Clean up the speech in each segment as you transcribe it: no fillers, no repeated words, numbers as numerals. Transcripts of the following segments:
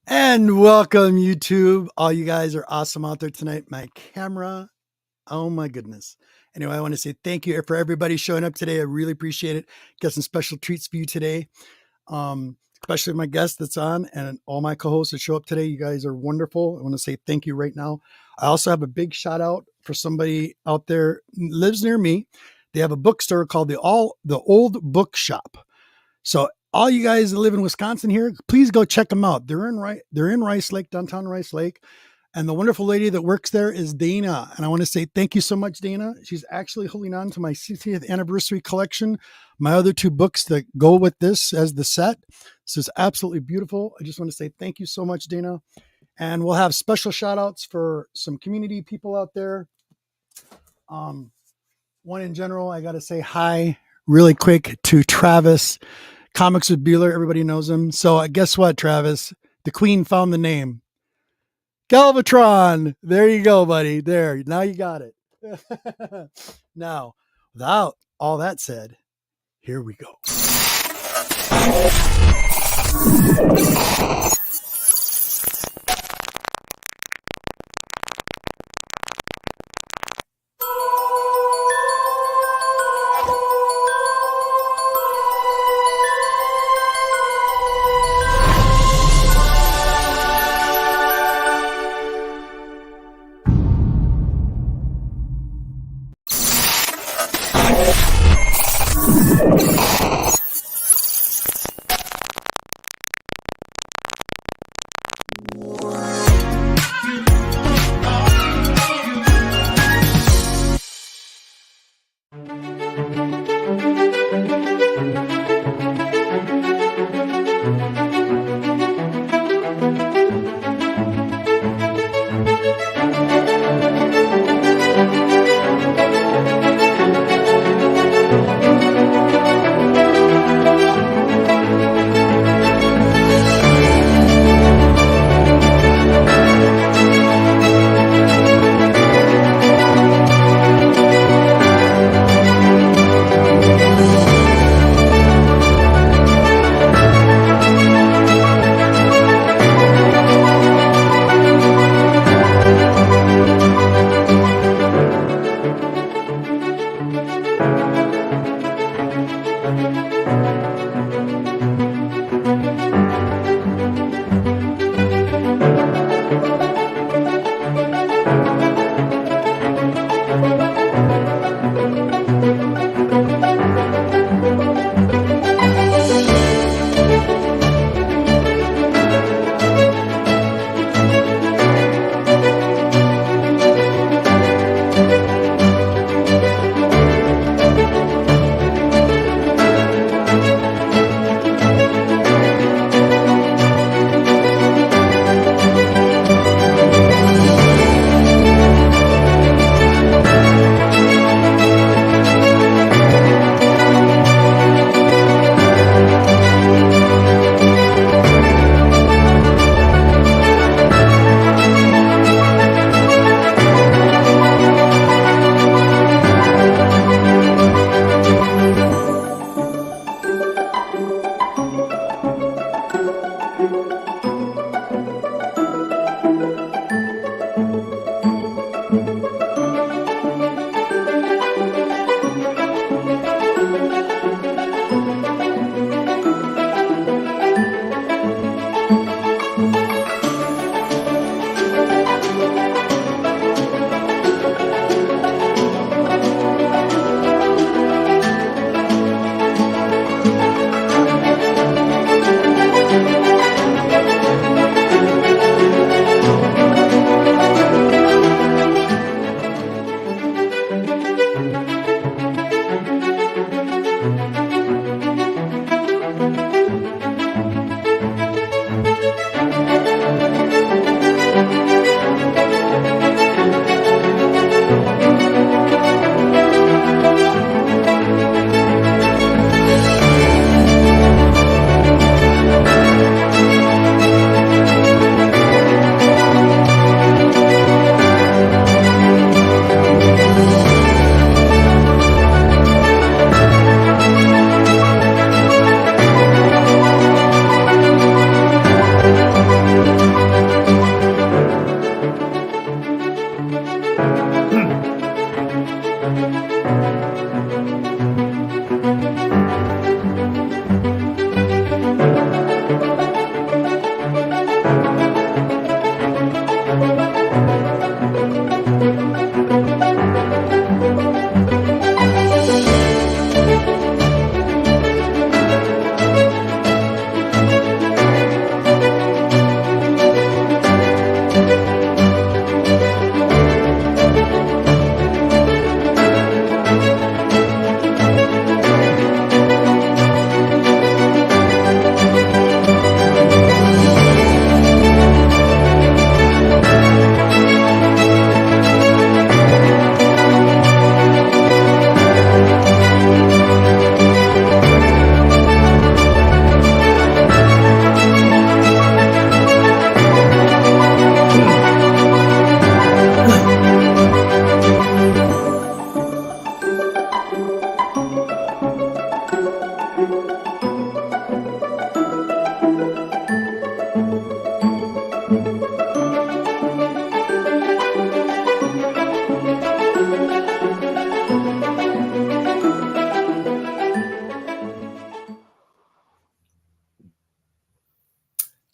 And welcome, YouTube. All you guys are awesome out there tonight. My camera, oh my goodness. Anyway, I want to say thank you for everybody showing up today. I really appreciate it. Got some special treats for you today, especially my guest that's on and all my co-hosts that show up today. You guys are wonderful. I want to say thank you right now. I also have a big shout out for somebody out there who lives near me. They have a bookstore called the Old Bookshop. So all you guys that live in Wisconsin here, please go check them out. They're in Rice Lake, downtown Rice Lake. And the wonderful lady that works there is Dana. And I want to say thank you so much, Dana. She's actually holding on to my 60th anniversary collection, my other two books that go with this as the set. So it's absolutely beautiful. I just want to say thank you so much, Dana. And we'll have special shout outs for some community people out there. One in general, I got to say hi really quick to Travis. Comics with Bueller, everybody knows him. So guess what, Travis? The Queen found the name. Galvatron. There you go, buddy. There. Now you got it. Now, without all that said, here we go.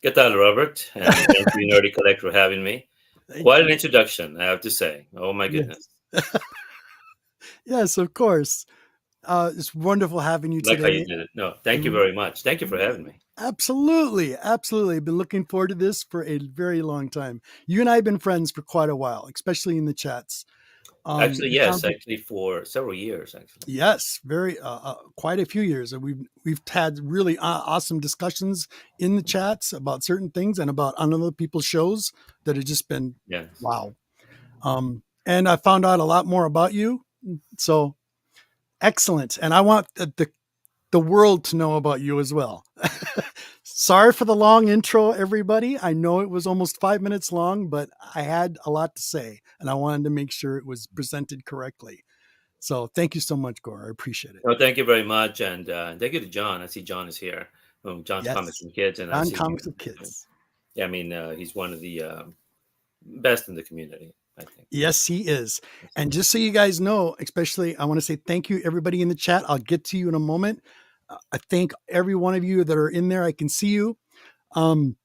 Get that, Robert, and thank you, Nerdy Collect, for having me. Thank Quite an you. introduction, I have to say. Oh my Yes. goodness, Yes, of course. It's wonderful having you like how you today. did it. No, thank you Mm, very much. Thank you for having me. Absolutely. Absolutely. I've been looking forward to this for a very long time. You and I have been friends for quite a while, especially in the chats. Actually, It yes, sounds like actually for several years, actually. yes, very quite a few years, and we've had really awesome discussions in the chats about certain things and about on other people's shows that have just been Yes. wow. And I found out a lot more about you, so excellent. And I want the world to know about you as well. Sorry for the long intro, everybody. I know it was almost 5 minutes long, but I had a lot to say, and I wanted to make sure it was presented correctly. So thank you so much, Gore. I appreciate it. No, thank you very much, and thank you to John. I see John is here from John's Comics Yes, and Kids, and I on see Comics you. with Kids. Yeah, I mean, he's one of the best in the community, I think. Yes, he is. And just so you guys know, especially, I want to say thank you, everybody in the chat. I'll get to you in a moment. I thank every one of you that are in there. I can see you. Um,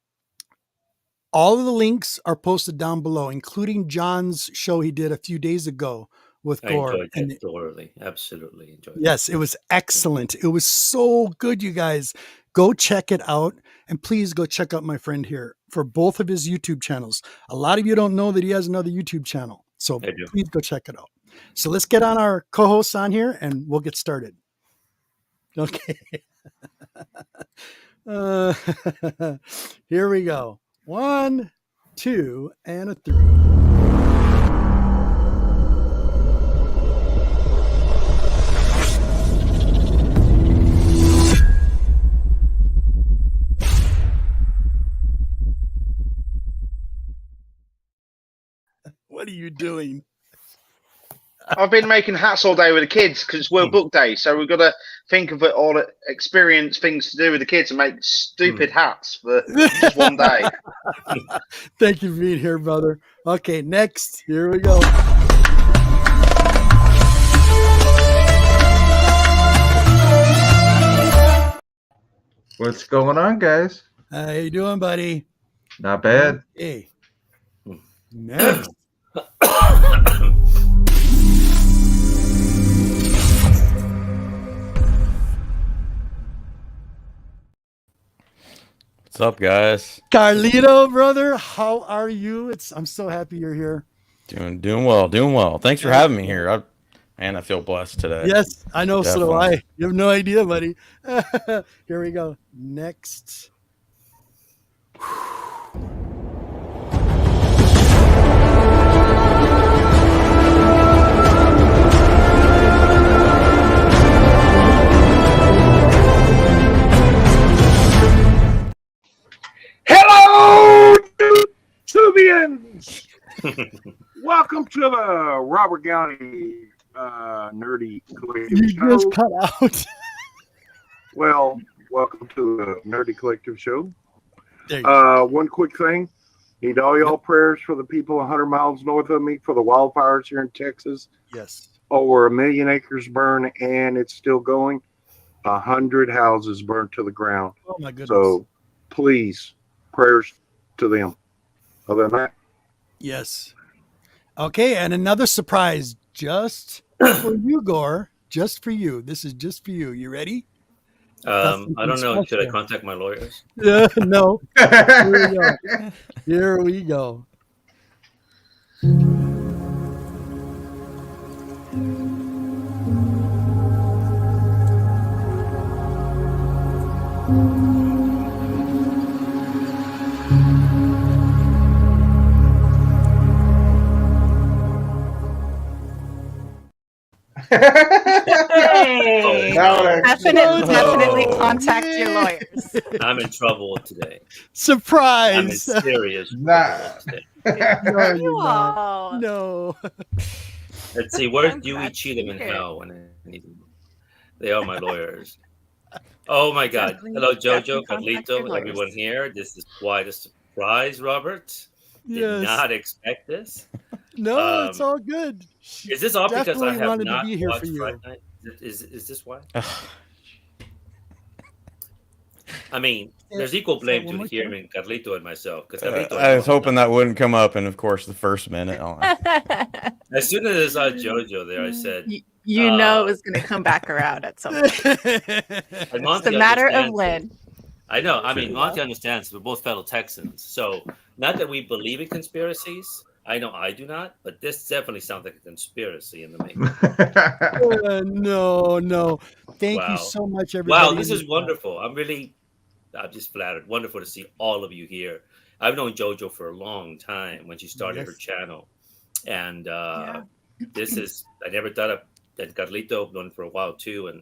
all of the links are posted down below, including John's show he did a few days ago with I Gore. enjoyed that thoroughly. Absolutely enjoyed that. Yes, it was excellent. It was so good, you guys. Go check it out. And please go check out my friend here for both of his YouTube channels. A lot of you don't know that he has another YouTube channel. So I do. please go check it out. So let's get on our co hosts on here and we'll get started. Okay. Uh, here we go. 1, 2, and a 3. What are you doing? I've been making hats all day with the kids because it's World Book Day, so we've got to think of it all, experience things to do with the kids and make stupid hats for just one day. Thank you for being here, brother. Okay, next. Here we go. What's going on, guys? How you doing, buddy? Not bad. Hey. Next. What's up, guys? Carlito, brother, how are you? I'm so happy you're here. Doing well. Thanks for having me here. I feel blessed today. Yes, I know. Definitely. So do I. You have no idea, buddy. Here we go. Next. Hello, Tubians! Welcome to the Robert Downey Nerdy Collective You Show. just cut out. Well, welcome to the Nerdy Collective Show. There you go. One quick thing. Need all y'all prayers for the people 100 miles north of me for the wildfires here in Texas. Yes. Over 1 million acres burned, and it's still going. 100 houses burned to the ground. Oh, my goodness. So, please, prayers to them. Other than that, yes. Okay, and another surprise just for you, Gore. Just for you. This is just for you. You ready? I don't know. Should I contact my lawyers? No. Here we go. Here we go. Hey. Definitely Oh, contact yeah. your lawyers. I'm in trouble today. I'm in Surprise. serious Nah. trouble today. No, you're not. Wow. No. Let's see. Where's I'm Dewey glad to Cheatham in hear it. hell when I need them? They are my lawyers. Oh my God! Definitely- Hello, Jojo, definitely contact your Carlito, lawyers. everyone here. This is quite a surprise, Robert. Did Yes. not expect this. No, it's all good. She Is this all because I definitely have wanted to not be here watched for you. Friday Night? Is this why? I mean, Yeah, there's equal say it blame one to more hear time. me, Carlito, and myself. Because Carlito, I was hoping that wouldn't come up, and of course, the first minute. as soon as I saw JoJo there, I said, You know it was going to come back around at some point. and It's Monty a matter of understands when. I know. I mean, True. Monty understands. We're both fellow Texans. So, not that we believe in conspiracies. I know I do not, but this definitely sounds like a conspiracy in the making. No. Thank you Wow. so much, everybody. Wow, this is wonderful. I'm just flattered. Wonderful to see all of you here. I've known JoJo for a long time when she started her Yes. channel. And Yeah. this is, I never thought of, and Carlito, I've known for a while too. And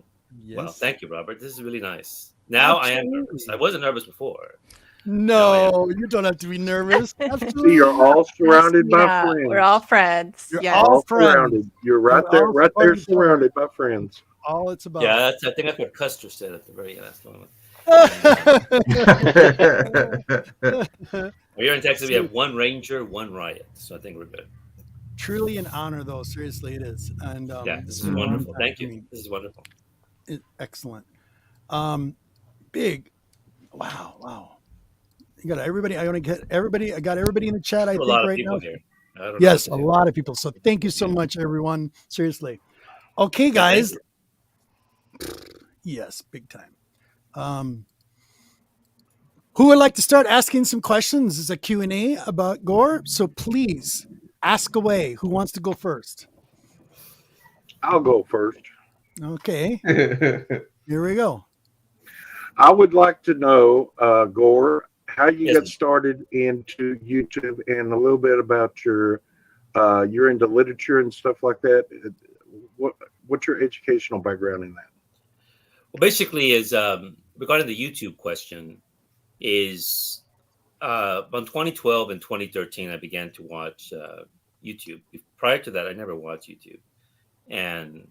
wow, Yes. thank you, Robert. This is really nice. Now I am nervous. Absolutely. I wasn't nervous before. No, you don't have to be nervous. See, Absolutely. you're all surrounded by Yeah, friends. we're all friends. You're Yes. all all friends. surrounded. You're right We're there, all right there, supporting each other. surrounded by friends. All it's about. Yeah, I think that's what Custer said at the very last one. Here in Texas, we have one ranger, one riot. So I think we're good. Truly an honor, though. Seriously, it is. And Yeah, this is a wonderful. long Thank time you. coming. This is wonderful. Excellent. Big. Wow. You got everybody. I want to get everybody. I got everybody in the chat. I A think lot of right people now. here. I don't know Yes, a what to do. lot of people. So thank you so much, everyone. Seriously. Okay, Yeah, thank guys. you. Yes, big time. Who would like to start asking some questions? This is a Q&A about Gore. So please ask away. Who wants to go first? I'll go first. Okay, here we go. I would like to know, Gore, how you Yes, got started into YouTube and a little bit about your you're into literature and stuff like that. What's your educational background in that? Well, basically, is regarding the YouTube question, is on 2012 and 2013, I began to watch YouTube. Prior to that, I never watched YouTube, and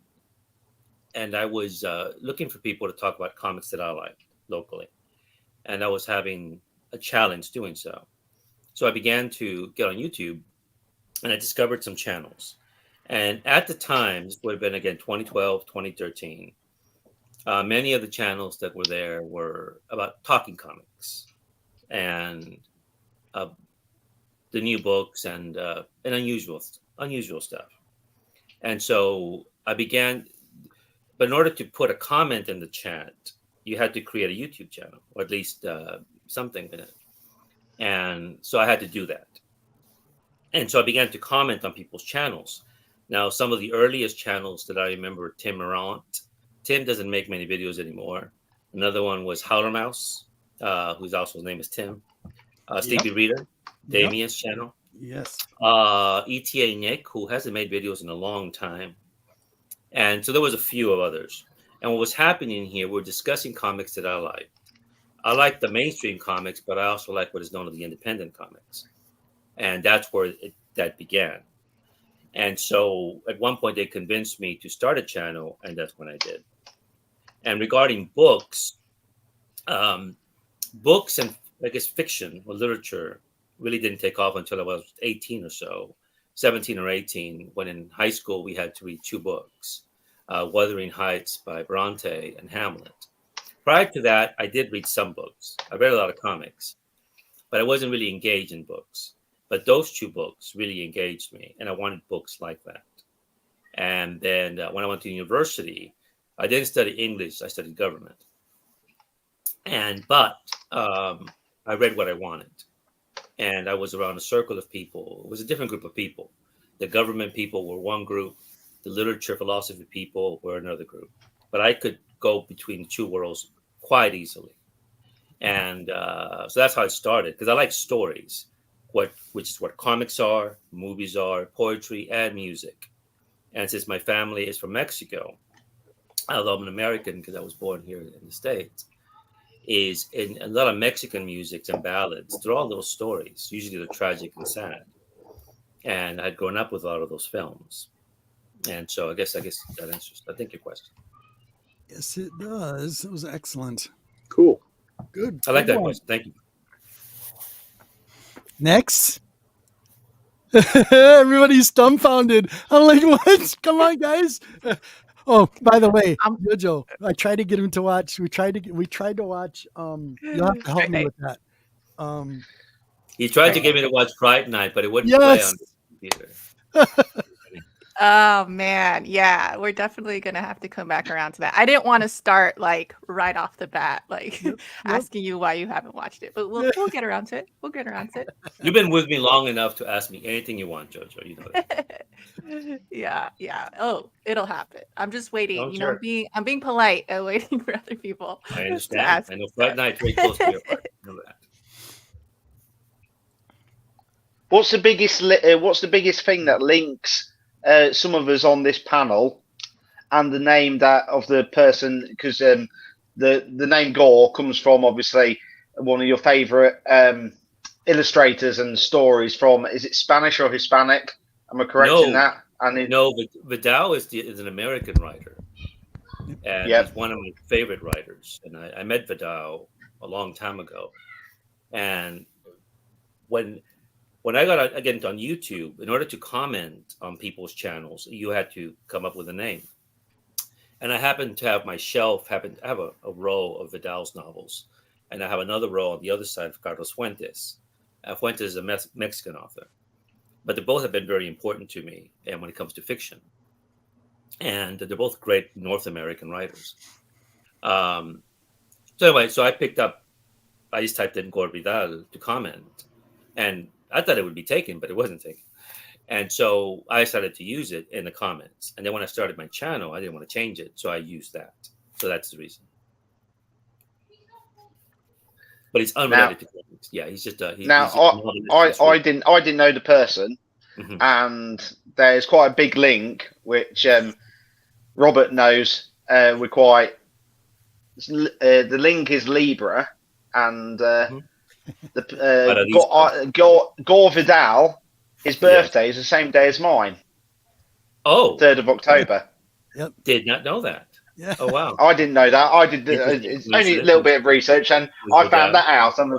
I was looking for people to talk about comics that I liked locally, and I was having a challenge doing so. So I began to get on YouTube, and I discovered some channels. And at the time, this would have been again 2012, 2013. Many of the channels that were there were about talking comics and the new books and unusual stuff. And so I began, but in order to put a comment in the chat, you had to create a YouTube channel, or at least something in it. And so I had to do that. And so I began to comment on people's channels. Now, some of the earliest channels that I remember, Tim Morant. Tim doesn't make many videos anymore. Another one was Howler Mouse, whose also his name is Tim. Stevie Reader, Damien's channel. Yes. ETA Nick, who hasn't made videos in a long time. And so there was a few of others. And what was happening here, we're discussing comics that I like. I like the mainstream comics, but I also like what is known as the independent comics. And that's where that began. And so at one point they convinced me to start a channel, and that's when I did. And regarding books, books and I guess fiction or literature really didn't take off until I was 18 or so, 17 or 18, when in high school we had to read two books, Wuthering Heights by Bronte and Hamlet. Prior to that, I did read some books. I read a lot of comics, but I wasn't really engaged in books. But those two books really engaged me, and I wanted books like that. And then when I went to university, I didn't study English, I studied government. But I read what I wanted. And I was around a circle of people. It was a different group of people. The government people were one group. The literature philosophy people were another group. But I could go between the two worlds quite easily. And so that's how it started, because I like stories, which is what comics are, movies are, poetry, and music. And since my family is from Mexico, although I'm an American because I was born here in the States, is in a lot of Mexican musics and ballads. They're all little stories. Usually they're tragic and sad. And I'd grown up with a lot of those films. And so I guess that answers, I think, your question. Yes, it does. It was excellent. Cool. Good. I like Good that one. question. Thank you. Next. Everybody's dumbfounded. I'm like, what? Come on, guys. Oh, by the way, I'm- Jojo, I tried to get him to watch. We tried to watch. You'll have to help me Okay. with that. He tried to get me to watch Fright Night, but it wouldn't play on Yes. the computer. Oh man, yeah, we're definitely gonna have to come back around to that. I didn't want to start like right off the bat, like Yep. asking you why you haven't watched it, but we'll get around to it. We'll get around to You've been with me long enough to ask me anything you want, Jojo. You know that. it. Yeah. Oh, it'll happen. I'm just waiting. Oh, You know, I'm sure. being polite and waiting for other people I to understand. ask. I know Fright Night's very close to your heart. I know that. What's the biggest thing that links some of us on this panel and the name that of the person? Because the name Gore comes from obviously one of your favorite illustrators and stories from. Is it Spanish or Hispanic? Am I correct in No, that? And it, no, Vidal is an American writer, and Yep. he's one of my favorite writers. And I met Vidal a long time ago, and when I got again on YouTube, in order to comment on people's channels, you had to come up with a name. And I happen to have a row of Vidal's novels, and I have another row on the other side of Carlos Fuentes. Fuentes is a Mexican author, but they both have been very important to me, and when it comes to fiction, and they're both great North American writers. So anyway, I just typed in Gore Vidal to comment, and I thought it would be taken, but it wasn't taken. And so I decided to use it in the comments. And then when I started my channel, I didn't want to change it, so I used that. So that's the reason. But it's unrelated to comics. Yeah, he's just he's just I didn't know the person, and there's quite a big link which Robert knows. We're quite the link is Libra, and Gore Vidal. His birthday is the same day as mine. Oh, 3rd of October. Yep. Did not know that. Yeah. Oh wow. I didn't know that. I did it's only a little bit of research, and I found that out, and I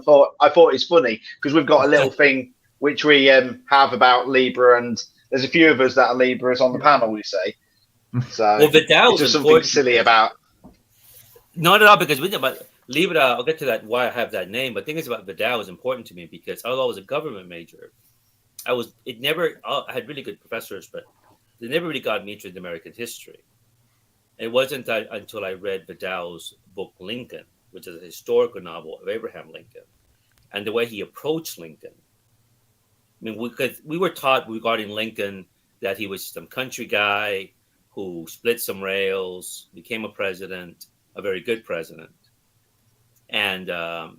thought it's funny because we've got a little thing which we have about Libra, and there's a few of us that are Libras on the panel. We say so. Well, Vidal is just something silly about. Not at all, because but Libra. I'll get to that why I have that name. But the thing is about Vidal is important to me because although I was a government major, I had really good professors, but they never really got me interested in American history. It wasn't until I read Vidal's book Lincoln, which is a historical novel of Abraham Lincoln, and the way he approached Lincoln. I mean, we were taught regarding Lincoln that he was some country guy who split some rails, became a president, a very good president, and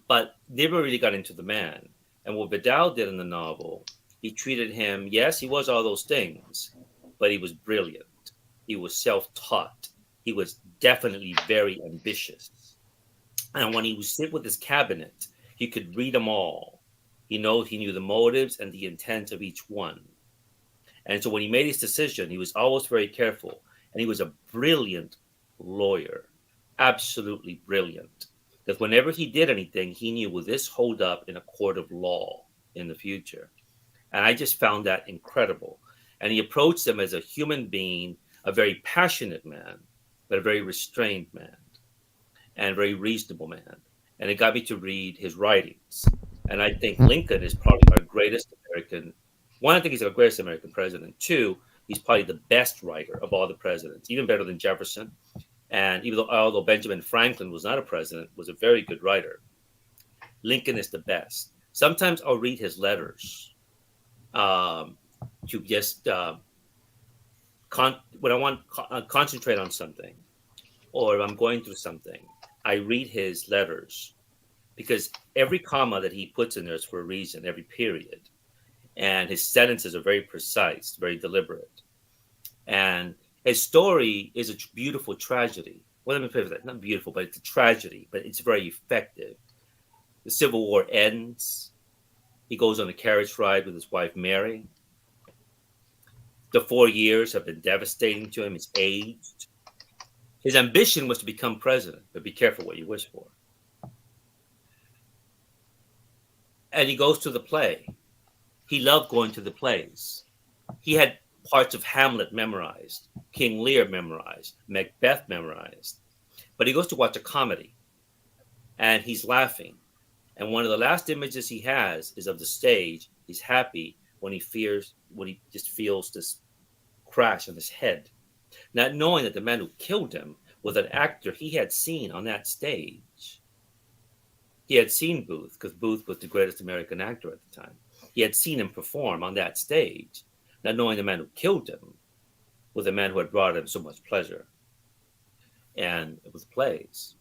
but never really got into the man. And what Vidal did in the novel, he treated him, yes, he was all those things, but he was brilliant. He was self-taught. He was definitely very ambitious. And when he would sit with his cabinet, he could read them all. He knew the motives and the intent of each one. And so when he made his decision, he was always very careful. And he was a brilliant lawyer, absolutely brilliant. Because whenever he did anything, he knew, will this hold up in a court of law in the future? And I just found that incredible. And he approached them as a human being, a very passionate man, but a very restrained man and a very reasonable man. And it got me to read his writings. And I think Lincoln is probably our greatest American. One, I think he's our greatest American president. Two, he's probably the best writer of all the presidents, even better than Jefferson. And although Benjamin Franklin was not a president, was a very good writer, Lincoln is the best. Sometimes I'll read his letters to just when I want to concentrate on something, or if I'm going through something, I read his letters because every comma that he puts in there is for a reason, every period. And his sentences are very precise, very deliberate. And his story is a beautiful tragedy. Well, let me put that, not beautiful, but it's a tragedy, but it's very effective. The Civil War ends. He goes on a carriage ride with his wife, Mary. The 4 years have been devastating to him. He's aged. His ambition was to become president, but be careful what you wish for. And he goes to the play. He loved going to the plays. He had parts of Hamlet memorized, King Lear memorized, Macbeth memorized. But he goes to watch a comedy and he's laughing. And one of the last images he has is of the stage. He's happy when he just feels this crash on his head, not knowing that the man who killed him was an actor he had seen on that stage. He had seen Booth, because Booth was the greatest American actor at the time. He had seen him perform on that stage, not knowing the man who killed him was the man who had brought him so much pleasure. And it was plays.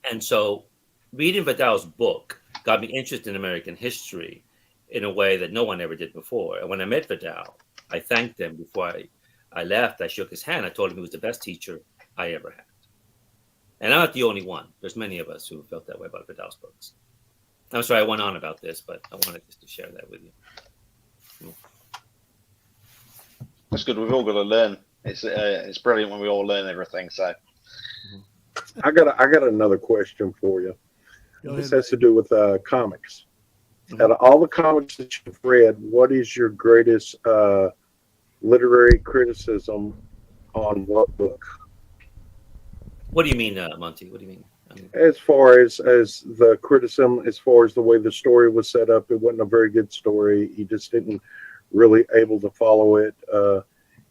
And so reading Vidal's book got me interested in American history in a way that no one ever did before. And when I met Vidal, I thanked him before I left. I shook his hand. I told him he was the best teacher I ever had. And I'm not the only one. There's many of us who felt that way about Vidal's books. I'm sorry I went on about this, but I wanted just to share that with you. That's good. We've all got to learn. It's brilliant when we all learn everything. So I got another question for you. This has to do with comics. Out of all the comics that you've read, what is your greatest literary criticism on what book? What do you mean, Monty? What do you mean? As far as the criticism, as far as the way the story was set up, it wasn't a very good story. You just didn't really able to follow it.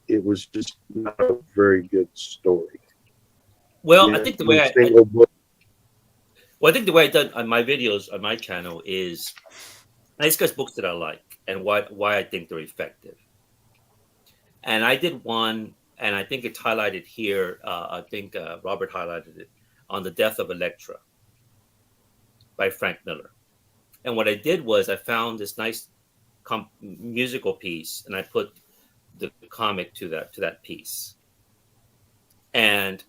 It was just not a very good story. Well, I think the way I think the way I done on my videos on my channel is I discuss books that I like and why I think they're effective. And I did one, and I think it's highlighted here. I think Robert highlighted it on The Death of Electra by Frank Miller. And what I did was I found this nice musical piece, and I put the comic to that piece. And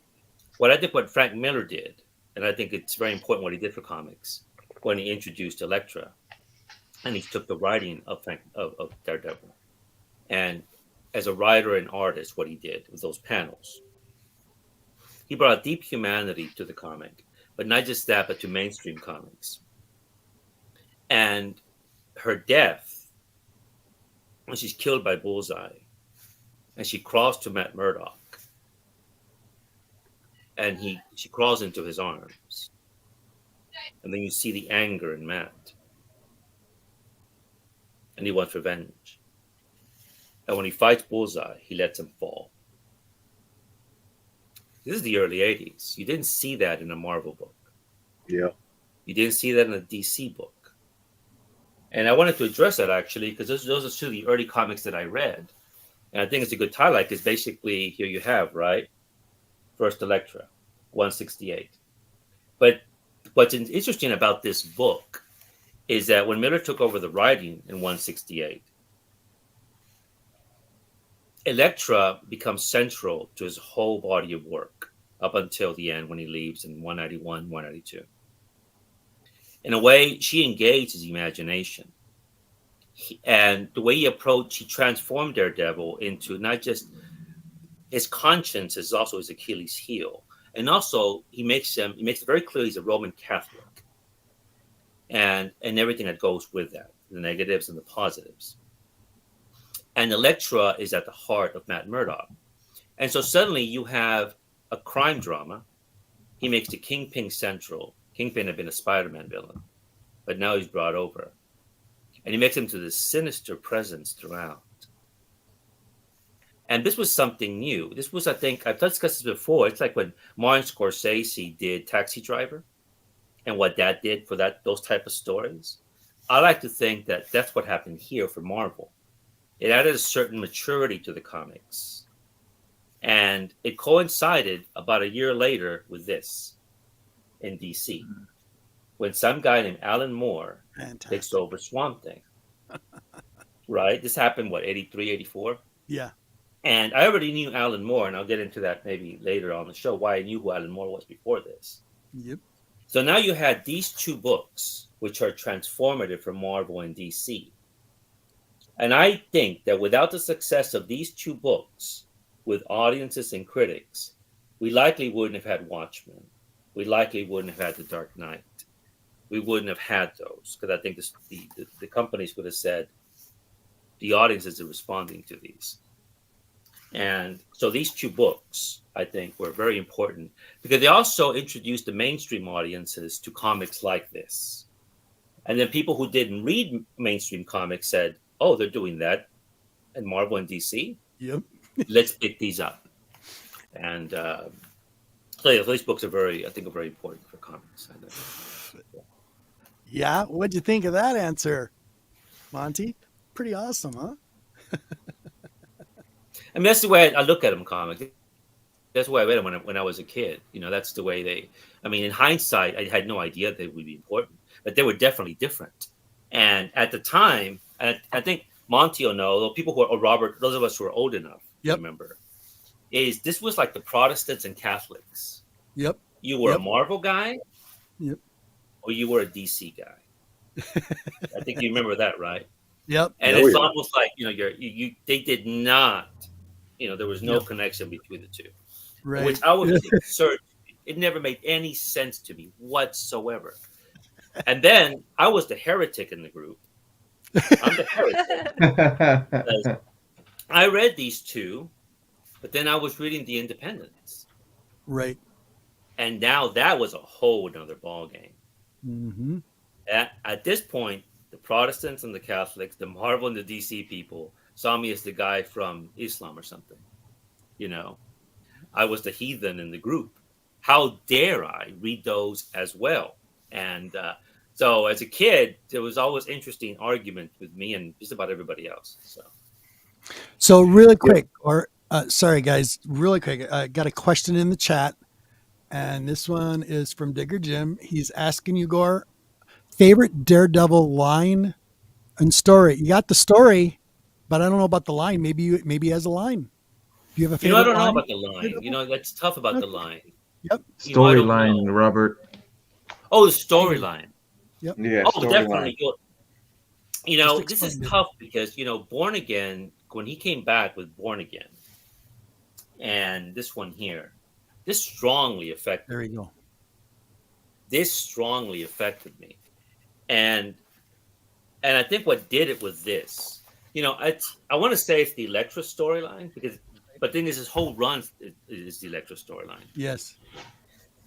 what Frank Miller did, and I think it's very important what he did for comics when he introduced Electra, and he took the writing of Daredevil, and as a writer and artist, what he did with those panels, he brought deep humanity to the comic, but not just that, but to mainstream comics. And her death, when she's killed by Bullseye, and she crawls to Matt Murdock, and she crawls into his arms, and then you see the anger in Matt, and he wants revenge. And when he fights Bullseye, he lets him fall. This is the early 80s. You didn't see that in a Marvel book. Yeah. You didn't see that in a DC book. And I wanted to address that, actually, because those are two of the early comics that I read. And I think it's a good highlight, because basically here you have, right? First Electra, 168. But what's interesting about this book is that when Miller took over the writing in 168, Electra becomes central to his whole body of work up until the end when he leaves in 191, 192. In a way, she engaged his imagination. And the way he transformed Daredevil into not just his conscience is also his Achilles heel. And also he makes it very clear he's a Roman Catholic. And everything that goes with that, the negatives and the positives. And Electra is at the heart of Matt Murdock. And so suddenly you have a crime drama. He makes the Kingpin central. Kingpin had been a Spider-Man villain, but now he's brought over. And he makes him to this sinister presence throughout. And this was something new. This was, I think, I've discussed this before. It's like when Martin Scorsese did Taxi Driver and what that did for those type of stories. I like to think that that's what happened here for Marvel. It added a certain maturity to the comics. And it coincided about a year later with this in DC, when some guy named Alan Moore takes over Swamp Thing. Right? This happened, 83, 84? Yeah. And I already knew Alan Moore, and I'll get into that maybe later on the show, why I knew who Alan Moore was before this. Yep. So now you had these two books, which are transformative for Marvel and DC. And I think that without the success of these two books with audiences and critics, we likely wouldn't have had Watchmen. We likely wouldn't have had The Dark Knight. We wouldn't have had those, because I think the companies would have said the audiences are responding to these. And so these two books, I think, were very important because they also introduced the mainstream audiences to comics like this. And then people who didn't read mainstream comics said, "Oh, they're doing that in Marvel and DC. Yep. Let's pick these up." And so yeah, these books are very important for comics. I think. Yeah. What'd you think of that answer, Monty? Pretty awesome, huh? I mean, that's the way I look at them. Comics. That's the way I read them when I was a kid. You know, that's the way they. I mean, in hindsight, I had no idea they would be important, but they were definitely different. And at the time, and I think Monty will know, people who are, or Robert, those of us who are old enough to remember, is this was like the Protestants and Catholics. Yep. You were a Marvel guy, or you were a DC guy. I think you remember that, right? Yep. And it's almost like they did not, there was no connection between the two. Right. Which I was absurd. It never made any sense to me whatsoever. And then I was the heretic in the group. I'm the heretic. I read these two, but then I was reading the Independents. Right. And now that was a whole another ball game. Mm-hmm. At this point, the Protestants and the Catholics, the Marvel and the DC people saw me as the guy from Islam or something. I was the heathen in the group. How dare I read those as well? And so as a kid, there was always interesting argument with me and just about everybody else. So really quick, sorry guys, really quick. I got a question in the chat, and this one is from Digger Jim. He's asking you, Gore, favorite Daredevil line and story. You got the story, but I don't know about the line. Maybe he has a line. Do you have a favorite? I don't know about the line. That's tough about the line. Yep. Storyline, Robert. Oh, the storyline. Yep. Yeah. Oh, definitely. This is tough because Born Again, when he came back with Born Again, and this one here, this strongly affected. There you go. This strongly affected me, and I think what did it was this. I want to say it's the Elektra storyline but then this whole run is the Elektra storyline. Yes.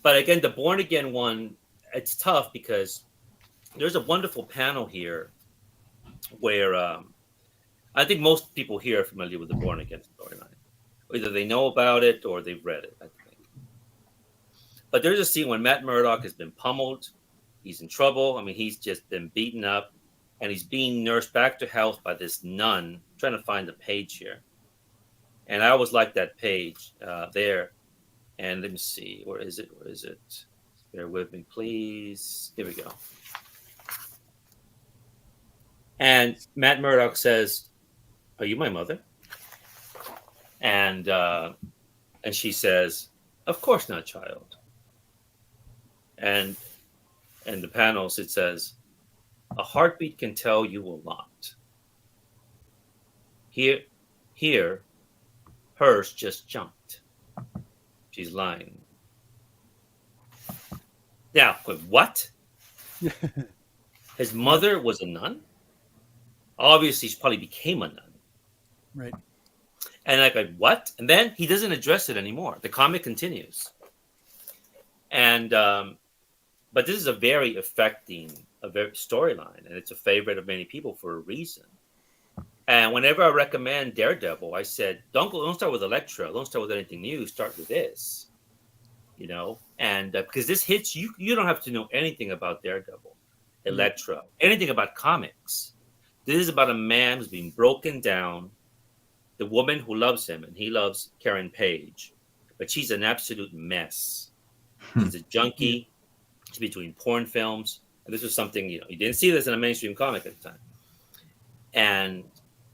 But again, the Born Again one, it's tough because there's a wonderful panel here where I think most people here are familiar with the Born Again storyline. Either they know about it or they've read it, I think. But there's a scene when Matt Murdock has been pummeled. He's in trouble. I mean, he's just been beaten up. And he's being nursed back to health by this nun. I'm trying to find the page here. And I always like that page there. And let me see. Where is it? Bear with me, please. Here we go. And Matt Murdock says, "Are you my mother?" And she says, "Of course not, child." And the panels, it says, "A heartbeat can tell you a lot. Here, hers just jumped. She's lying." Now, what? His mother was a nun? Obviously, she probably became a nun. Right. And like, what? And then he doesn't address it anymore. The comic continues. And, but this is a very affecting storyline, and it's a favorite of many people for a reason. And whenever I recommend Daredevil, I said, don't start with Elektra. Don't start with anything new. Start with this, and because this hits you. You don't have to know anything about Daredevil, Elektra, anything about comics. This is about a man who's being broken down, the woman who loves him, and he loves Karen Page, but she's an absolute mess. She's a junkie. She's between porn films. And this was something, you didn't see this in a mainstream comic at the time. And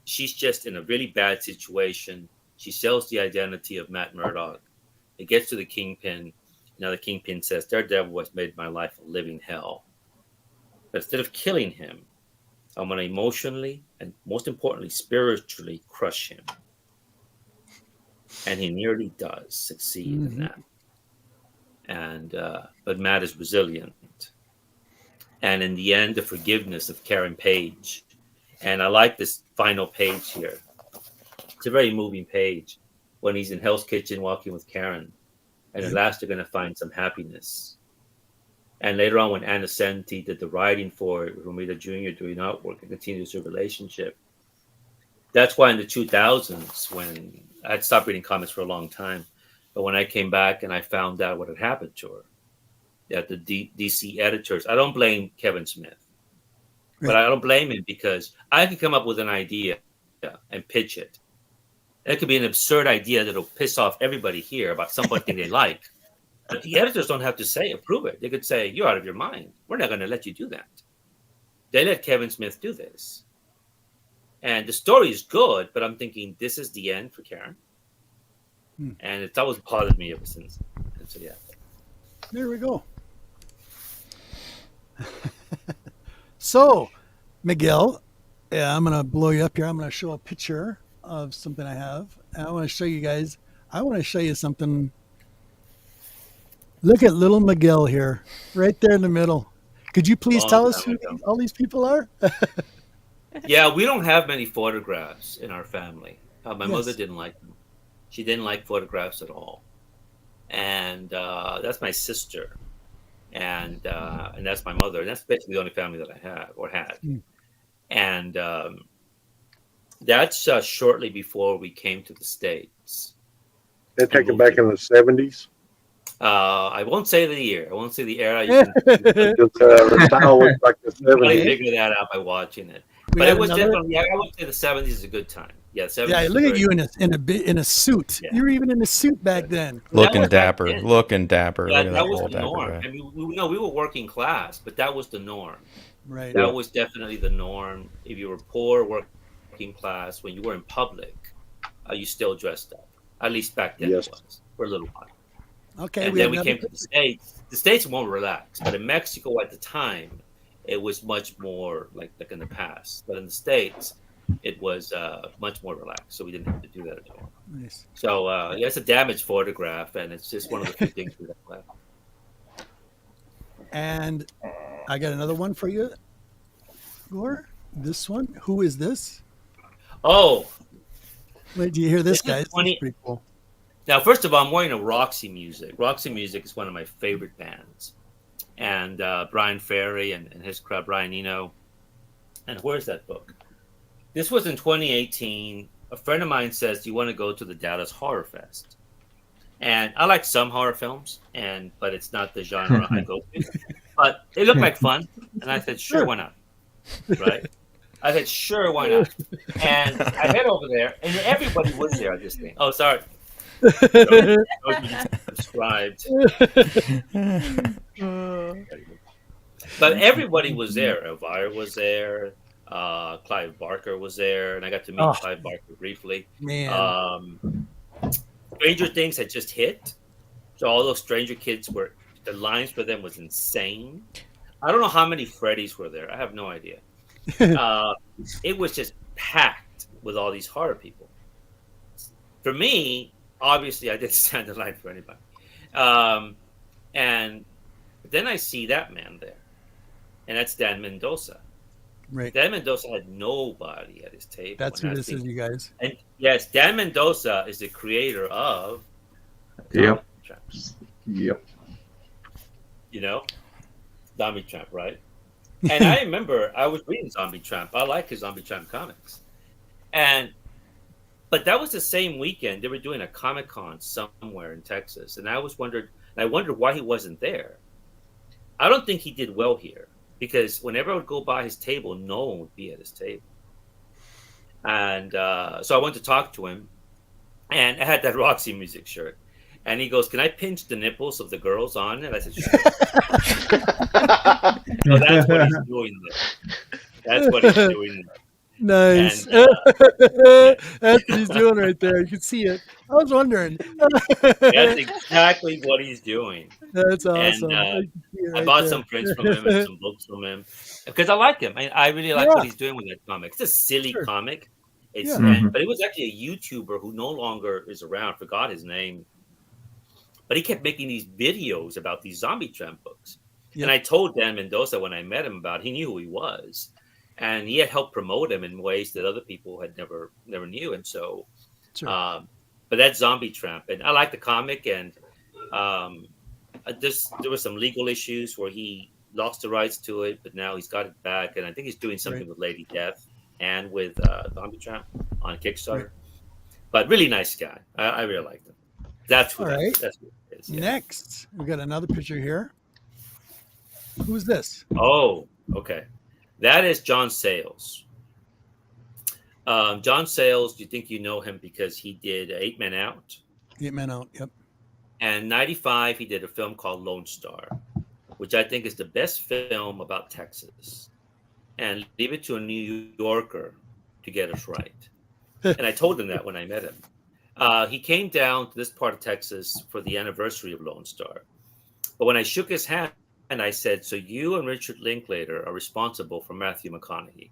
she's just in a really bad situation. She sells the identity of Matt Murdock. It gets to the Kingpin. Now the Kingpin says, Daredevil has made my life a living hell. But instead of killing him, I'm going to emotionally and most importantly, spiritually crush him. And he nearly does succeed in that. And but Matt is resilient. And in the end, the forgiveness of Karen Page. And I like this final page here. It's a very moving page. when he's in Hell's Kitchen walking with Karen, and at last they're going to find some happiness. And later on, when Anna Senti did the writing for it, with Romita Jr. doing artwork and continues their relationship. That's why in the 2000s, when I'd stopped reading comics for a long time, but when I came back and I found out what had happened to her, that the DC editors, I don't blame Kevin Smith, but I don't blame him because I could come up with an idea and pitch it. It could be an absurd idea that'll piss off everybody here about something they like. But the editors don't have to approve it. They could say, you're out of your mind. We're not going to let you do that. They let Kevin Smith do this. And the story is good, but I'm thinking this is the end for Karen. And it's always bothered me ever since. And so, yeah. There we go. So, Miguel, I'm going to blow you up here. I'm going to show a picture of something I have. And I want to show you guys. I want to show you something. Look at little Miguel here, right there in the middle. Could you please tell us who all these people are? Yeah, we don't have many photographs in our family. My mother didn't like them. She didn't like photographs at all. And that's my sister. And that's my mother. And that's basically the only family that I have or had. And that's shortly before we came to the States. They take it back in the 70s? I won't say the year. I won't say the era. The style looks like the 70s. Figure that out by watching it. But it was definitely, I would say the 70s is a good time. Yeah, 70s. Yeah, look at you in a suit. Yeah. You were even in a suit back then. Looking dapper. Looking dapper. Yeah, that was the norm. I mean, we were working class, but that was the norm. Right. That was definitely the norm. If you were poor, working class, when you were in public, you still dressed up. At least back then it was for a little while. Okay. And then we came to the States. The States were more relaxed, but in Mexico at the time, it was much more like in the past. But in the States, it was much more relaxed, so we didn't have to do that at all. Nice. So it's a damaged photograph, and it's just one of the few things we have left. And I got another one for you, Gore. This one. Who is this? Oh, wait, do you hear this, guys? This is pretty cool. Now, first of all, I'm wearing a Roxy Music. Roxy Music is one of my favorite bands. And Brian Ferry and his crowd, Brian Eno. And where's that book? This was in 2018. A friend of mine says, do you want to go to the Dallas Horror Fest? And I like some horror films, but it's not the genre I go to. But it looked like fun. And I said, sure, why not? Right? I said, sure, why not? And I head over there, and everybody was there at this thing. Oh, sorry. Subscribed. But everybody was there. Elvira was there. Clive Barker was there, and I got to meet Clive Barker briefly. Man. Stranger Things had just hit, so all those Stranger Kids the lines for them was insane. I don't know how many Freddys were there. I have no idea. It was just packed with all these horror people. For me, obviously, I didn't stand in line for anybody. And then I see that man there, and that's Dan Mendoza. Right. Dan Mendoza had nobody at his table. That's who this is, you guys. And yes, Dan Mendoza is the creator of Yep. Traps. Yep. You know, Zombie Tramp, right? And I remember I was reading Zombie Tramp. I like his Zombie Tramp comics. But that was the same weekend they were doing a Comic-Con somewhere in Texas, and I wondered why he wasn't there. I don't think he did well here because whenever I would go by his table, no one would be at his table. And so I went to talk to him, and I had that Roxy Music shirt. And he goes, "Can I pinch the nipples of the girls on it?" I said, "Sure." So that's what he's doing there. That's what he's doing there. Nice. And, that's what he's doing right there. You can see it. I was wondering. That's exactly what he's doing. That's awesome. And, I bought some prints from him and some books from him because I like him. I really like what he's doing with that comic. It's a silly comic. But it was actually a YouTuber who no longer is around. Forgot his name. But he kept making these videos about these Zombie Tramp books. Yep. And I told Dan Mendoza when I met him he knew who he was. And he had helped promote him in ways that other people had never knew. And so, but But that's Zombie Tramp, and I like the comic. And there were some legal issues where he lost the rights to it, but now he's got it back, and I think he's doing something with Lady Death and with Zombie Tramp on Kickstarter. Right. But really nice guy. I really liked him. That's who. That's who it is. Yeah. Next, we got another picture here. Who's this? Oh, okay. That is John Sayles. John Sayles, you think you know him because he did 8 Men Out. 8 Men Out, yep. And 95, he did a film called Lone Star, which I think is the best film about Texas. And leave it to a New Yorker to get us right. And I told him that when I met him. He came down to this part of Texas for the anniversary of Lone Star. But when I shook his hand, I said, so you and Richard Linklater are responsible for Matthew McConaughey.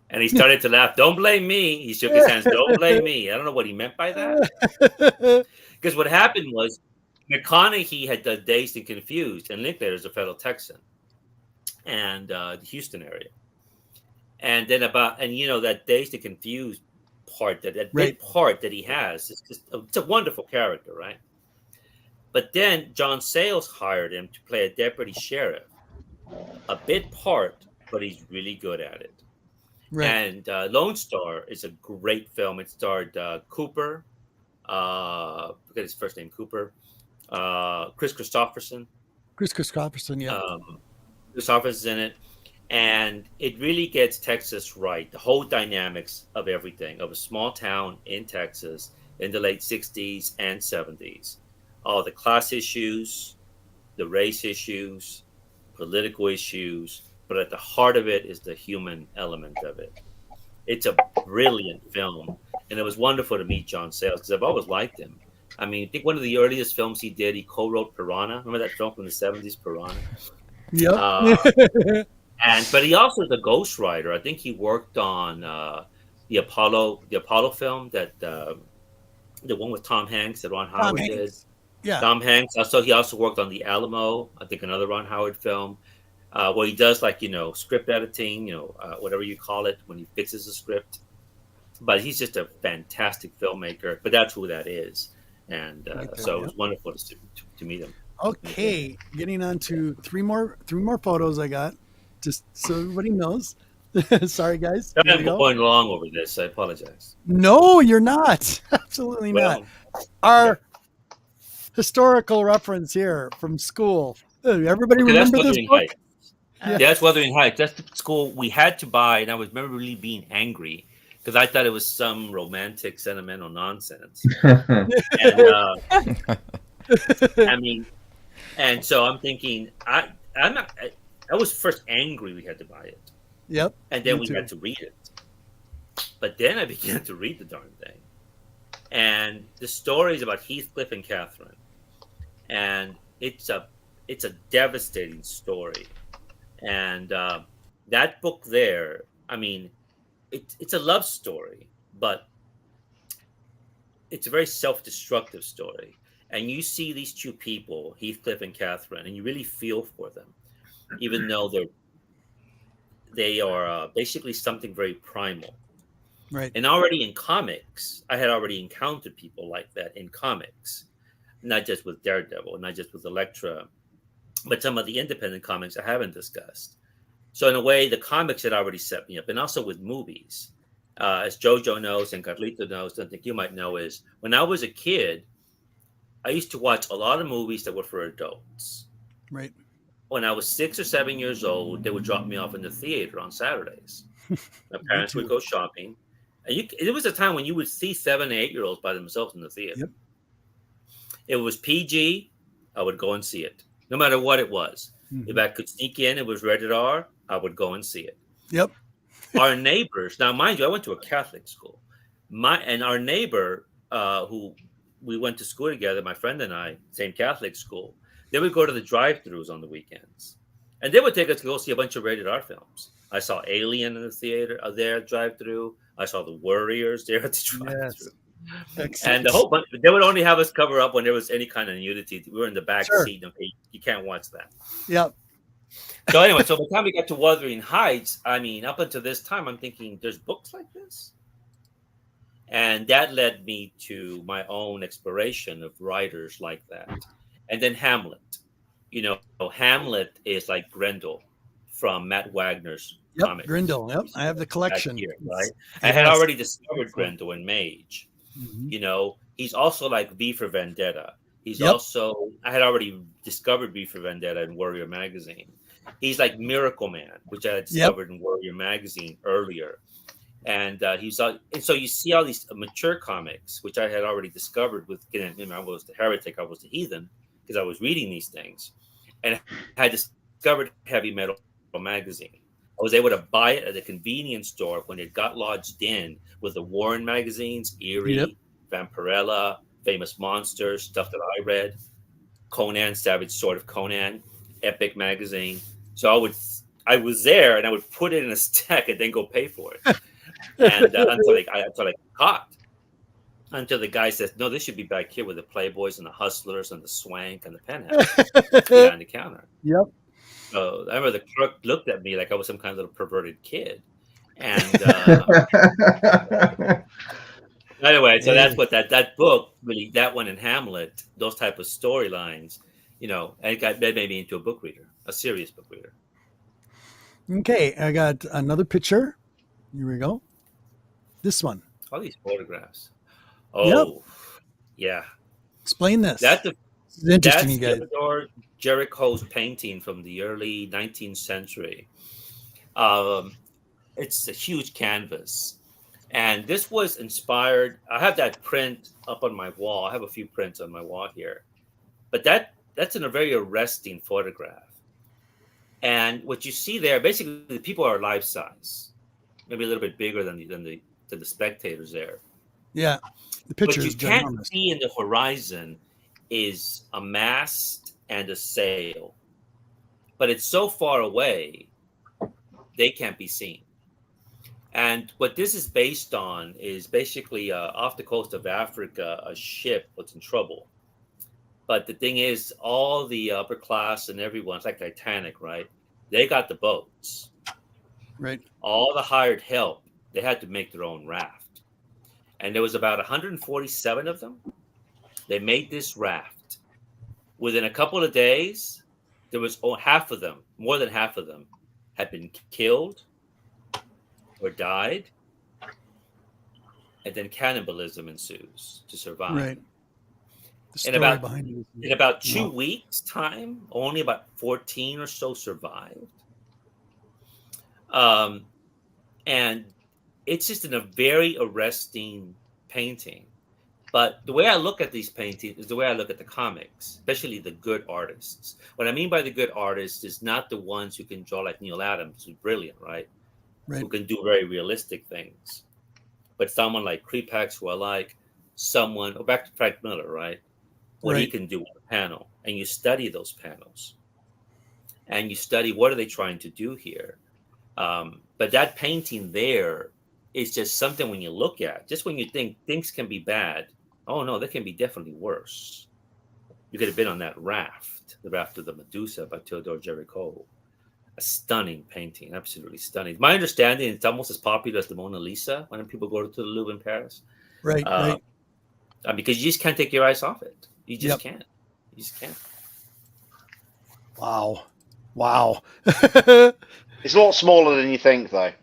And he started to laugh. Don't blame me. He shook his hands. Don't blame me. I don't know what he meant by that. Because what happened was McConaughey had done Dazed and Confused, and Linklater's a fellow Texan, and the Houston area. And then that Dazed and Confused part, that big part that he has, it's a wonderful character, right? But then John Sayles hired him to play a deputy sheriff, a bit part, but he's really good at it. Right. And Lone Star is a great film. It starred Cooper, forget his first name, Cooper, Chris Christopherson. Yeah. Christopherson's in it. And it really gets Texas right. The whole dynamics of everything, of a small town in Texas in the late 60s and 70s. All the class issues, the race issues, political issues, but at the heart of it is the human element of it. It's a brilliant film. And it was wonderful to meet John Sayles because I've always liked him. I mean, I think one of the earliest films he did, he co-wrote Piranha. Remember that film from the 70s, Piranha? Yep. But he also is a ghostwriter. I think he worked on the Apollo film, that the one with Tom Hanks that Ron Howard did. Yeah. Tom Hanks. He also worked on The Alamo, I think another Ron Howard film. Where he does script editing, whatever you call it, when he fixes a script. But he's just a fantastic filmmaker. But that's who that is, and so it was wonderful to meet him. Okay, getting on to three more photos I got, just so everybody knows. Sorry, guys. I'm going along over this. I apologize. No, you're not. Absolutely not. Our historical reference here from school. Everybody remember this book? Yeah, that's Wuthering Heights. That's the school we had to buy, and I remember really being angry because I thought it was some romantic, sentimental nonsense. And so I'm thinking, I was first angry we had to buy it. Yep. And then we had to read it. But then I began to read the darn thing, and the story is about Heathcliff and Catherine, and it's a devastating story. And that book there, I mean, it's a love story, but it's a very self-destructive story. And you see these two people, Heathcliff and Catherine, and you really feel for them, even though they are basically something very primal. Right. And already in comics, I had already encountered people like that in comics, not just with Daredevil, not just with Elektra, but some of the independent comics I haven't discussed. So in a way, the comics had already set me up, and also with movies. As Jojo knows and Carlito knows, I think you might know, is when I was a kid, I used to watch a lot of movies that were for adults. Right. When I was 6 or 7 years old, they would drop me off in the theater on Saturdays. My parents would go shopping. And it was a time when you would see 7 and 8-year-olds by themselves in the theater. Yep. It was PG, I would go and see it, no matter what it was. Mm-hmm. If I could sneak in, it was rated R, I would go and see it. Yep. Our neighbors, now mind you, I went to a Catholic school. Our neighbor, who we went to school together, my friend and I, same Catholic school, they would go to the drive-thrus on the weekends. And they would take us to go see a bunch of rated R films. I saw Alien in the theater, there drive-thru. I saw The Warriors there at the drive-thru. Yes. And the whole bunch, they would only have us cover up when there was any kind of nudity. We were in the back seat. Okay, you can't watch that. Yep. So anyway, by the time we got to Wuthering Heights, I mean, up until this time, I'm thinking, there's books like this? And that led me to my own exploration of writers like that. And then Hamlet. Hamlet is like Grendel from Matt Wagner's Yep, comics. Grendel. Yep, I have the Back collection. here, right? I had Yes. already discovered Grendel in Mage. Mhm. He's also like V for Vendetta. He's Yep. also, I had already discovered V for Vendetta in Warrior Magazine. He's like Miracle Man, which I had discovered in Warrior Magazine earlier. And and so you see all these mature comics, which I had already discovered with, I was the heretic, I was the heathen, because I was reading these things, and I had discovered Heavy Metal Magazine. I was able to buy it at a convenience store when it got lodged in with the Warren magazines, Eerie, Vampirella, Famous Monsters, stuff that I read, Conan, Savage Sword of Conan, Epic magazine. So I was there, and I would put it in a stack and then go pay for it. And until I got caught, until the guy says, "No, this should be back here with the Playboys and the Hustlers and the Swank and the Penthouse behind the counter." Yep. So I remember the clerk looked at me like I was some kind of little perverted kid. And anyway, so that's what that book really, that one in Hamlet, those type of storylines, and that made me into a book reader, a serious book reader. Okay, I got another picture. Here we go. This one. All these photographs. Oh, yeah. Explain this. This is interesting, you guys. Theodore Jericho's painting from the early 19th century. It's a huge canvas. And this was inspired. I have that print up on my wall. I have a few prints on my wall here. But that's in a very arresting photograph. And what you see there, basically, the people are life size, maybe a little bit bigger than the spectators there. Yeah, the picture. What you can't see in the horizon is a mast and a sail, but it's so far away they can't be seen. And what this is based on is basically off the coast of Africa, a ship was in trouble. But the thing is, all the upper class and everyone, it's like Titanic, right? They got the boats. Right. All the hired help, they had to make their own raft. And there was about 147 of them. They made this raft. Within a couple of days, there was half of them, more than half of them, had been killed or died. And then cannibalism ensues to survive. Right. In about 2 weeks' time, only about 14 or so survived. And it's just a very arresting painting. But the way I look at these paintings is the way I look at the comics, especially the good artists. What I mean by the good artists is not the ones who can draw like Neil Adams, who's brilliant, right? Who can do very realistic things. But someone like Creepax, who I like, back to Frank Miller, right? What he can do on a panel, and you study those panels, and you study what are they trying to do here. But that painting there is just something when you look at, just when you think things can be bad, oh no, they can be definitely worse. You could have been on that raft, the Raft of the Medusa by Theodore Jericho. A stunning painting, absolutely stunning. My understanding, it's almost as popular as the Mona Lisa when people go to the Louvre in Paris. Right. Because you just can't take your eyes off it. You just can't. You just can't. Wow. It's a lot smaller than you think, though.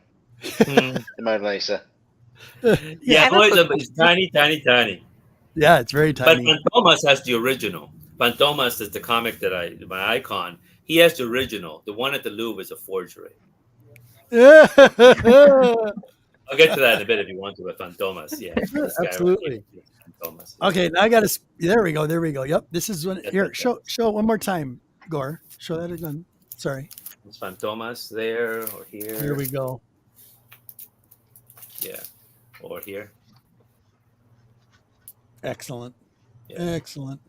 The Mona Lisa. Yeah, it's tiny. Yeah, it's very tiny. But Fantomas has the original. Fantomas is the comic my icon. He has the original. The one at the Louvre is a forgery. I'll get to that in a bit if you want to, but Fantomas, yeah. Absolutely. Fantomas. Okay, now I got to. There we go. Yep, this is one. Here, show one more time, Gore. Show that again. Sorry. It's Fantomas there or here. Here we go. Yeah, or here. Excellent. Yeah. Excellent.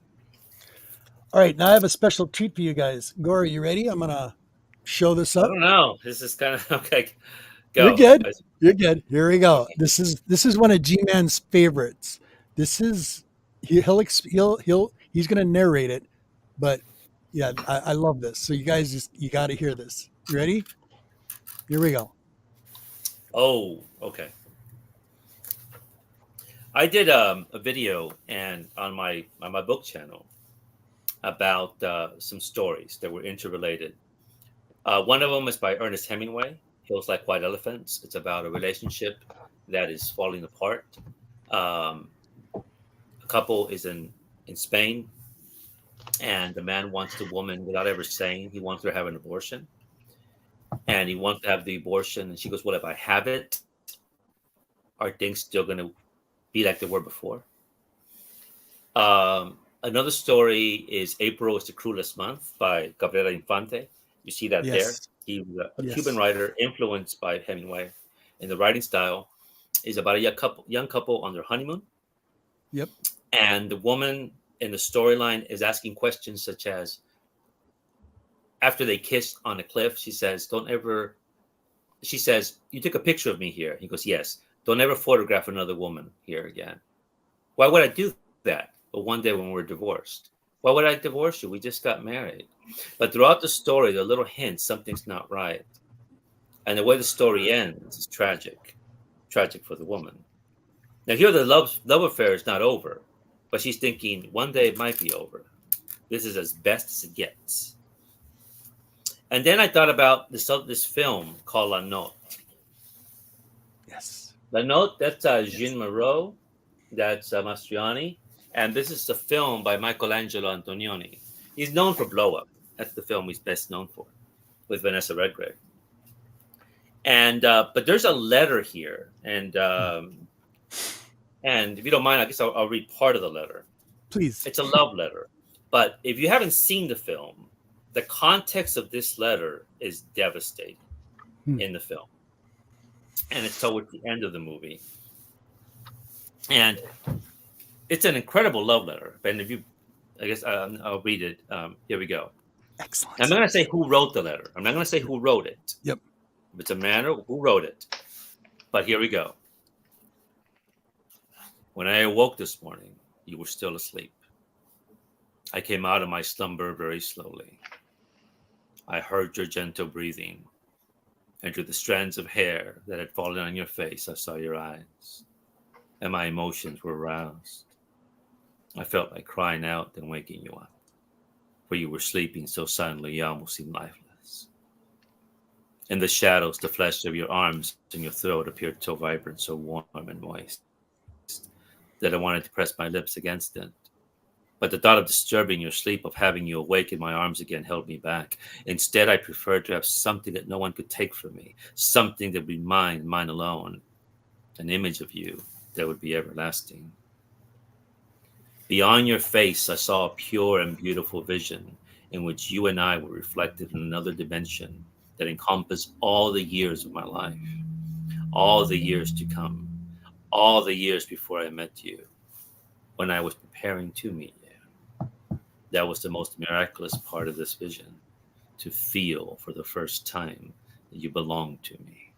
All right, now I have a special treat for you guys. Gore, are you ready? I'm gonna show this up. I don't know. This is kind of okay. Go. You're good. You're good. Here we go. This is one of G-Man's favorites. This is he's gonna narrate it, but yeah, I love this. So you guys you got to hear this. You ready? Here we go. Oh, okay. I did a video and on my book channel about some stories that were interrelated. One of them is by Ernest Hemingway, Hills Like White Elephants. It's about a relationship that is falling apart. Um, a couple is in Spain, and the man wants the woman without ever saying he wants her to have an abortion. And he wants to have the abortion. And she goes, well, if I have it, are things still going to be like they were before? Another story is April is the Cruelest Month by Gabriela Infante. You see that there. He was a Cuban writer influenced by Hemingway. And the writing style is about a young couple on their honeymoon. Yep. And the woman in the storyline is asking questions such as, after they kiss on a cliff, she says, you took a picture of me here. He goes, yes. Don't ever photograph another woman here again. Why would I do that? But one day when we're divorced, why would I divorce you? We just got married. But throughout the story, there are little hints something's not right. And the way the story ends is tragic for the woman. Now here the love affair is not over, but she's thinking one day it might be over. This is as best as it gets. And then I thought about this film called La Note. Yes. La Note, that's Jean Moreau, that's Mastroianni, and this is a film by Michelangelo Antonioni. He's known for Blow Up. That's the film he's best known for, with Vanessa Redgrave. And but there's a letter here, and if you don't mind, I guess I'll read part of the letter. Please. It's a love letter, but if you haven't seen the film, the context of this letter is devastating in the film. And it's towards the end of the movie. And it's an incredible love letter. And if you, I guess I'll read it. Here we go. Excellent. I'm not going to say who wrote the letter. I'm not going to say who wrote it. Yep. If it's a man who wrote it. But here we go. When I awoke this morning, you were still asleep. I came out of my slumber very slowly. I heard your gentle breathing. And through the strands of hair that had fallen on your face, I saw your eyes. And my emotions were aroused. I felt like crying out and waking you up. For you were sleeping so silently, you almost seemed lifeless. In the shadows, the flesh of your arms and your throat appeared so vibrant, so warm and moist, that I wanted to press my lips against it. But the thought of disturbing your sleep, of having you awake in my arms again, held me back. Instead, I preferred to have something that no one could take from me, something that would be mine alone, an image of you that would be everlasting. Beyond your face, I saw a pure and beautiful vision in which you and I were reflected in another dimension that encompassed all the years of my life, all the years to come, all the years before I met you, when I was preparing to meet you. That was the most miraculous part of this vision, to feel for the first time that you belonged to me,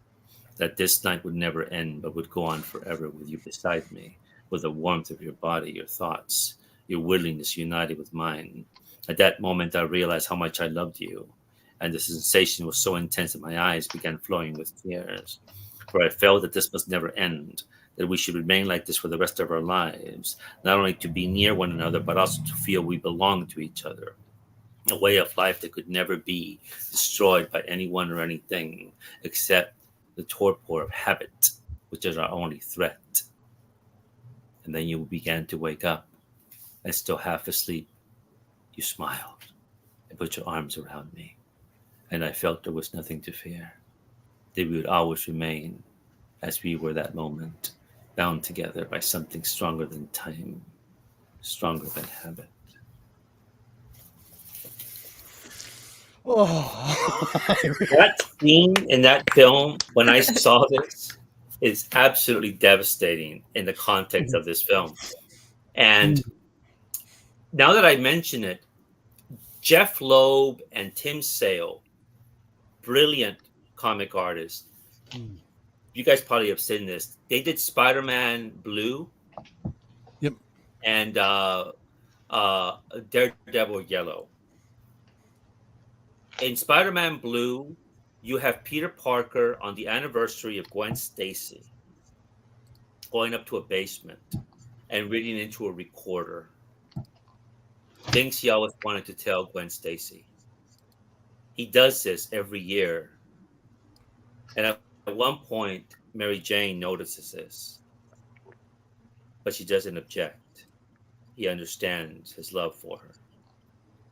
that this night would never end but would go on forever with you beside me, with the warmth of your body, your thoughts, your willingness united with mine. At that moment, I realized how much I loved you, and the sensation was so intense that my eyes began flowing with tears, for I felt that this must never end, that we should remain like this for the rest of our lives, not only to be near one another, but also to feel we belong to each other. A way of life that could never be destroyed by anyone or anything, except the torpor of habit, which is our only threat. And then you began to wake up, and still half asleep, you smiled and put your arms around me, and I felt there was nothing to fear, that we would always remain as we were that moment, bound together by something stronger than time, stronger than habit. Oh, That scene in that film, when I saw this, is absolutely devastating in the context of this film. And now that I mention it, Jeff Loeb and Tim Sale, brilliant comic artists. You guys probably have seen this. They did Spider-Man Blue. Yep. And Daredevil Yellow. In Spider-Man Blue, you have Peter Parker on the anniversary of Gwen Stacy going up to a basement. and reading into a recorder things he always wanted to tell Gwen Stacy. He does this every year. And at one point, Mary Jane notices this, but she doesn't object. He understands his love for her.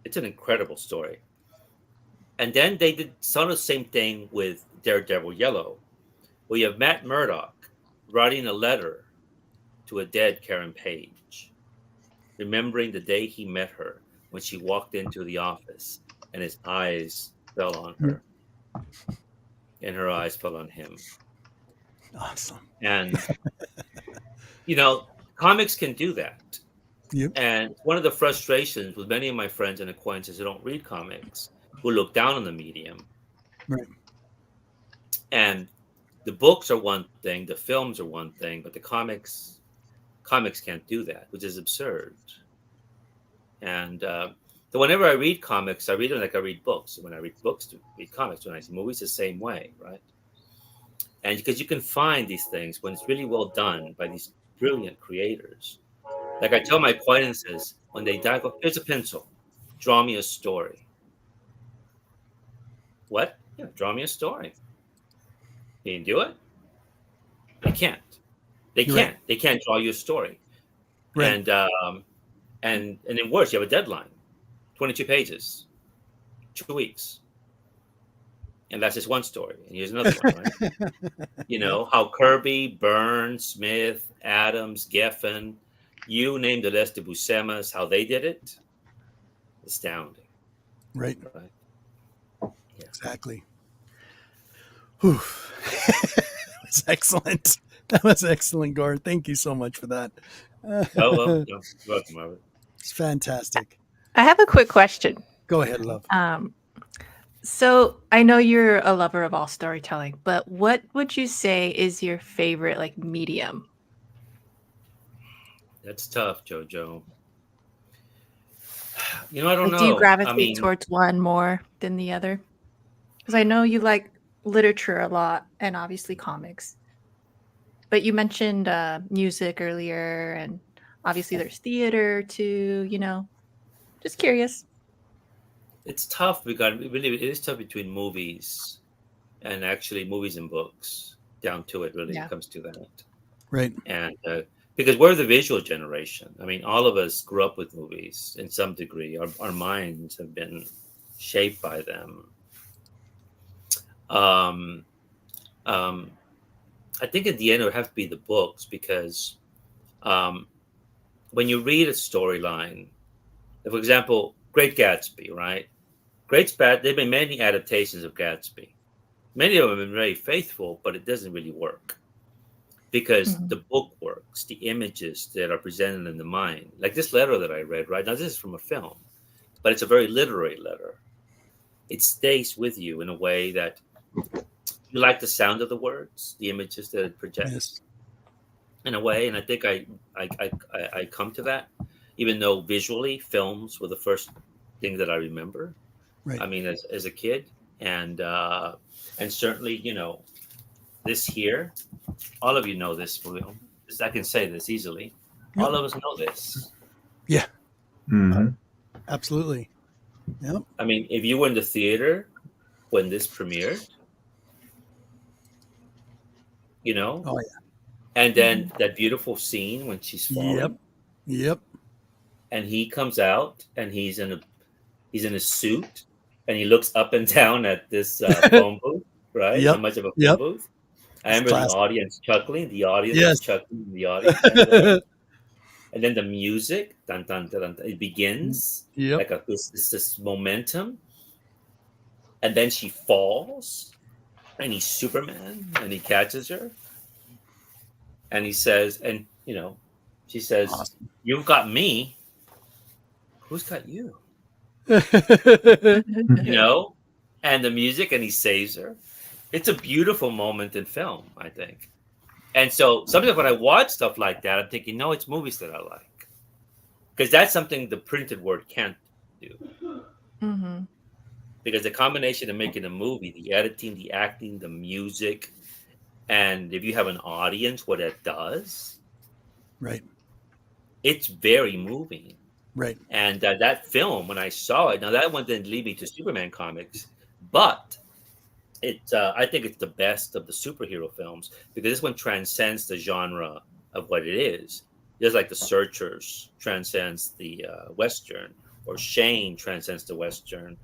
It's an incredible story. And then they did sort of the same thing with Daredevil Yellow, where you have Matt Murdock writing a letter to a dead Karen Page, remembering the day he met her when she walked into the office and his eyes fell on her and her eyes fell on him. Awesome. And, you know, comics can do that. Yep. And one of the frustrations with many of my friends and acquaintances who don't read comics, who look down on the medium. Right. And the books are one thing, the films are one thing, but the comics can't do that, which is absurd. And so whenever I read comics, I read them like I read books. When I read books, to read comics. When I see movies, the same way, right? And because you can find these things when it's really well done by these brilliant creators. Like I tell my acquaintances when they die, go, here's a pencil, draw me a story. What? Yeah, draw me a story. Can you do it? They can't. They can't. Right. They can't draw you a story. Right. And then worse, you have a deadline, 22 pages, 2 weeks. And that's just one story. And here's another one, right? You know, how Kirby, Burns, Smith, Adams, Geffen, you name the list of Buscema's, how they did it. Astounding. Right. Right. Yeah. Exactly. Whew. That was excellent. That was excellent, Gore. Thank you so much for that. Oh, well, you're welcome, Robert. It's fantastic. I have a quick question. Go ahead, love. So I know you're a lover of all storytelling, but what would you say is your favorite like medium? That's tough, JoJo. You know, I don't Like, know. do you gravitate I mean, towards one more than the other? Because I know you like literature a lot and obviously comics. But you mentioned music earlier, and obviously there's theater too, you know. Just curious. it's tough because it is tough between movies and actually movies and books. Down to it, really, Yeah. it comes to that. Right. And because we're the visual generation. I mean, all of us grew up with movies in some degree. Our minds have been shaped by them. I think at the end it would have to be the books because when you read a storyline, for example, Great Gatsby, right? There've been many adaptations of Gatsby. Many of them have been very faithful, but it doesn't really work because Mhm. the book works, the images that are presented in the mind. Like this letter that I read, right? Now, this is from a film, but it's a very literary letter. It stays with you in a way that you like the sound of the words, the images that it projects. Yes. In a way, and I think I come to that, even though visually films were the first thing that I remember. Right. I mean, as a kid, and certainly, you know, this here, all of you know this. I can say this easily. Yep. All of us know this. Yeah. Mm-hmm. Absolutely. Yep. I mean, if you were in the theater when this premiered, you know, Oh yeah. and then that beautiful scene when she's falling. Yep. Yep. And he comes out and he's in a suit and he looks up and down at this phone booth, right? Yep. How much of a phone Yep. booth? I It's remember classic. the audience chuckling. The audience Yes. was chuckling. The audience, and then the music, dun, dun, dun, dun, it begins Yep. like this momentum, and then she falls, and he's Superman, and he catches her, and he says, and you know, she says, Awesome. "You've got me. Who's got you?" Mm-hmm. You know, and the music, and he saves her. It's a beautiful moment in film, I think. And so sometimes when I watch stuff like that, I'm thinking, no, it's movies that I like. Because that's something the printed word can't do. Mm-hmm. Because the combination of making a movie, the editing, the acting, the music, and if you have an audience, what it does, Right. it's very moving. Right. And that film, when I saw it, now that one didn't lead me to Superman comics, but I think it's the best of the superhero films because this one transcends the genre of what it is. Just like The Searchers transcends the Western, or Shane transcends the Western,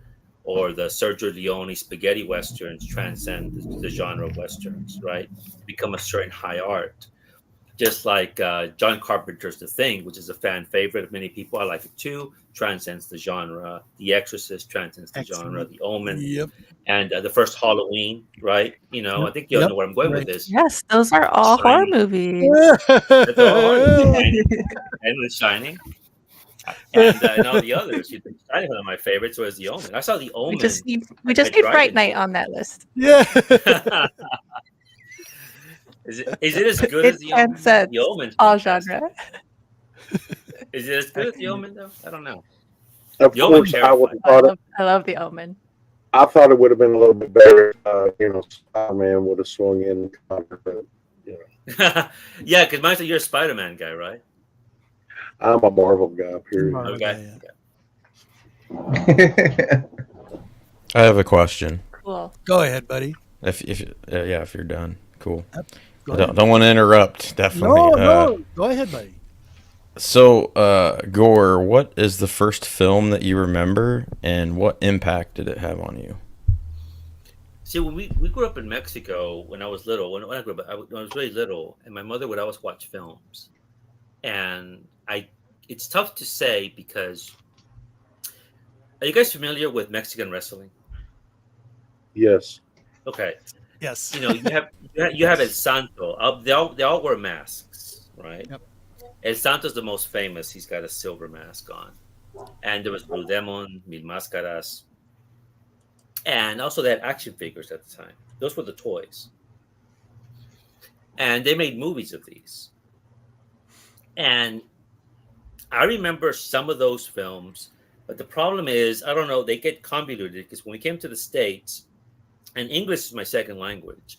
or the Sergio Leone spaghetti Westerns transcend the genre of Westerns, right? Become a certain high art. Just like John Carpenter's The Thing, which is a fan favorite of many people. I like it too. Transcends the genre. The Exorcist transcends the genre. The Omen. Yep. And the first Halloween, right? You know, I think you all know where I'm going with this. Yes, those are all horror movies. That's all horror. And The Shining. And all the others. Shining, one of my favorites was The Omen. I saw The Omen. We just need Fright Night on that list. Yeah. Is it as good as The Omen? The Omen. All genre. Is it as good as The Omen though? I don't know. Of course, I would have thought I love The Omen. I thought it would have been a little bit better. Spider-Man would have swung in. But, yeah, because you're a Spider-Man guy, right? I'm a Marvel guy. Period. Okay. I have a question. Cool. Go ahead, buddy. If you're done, cool. Go I don't want to interrupt. Definitely. No. Go ahead, buddy. So, Gore, what is the first film that you remember, and what impact did it have on you? See, when we grew up in Mexico when I was little, when I grew up, when I was really little, and my mother would always watch films, and it's tough to say because are you guys familiar with Mexican wrestling? Yes. Okay. Yes. You have El Santo. They all wear masks, right? Yep. El Santo's the most famous. He's got a silver mask on, and there was Blue Demon, Mil Máscaras, and also they had action figures at the time. Those were the toys, and they made movies of these. And I remember some of those films, but the problem is, I don't know, they get convoluted because when we came to the States, and English is my second language,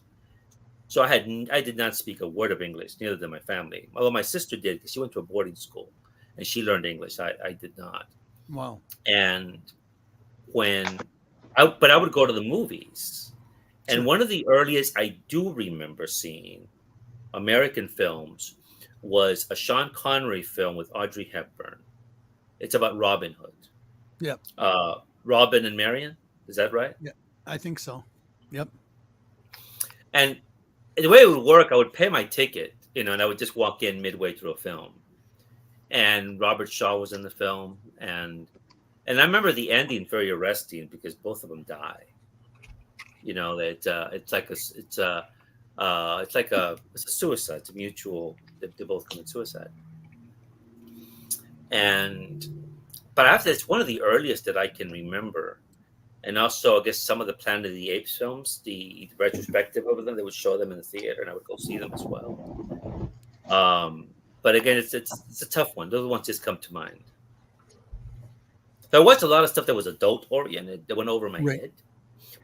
so I did not speak a word of English, neither did my family. Although my sister did, because she went to a boarding school and she learned English. I did not. Wow. And but I would go to the movies, and one of the earliest I do remember seeing American films was a Sean Connery film with Audrey Hepburn. It's about Robin Hood. Yep. Robin and Marion. Is that right? Yeah, I think so. Yep. And the way it would work, I would pay my ticket, and I would just walk in midway through a film. And Robert Shaw was in the film, and I remember the ending very arresting because both of them die. It's a suicide. It's a mutual. They both commit suicide. But after it's one of the earliest that I can remember. And also, I guess some of the Planet of the Apes films, the retrospective of them, they would show them in the theater, and I would go see them as well. But again, it's a tough one. Those ones just come to mind. So I watched a lot of stuff that was adult oriented that went over my head.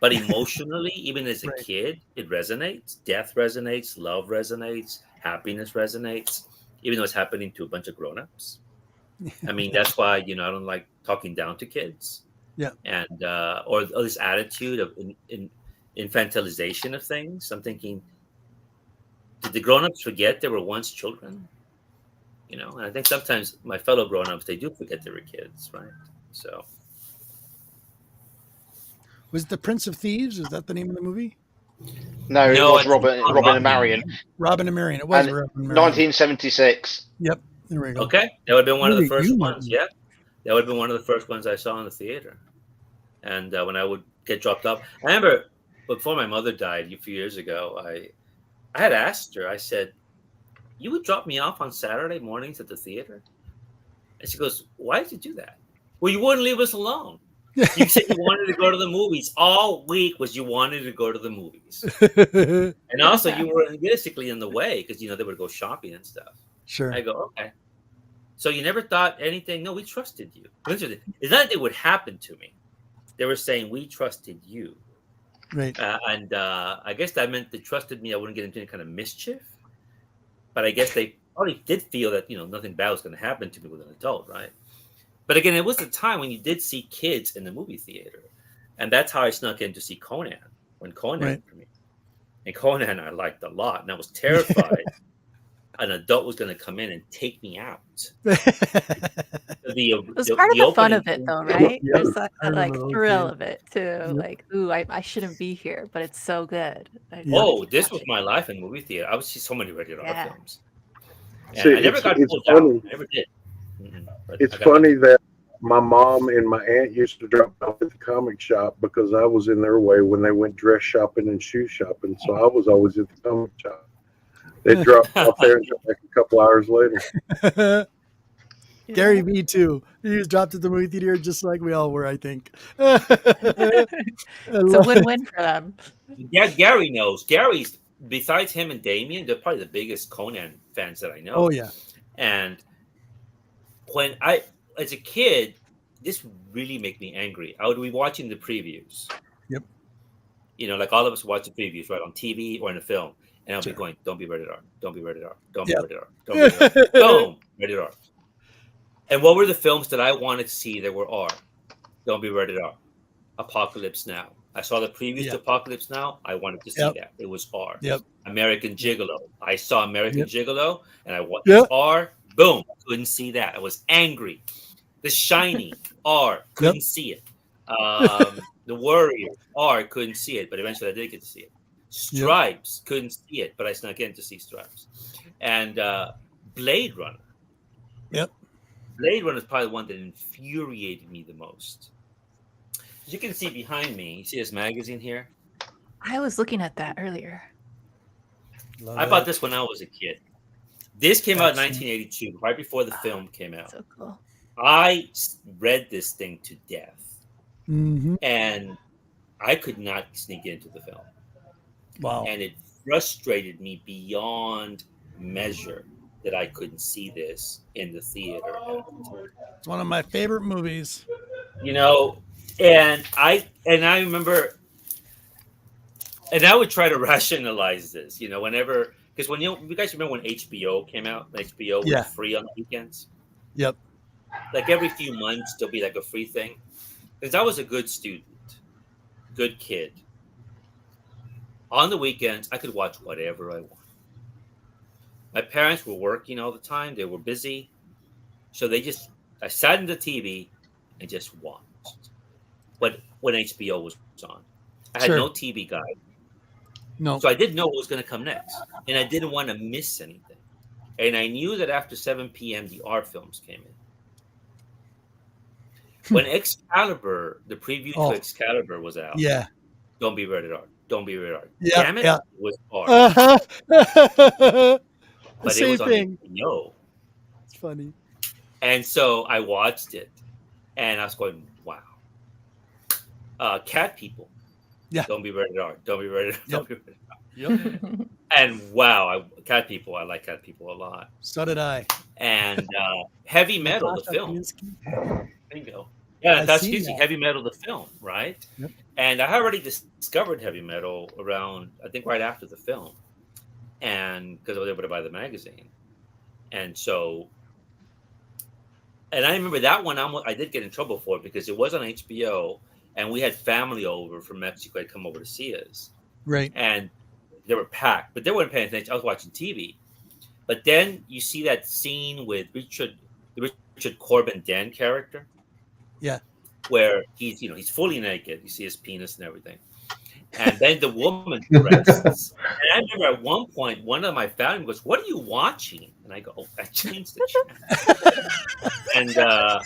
But emotionally, even as a kid, it resonates. Death resonates. Love resonates. Happiness resonates. Even though it's happening to a bunch of grown-ups. I mean, that's why I don't like talking down to kids. Yeah. And or this attitude of infantilization of things. I'm thinking, did the grown-ups forget they were once children? And I think sometimes my fellow grown-ups, they do forget they were kids, right? So. Was it The Prince of Thieves? Is that the name of the movie? No, it was Robin and Marion. Robin and Marion. It was And Robin and Marion. 1976. Yep. There we go. Okay. That would have been one of the first You, ones. Yeah. That would have been one of the first ones I saw in the theater. And when I would get dropped off, I remember before my mother died a few years ago, I had asked her, I said, "You would drop me off on Saturday mornings at the theater?" And she goes, "Why did you do that?" "Well, you wouldn't leave us alone. You said you wanted to go to the movies. All week was you wanted to go to the movies. And also you were basically in the way because, they would go shopping and stuff." Sure. I go, "Okay. So you never thought anything?" "No, we trusted you." It's not that it would happen to me. They were saying, "We trusted you." Right. And I guess that meant they trusted me. I wouldn't get into any kind of mischief. but I guess they probably did feel that nothing bad was going to happen to me with an adult, right? But again, it was the time when you did see kids in the movie theater, and that's how I snuck in to see Conan when Conan premiered. And Conan I liked a lot, and I was terrified an adult was going to come in and take me out. It was part of the fun of it, though, right? Yeah, There's that I like remember those thrill days. of it too. Yep. Like, ooh, I shouldn't be here, but it's so good. This was my life in movie theater. I would see so many rated R films. And See, I never got it's pulled funny. out. I never did. It's funny that my mom and my aunt used to drop off at the comic shop because I was in their way when they went dress shopping and shoe shopping. So I was always at the comic shop. They'd drop off there and come back a couple hours later. Gary, me too. He was dropped at the movie theater just like we all were, I think. It's a win-win for them. Yeah, Gary knows. Gary's, besides him and Damien, they're probably the biggest Conan fans that I know. Oh, yeah. And when as a kid, this really made me angry. I would be watching the previews. Yep. Like all of us watch the previews, right, on TV or in a film. And I'll be going, don't be rated R. Don't be rated R. Don't be rated R. Don't be rated R. Boom, rated R. And what were the films that I wanted to see that were R? Don't be rated R. Apocalypse Now. I saw the previews to Apocalypse Now. I wanted to see that. It was R. Yep. American Gigolo. I saw American Gigolo, and I wanted R. Boom. Couldn't see that. I was angry. The Shining. R. Couldn't see it. The Warrior. R. Couldn't see it, but eventually I did get to see it. Stripes. Couldn't see it, but I snuck in to see Stripes. And Blade Runner. Yep. Blade Runner is probably the one that infuriated me the most. As you can see behind me, you see this magazine here? I was looking at that earlier. I bought this when I was a kid. This came out in 1982, right before the film came out. So cool. I read this thing to death. Mm-hmm. And I could not sneak into the film. Wow. And it frustrated me beyond measure that I couldn't see this in the theater. It's one of my favorite movies. And I remember, and I would try to rationalize this, whenever, because when you guys remember when HBO came out, HBO was free on the weekends. Yep. Like every few months, there'll be like a free thing. Because I was a good student, good kid. On the weekends, I could watch whatever I wanted. My parents were working all the time. They were busy. So I sat in the TV and just watched. But when HBO was on, I had no TV guide. No. So I didn't know what was going to come next. And I didn't want to miss anything. And I knew that after 7 p.m., the R films came in. When Excalibur, the preview to Excalibur was out. Yeah. Don't be rated R. Don't be rated R. Yeah, Damn it, it was R. But it was on HBO. It's funny. And so I watched it, and I was going, wow. Cat People. Yeah. Don't be rated R. Don't be rated R. Don't be rated R. Yep. And wow, Cat People. I like Cat People a lot. So did I. And Heavy Metal, the film. Bingo. Yeah, that's easy. Heavy Metal, the film, right? Yep. And I had already discovered heavy metal around, I think, right after the film, and because I was able to buy the magazine, and so, and I remember that one I did get in trouble for it because it was on HBO, and we had family over from Mexico had come over to see us, right? And they were packed, but they weren't paying attention. I was watching TV, but then you see that scene with the Richard Corbin Den character. Yeah. Where he's fully naked. You see his penis and everything. And then the woman rests. And I remember at one point, one of my family goes, "What are you watching?" And I go, "Oh, I changed the channel."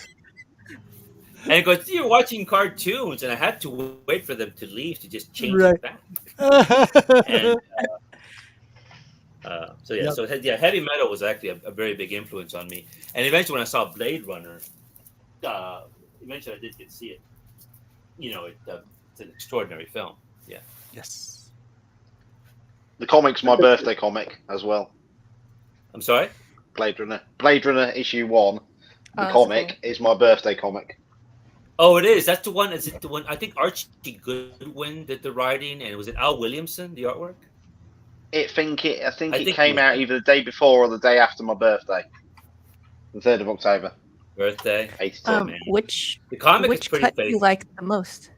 and it goes, "You're watching cartoons." And I had to wait for them to leave to just change it back. And, so heavy metal was actually a very big influence on me. And eventually when I saw Blade Runner, eventually I did get to see it. It's an extraordinary film. Yeah. Yes. The comic's my birthday comic as well. I'm sorry? Blade Runner issue 1. The comic is my birthday comic. Oh, it is. That's the one. Is it the one? I think Archie Goodwin did the writing, and was it Al Williamson, the artwork? I think it I think came it out was either the day before or the day after my birthday, the 3rd of October, birthday. 82. man. Which The comic is which pretty cut do you faithful. like the most?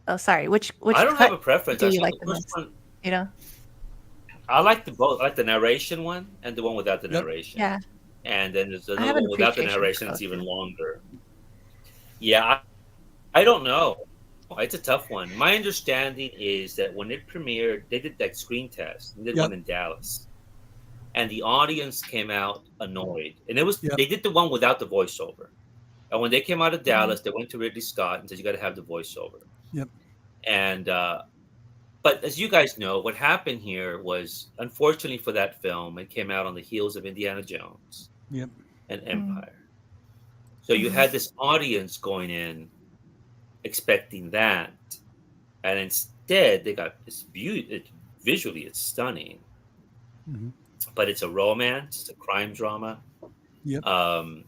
Oh, sorry. Which I don't have a cut preference. do I you saw like the the first most? one. You know? I like the both. I like the narration one and the one without the Yep. narration. Yeah. And then there's I another have an one without the appreciation for narration. It's both. even longer. Yeah, I don't know. It's a tough one. My understanding is that when it premiered, they did that screen test. They did Yep. one in Dallas, and the audience came out annoyed. And Yep. they did the one without the voiceover. And when they came out of Mm-hmm. Dallas, they went to Ridley Scott and said, "You got to have the voiceover." Yep. And but as you guys know, what happened here was, unfortunately for that film, it came out on the heels of Indiana Jones Yep. and Mm. Empire. So you had this audience going in expecting that, and instead they got this beauty. Visually, it's stunning, Mhm. but it's a romance, it's a crime drama, Yep. and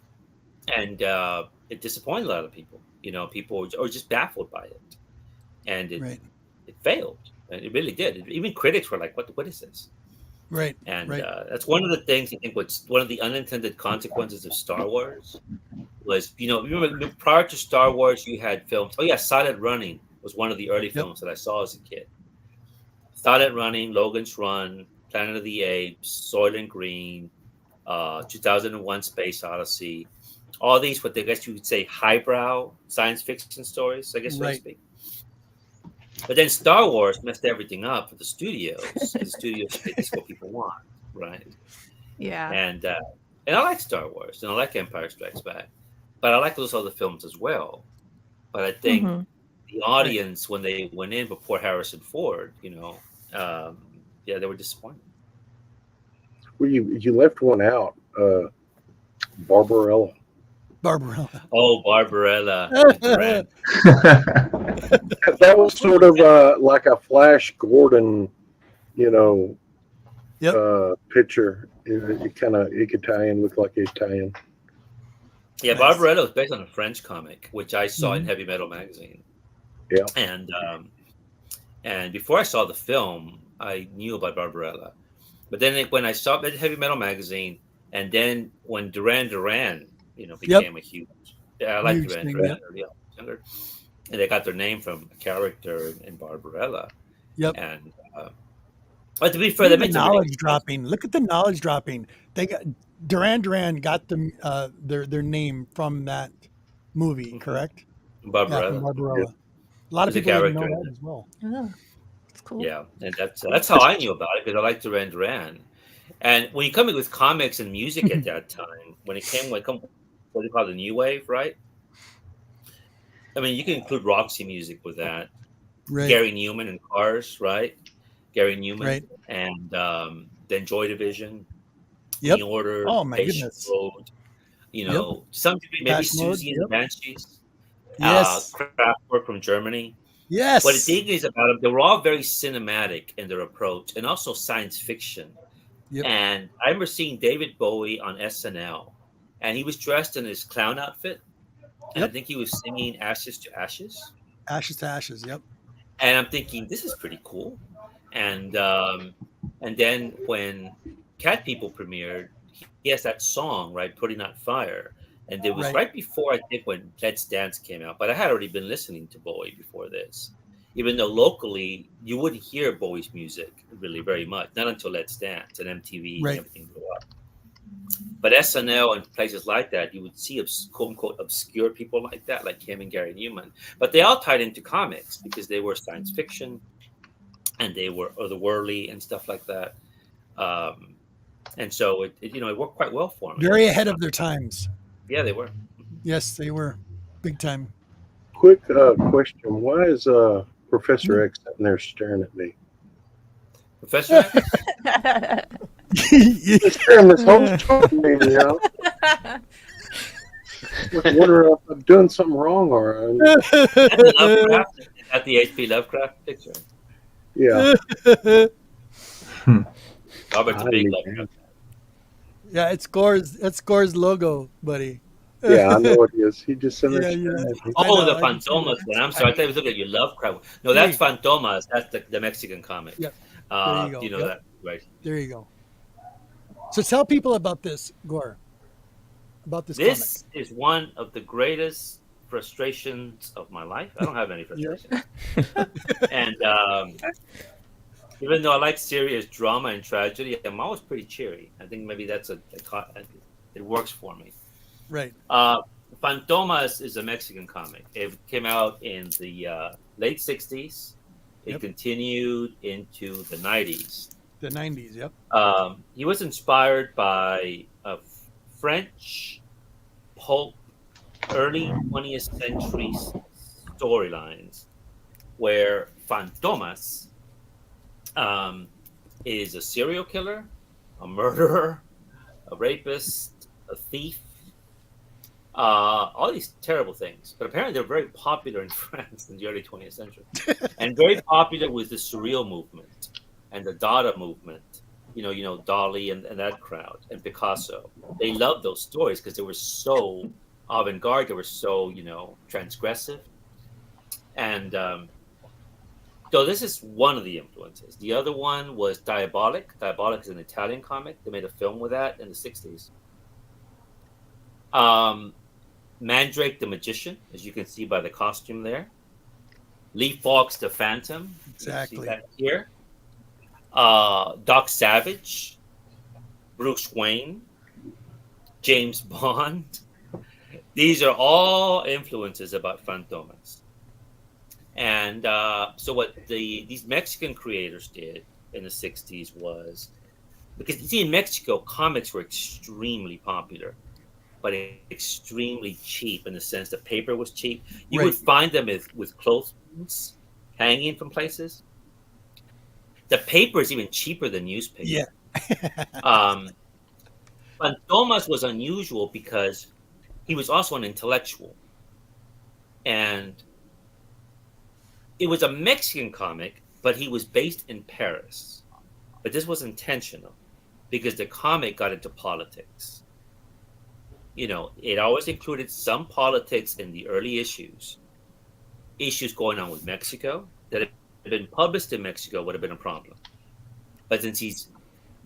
it disappointed a lot of people. You know, people were just baffled by it, and Right. it failed. And it really did. Even critics were like, "What is this?" Right. And Right. that's one of the things I think. What's one of the unintended consequences of Star Wars was, you know, remember prior to Star Wars, you had films. Oh yeah, Silent Running was one of the early Yep. films that I saw as a kid. Silent Running, Logan's Run, Planet of the Apes, Soylent Green, 2001: Space Odyssey. All these, what I guess you would say, highbrow science fiction stories, I guess, so to Right. speak. But then Star Wars messed everything up for the studios. The studios said, "This is what people want," right? Yeah. And I like Star Wars and I like Empire Strikes Back, but I like those other films as well. But I think Mhm. the audience, when they went in before Harrison Ford, you know, yeah, they were disappointed. Well, you left one out, Barbarella. Barbarella. Oh, Barbarella with Durant. That was sort of like a Flash Gordon, you know, Yep. picture. It kind of Italian, looked like Italian. Yeah, Nice. Barbarella was based on a French comic, which I saw in Mhm. Heavy Metal magazine. Yeah. And before I saw the film, I knew about Barbarella. But then when I saw it in Heavy Metal magazine, and then when Duran Duran, you know, Yep. became a huge, I like Huge Duran thing, Duran yep. early on, younger, and they got their name from a character in Barbarella. Yep. And but to be fair, Look they at the made some really knowledge good dropping. Look at the knowledge dropping. They got Duran Duran got them their name from that movie, Mhm. correct? Yeah, from Barbarella. Barbarella. A lot of There's a people didn't know character in that it. as well. Oh, that's cool. Yeah, and that's how I knew about it, because I liked Duran Duran. And when you come in with comics and music at that time, when it came, what do you call it, the new wave, right? I mean, you can include Roxy music with that. Right. Gary Newman and Cars, right? Gary Newman, Right. and then Joy Division, Yep. The Order, Oh my Patient goodness. Road. You Yep. know, to some degree, maybe Fast mode. Susie and the Yep. Banshees, Yes. Kraftwerk from Germany. What the Yes. thing is about them, they were all very cinematic in their approach, and also science fiction. Yep. And I remember seeing David Bowie on SNL, and he was dressed in his clown outfit, and I Yep. think he was singing "Ashes to Ashes." Ashes to ashes. Yep. And I'm thinking, this is pretty cool. And then when Cat People premiered, he has that song, right, "Putting Out Fire," and it was Right. right before, I think, when Let's Dance came out. But I had already been listening to Bowie before this, even though locally you wouldn't hear Bowie's music really very much, not until Let's Dance and MTV Right. and everything blew up. But SNL and places like that, you would see quote unquote obscure people like that, like him and Gary Newman. But they all tied into comics because they were science fiction and they were otherworldly and stuff like that. And so it worked quite well for them. Very ahead of their times. Yeah, they were. Yes, they were. Big time. Quick question: why is Professor X sitting there staring at me? Professor X? He's staring this whole time at me, you know. Wonder if I'm doing something wrong or. That's the Lovecraft. Is that the H.P. Lovecraft picture? Yeah. Robert's a big Lovecraft. Yeah, it's Gore's logo, buddy. Yeah, I know it is. He just sitting there Yeah, staring at me. I know, Oh, the I can see Fantomas that. one. I'm sorry. I thought you was looking at your Lovecraft. No, that's Hey. Fantomas. That's the Mexican comic. Yeah. There you go. You know Yep. that, right? There you go. So tell people about this, Gore. About this comic. This is one of the greatest frustrations of my life. I don't have any frustrations. And even though I like serious drama and tragedy, I'm always pretty cheery. I think maybe that's it works for me. Right. Fantomas is a Mexican comic. It came out in the late 60s. It Yep. continued into the 90s. The 90s, yep. He was inspired by a French pulp, early 20th century storylines where Fantomas is a serial killer, a murderer, a rapist, a thief, all these terrible things. But apparently they're very popular in France in the early 20th century and very popular with the surreal movement and the Dada movement. You know, Dali and that crowd and Picasso. They loved those stories because they were so avant-garde. They were so, transgressive. And so this is one of the influences. The other one was Diabolic. Diabolic is an Italian comic. They made a film with that in the 60s. Mandrake the Magician, as you can see by the costume there. Lee Fawkes the Phantom. Exactly. You see that here. Doc Savage, Bruce Wayne, James Bond. These are all influences about Fantomas. And so what these Mexican creators did in the 60s was, because you see in Mexico, comics were extremely popular, but extremely cheap in the sense that paper was cheap. You would find them with clothespins hanging from places. The paper is even cheaper than newspaper. Yeah. Fantomas was unusual because he was also an intellectual. And it was a Mexican comic, but he was based in Paris. But this was intentional because the comic got into politics. It always included some politics in the early issues going on with Mexico that had been published in Mexico would have been a problem. But since he's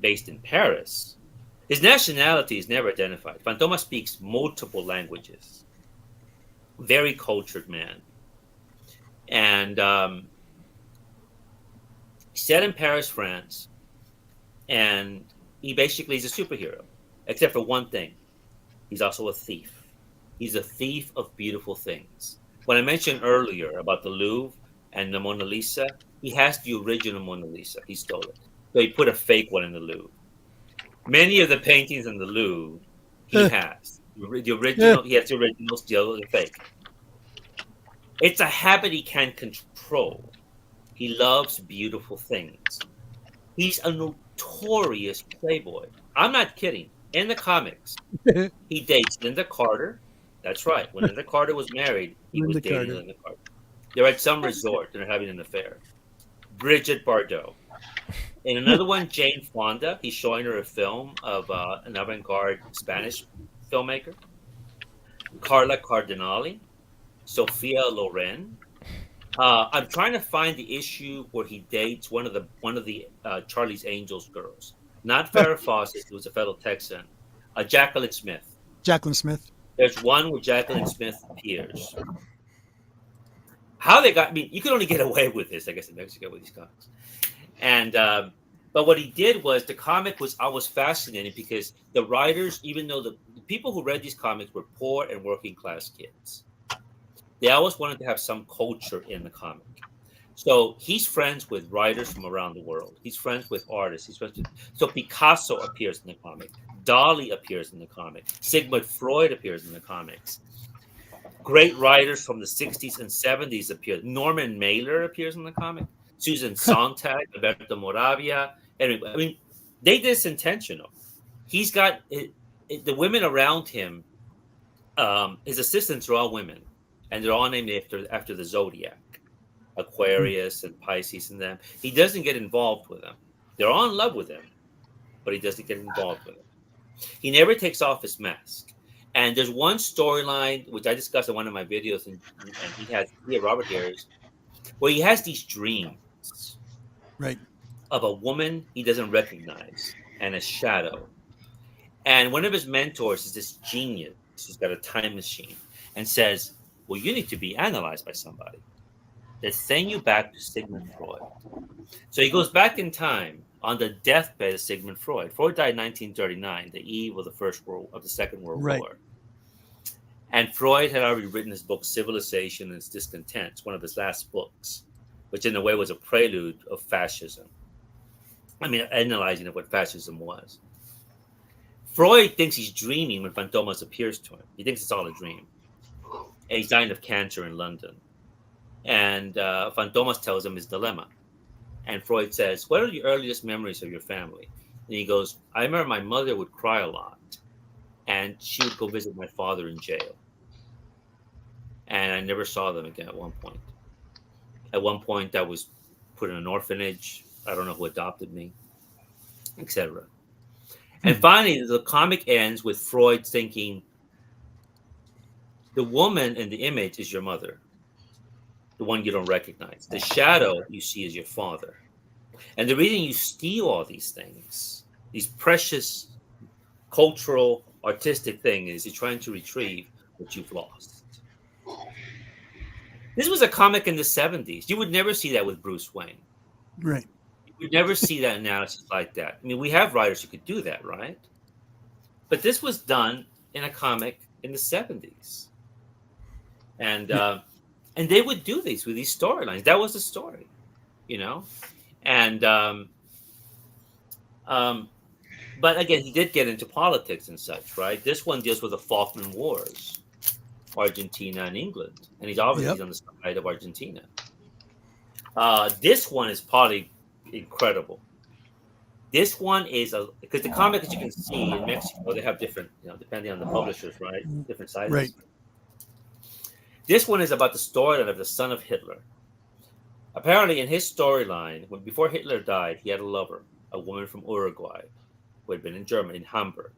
based in Paris, his nationality is never identified. Fantoma speaks multiple languages. Very cultured man. And set in Paris, France, and he basically is a superhero, except for one thing. He's also a thief. He's a thief of beautiful things. When I mentioned earlier about the Louvre and the Mona Lisa, he has the original Mona Lisa. He stole it. So he put a fake one in the Louvre. Many of the paintings in the Louvre, he has. The original, he has the originals, the other the fake. It's a habit he can't control. He loves beautiful things. He's a notorious playboy. I'm not kidding. In the comics, he dates Linda Carter. That's right. When Linda Carter was married, he was dating Linda Carter. They're at some resort. They're having an affair. Brigitte Bardot. In another one, Jane Fonda. He's showing her a film of an avant-garde Spanish filmmaker. Carla Cardinale. Sophia Loren. I'm trying to find the issue where he dates one of the Charlie's Angels girls. Not Farrah Fawcett, who was a fellow Texan. Jacqueline Smith. Jacqueline Smith. There's one where Jacqueline Smith appears. How they got, you could only get away with this, I guess, in Mexico with these comics. And, but what he did was, the comic was always fascinating because the writers, even though the people who read these comics were poor and working class kids, they always wanted to have some culture in the comic. So he's friends with writers from around the world. He's friends with artists. So Picasso appears in the comic. Dali appears in the comic. Sigmund Freud appears in the comics. Great writers from the 60s and 70s appear. Norman Mailer appears in the comic. Susan Sontag, Alberto Moravia. Anyway, they did this intentional. He's got the women around him. His assistants are all women, and they're all named after the zodiac. Aquarius and Pisces and them. He doesn't get involved with them. They're all in love with him, but he doesn't get involved with them. He never takes off his mask. And there's one storyline which I discussed in one of my videos, and he had Robert Harris, where he has these dreams, right, of a woman he doesn't recognize and a shadow. And one of his mentors is this genius who's got a time machine and says, well, you need to be analyzed by somebody. Let's send you back to Sigmund Freud. So he goes back in time on the deathbed of Sigmund Freud. Freud died in 1939, the eve of the Second World War. And Freud had already written his book, Civilization and Its Discontents, one of his last books, which in a way was a prelude of fascism. I mean, analyzing of what fascism was. Freud thinks he's dreaming when Fantomas appears to him. He thinks it's all a dream. And he's dying of cancer in London. And Fantomas tells him his dilemma. And Freud says, what are your earliest memories of your family? And he goes, I remember my mother would cry a lot. And she would go visit my father in jail. And I never saw them again at one point. At one point, I was put in an orphanage. I don't know who adopted me, etc. And finally, the comic ends with Freud thinking, the woman in the image is your mother, the one you don't recognize. The shadow you see is your father. And the reason you steal all these things, these precious cultural, artistic things, is you're trying to retrieve what you've lost. This was a comic in the 70s. You would never see that with Bruce Wayne. Right. You would never see that analysis like that. I mean, we have writers who could do that, right? But this was done in a comic in the 70s. And they would do these with these storylines. That was the story, you know? And but again, he did get into politics and such, right? This one deals with the Falkland Wars, Argentina and England, and he's obviously on the side of Argentina. This one is probably incredible. This one is because the comic, as you can see in Mexico, they have different, depending on the publishers, right? Different sizes. Right. This one is about the storyline of the son of Hitler. Apparently, in his storyline, before Hitler died, he had a lover, a woman from Uruguay, who had been in Germany, in Hamburg.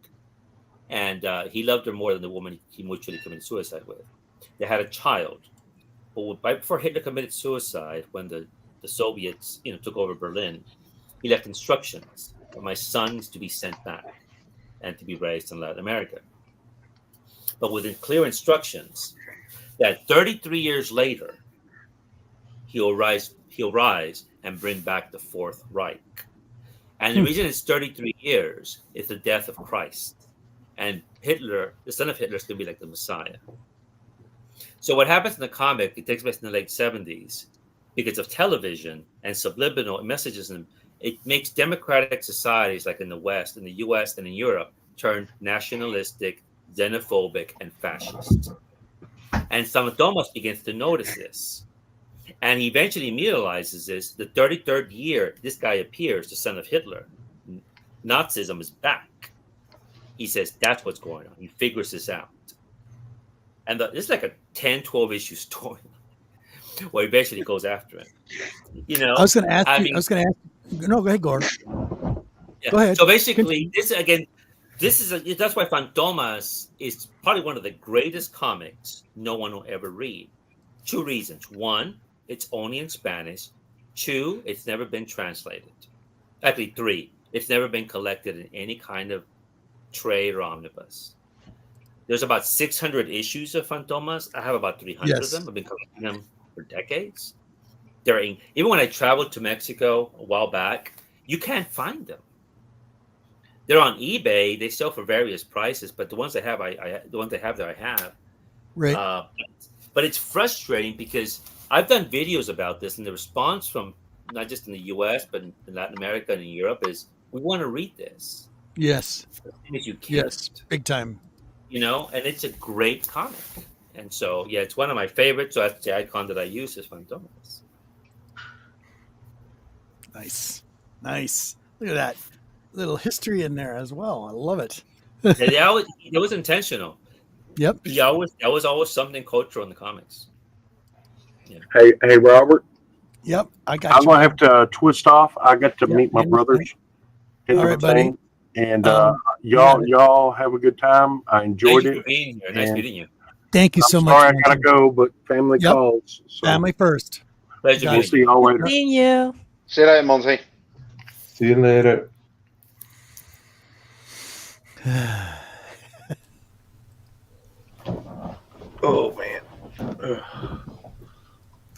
And he loved her more than the woman he mutually committed suicide with. They had a child. But right before Hitler committed suicide, when the Soviets took over Berlin, he left instructions for my sons to be sent back and to be raised in Latin America. But with clear instructions that 33 years later, he'll rise and bring back the Fourth Reich. And the reason it's 33 years is the death of Christ. And Hitler, the son of Hitler, is going to be like the Messiah. So what happens in the comic, it takes place in the late 70s, because of television and subliminal messages, and it makes democratic societies like in the West, in the US, and in Europe turn nationalistic, xenophobic, and fascist. And Fantomas begins to notice this. And he eventually realizes this. The 33rd year, this guy appears, the son of Hitler. Nazism is back. He says, that's what's going on. He figures this out. And this is like a 10, 12 issue story where he basically goes after him. I was going to ask you. No, go ahead, Gore. Yeah. Go ahead. So basically, that's why Fantomas is probably one of the greatest comics no one will ever read. Two reasons. One, it's only in Spanish. Two, it's never been translated. Actually, three, it's never been collected in any kind of trade or omnibus. There's about 600 issues of Fantomas. I have about 300 of them. I've been collecting them for decades. Even when I traveled to Mexico a while back, you can't find them. They're on eBay. They sell for various prices, but the ones I have, I have. Right. But it's frustrating because I've done videos about this, and the response from not just in the U.S. but in Latin America and in Europe is, we want to read this. Yes. As you can't. Yes. Big time. And it's a great comic. And so, yeah, it's one of my favorites. So that's the icon that I use is Fantomas. Nice. Look at that little history in there as well. I love it. It was intentional. Yep. That was always something cultural in the comics. Yeah. Hey, Robert. Yep, I got you. I'm gonna have to twist off. I got to meet my brothers. All right, buddy. And y'all have a good time. I enjoyed it. Thank you for being here. Nice meeting you. Thank you so much. Sorry, I gotta go, but family calls. So family first. Pleasure. We'll see y'all later. Seeing you. See you later, Monty. See you later. Oh man.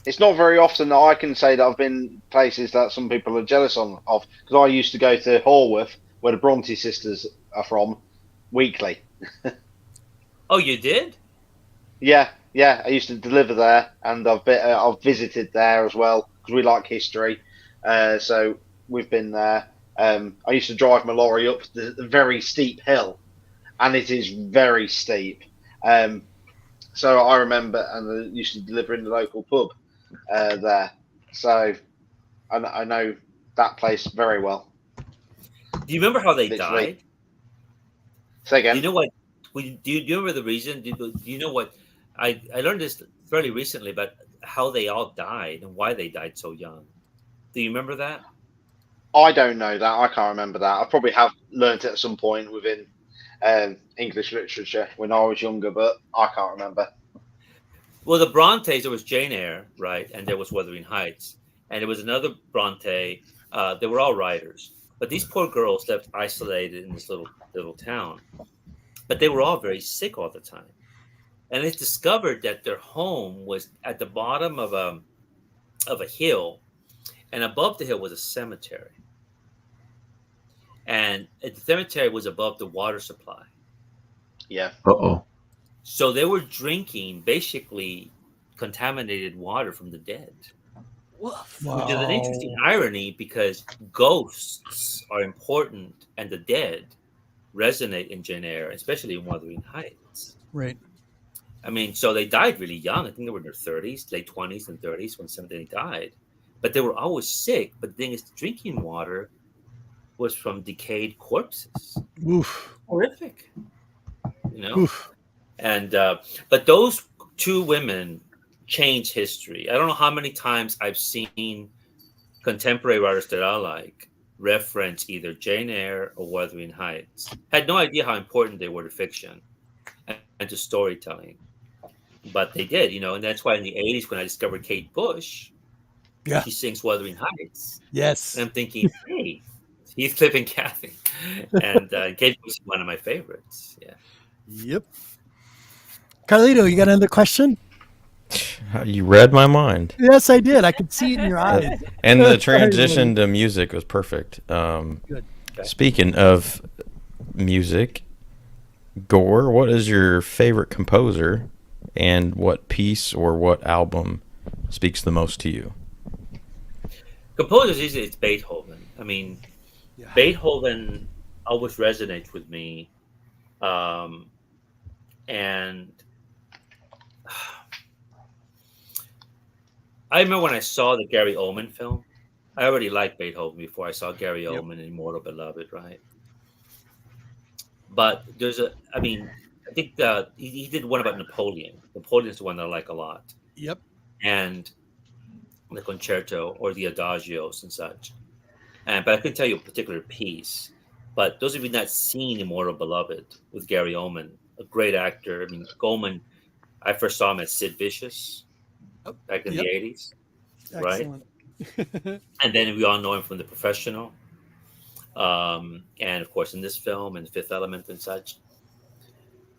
It's not very often that I can say that I've been places that some people are jealous of, because I used to go to Haworth, where the Bronte sisters are from, weekly. Oh, you did? Yeah, I used to deliver there, and I've visited there as well because we like history. So we've been there. I used to drive my lorry up the very steep hill, and it is very steep. So I remember, and I used to deliver in the local pub there. So I know that place very well. Do you remember how they Literally. died? Say Do again. you know what? Do you remember the reason? Do you know what? I learned this fairly recently about how they all died and why they died so young. Do you remember that? I don't know that. I can't remember that. I probably have learnt it at some point within English literature when I was younger, but I can't remember. Well, the Brontes, there was Jane Eyre, right? And there was Wuthering Heights. And there was another Bronte. They were all writers. But these poor girls left isolated in this little town. But they were all very sick all the time. And they discovered that their home was at the bottom of a hill. And above the hill was a cemetery. And the cemetery was above the water supply. Yeah. Uh-oh. So they were drinking basically contaminated water from the dead. Wow. Which is an interesting irony because ghosts are important and the dead resonate in Jane Eyre, especially in Wuthering Heights. Right. I mean, so they died really young. I think they were in their 30s, late 20s and 30s when somebody died. But they were always sick. But the thing is, drinking water was from decayed corpses. Oof. Horrific. You know? Oof. And but those two women changed history. I don't know how many times I've seen contemporary writers that I like reference either Jane Eyre or Wuthering Heights. Had no idea how important they were to fiction and to storytelling, but they did, you know. And that's why in the 80s when I discovered Kate Bush, Yeah. she sings Wuthering Heights. Yes. And I'm thinking, hey, Heathcliff and Kathy, and Kate Bush is one of my favorites. Yeah. Yep. Carlito, you got another question? You read my mind. Yes, I did. I could see it in your eyes. And the transition to music was perfect. Good. Speaking of music, Gore, what is your favorite composer and what piece or what album speaks the most to you? Composers, usually it's Beethoven. I mean, Yeah. Beethoven always resonates with me. And I remember when I saw the Gary Oldman film, I already liked Beethoven before I saw Gary Oldman in Immortal Beloved, right? But I think he did one about Napoleon. Napoleon's the one that I like a lot. Yep. And the concerto or the adagios and such. But I couldn't tell you a particular piece. But those of you not seen Immortal Beloved with Gary Oldman, a great actor. I mean, Goldman, I first saw him as Sid Vicious back in the 80s, Excellent. right? And then we all know him from The Professional. And of course in this film and Fifth Element and such.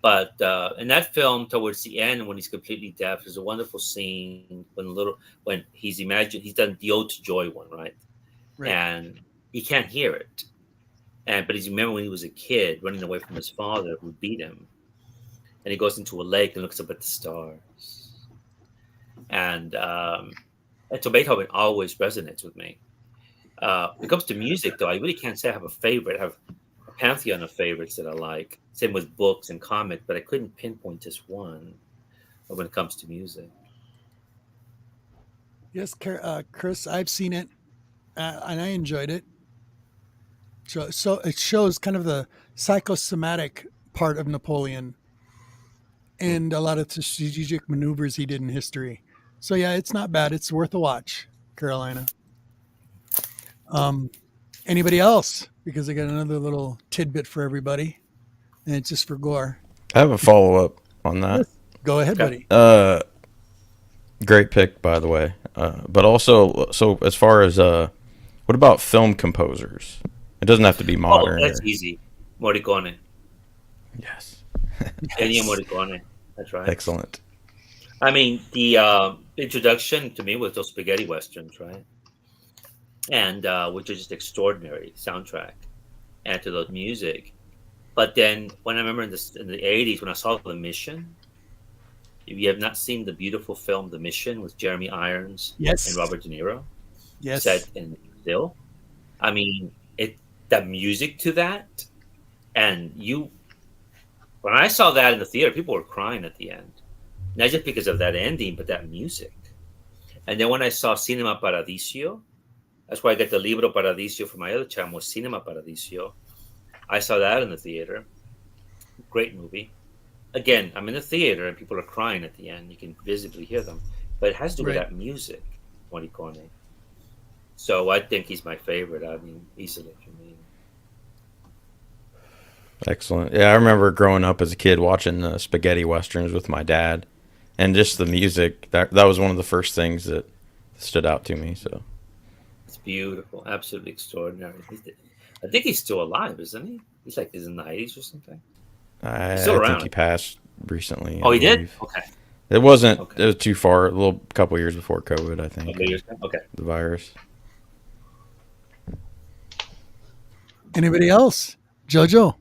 But in that film, towards the end, when he's completely deaf, there's a wonderful scene when he's done the Ode to Joy one, right? And he can't hear it. But he's remember when he was a kid running away from his father who beat him. And he goes into a lake and looks up at the stars. And so Beethoven always resonates with me. When it comes to music, though, I really can't say I have a favorite. I have a pantheon of favorites that I like. Same with books and comics, but I couldn't pinpoint just one when it comes to music. Yes, Chris, I've seen it, and I enjoyed it. So it shows kind of the psychosomatic part of Napoleon and a lot of the strategic maneuvers he did in history. So yeah, it's not bad. It's worth a watch, Carolina. Anybody else? Because I got another little tidbit for everybody, and it's just for Gore. I have a follow-up on that. Go ahead, buddy. Great pick, by the way. But also, so as far as What about film composers? It doesn't have to be modern. Oh, that's easy. Morricone. Yes. Ennio Morricone. That's right. Excellent. I mean, the introduction to me was those spaghetti westerns, right? And which is just extraordinary soundtrack, and to the music. But then, when I remember in the 80s, when I saw The Mission, if you have not seen the beautiful film The Mission with Jeremy Irons Yes. and Robert De Niro, Yes. set in Brazil, I mean, the music to that, and when I saw that in the theater, people were crying at the end, not just because of that ending, but that music. And then when I saw Cinema Paradiso, that's why I got the Libro Paradiso for my other channel, was Cinema Paradiso. I saw that in the theater. Great movie. Again, I'm in the theater and people are crying at the end. You can visibly hear them. But it has to do with that music, Morricone. So I think he's my favorite. I mean, easily for me. Excellent. Yeah, I remember growing up as a kid watching spaghetti westerns with my dad, and just the music. That was one of the first things that stood out to me. So it's beautiful, absolutely extraordinary. I think he's still alive, isn't he? He's like in the 90s or something. I still around. think he passed recently. Oh, he did? believe. Okay. It wasn't. Okay. It was too far. A couple years before COVID, I think. Okay. The virus. Anybody else? Jojo?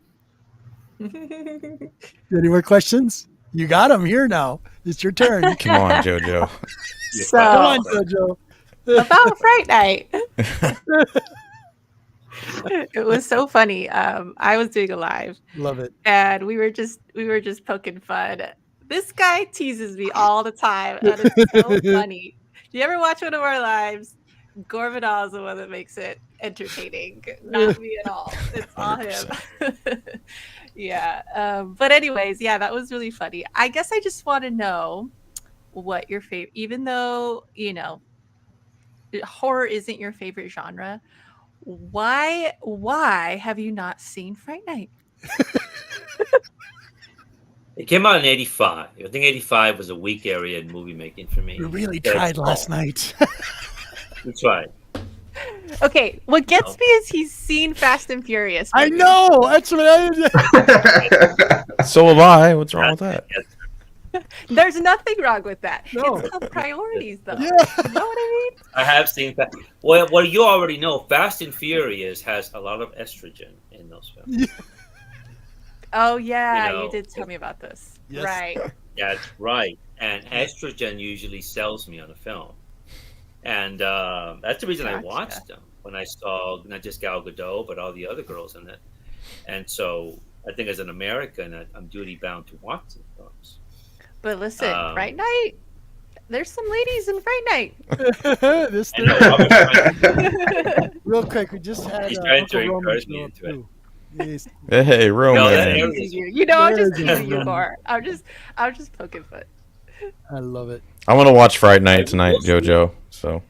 Any more questions? You got them here now. It's your turn. Come on, JoJo. So, Come on, Jojo. about Fright Night. It was so funny. I was doing a live. Love it. And we were just poking fun. This guy teases me all the time, and it's so funny. Do you ever watch one of our lives? Gore Vidal is the one that makes it entertaining, not me at all. It's all him. Yeah. But anyways, yeah, that was really funny. I guess I just want to know what your favorite, even though, horror isn't your favorite genre, why have you not seen Fright Night? It came out in 85. I think 85 was a weak area in movie making for me. We really tried last night. We tried. Okay, what gets me is he's seen Fast and Furious. I know. That's what I So have I. What's wrong with that? There's nothing wrong with that. No. It's called priorities, though. Yeah. You know what I mean? I have seen that. Well, you already know, Fast and Furious has a lot of estrogen in those films. Oh, yeah, You know, you did tell me about this. Yes. Right. That's right. And estrogen usually sells me on a film. And that's the reason I Gotcha. watched them, when I saw not just Gal Gadot, but all the other girls in it. And so I think as an American, I'm duty bound to watch the films. But listen, Fright Um, Night, there's some ladies in Fright Night. This I know, thing, Robert Frank- real quick, we just had He's trying to Uncle Roman encourage me show up into it. too. He's- Hey, Roman. No, that I'm area- teasing you. I'm just There's teasing you, one. Gore. I'm just poking fun. I love it. I want to watch Fright Night tonight, JoJo. So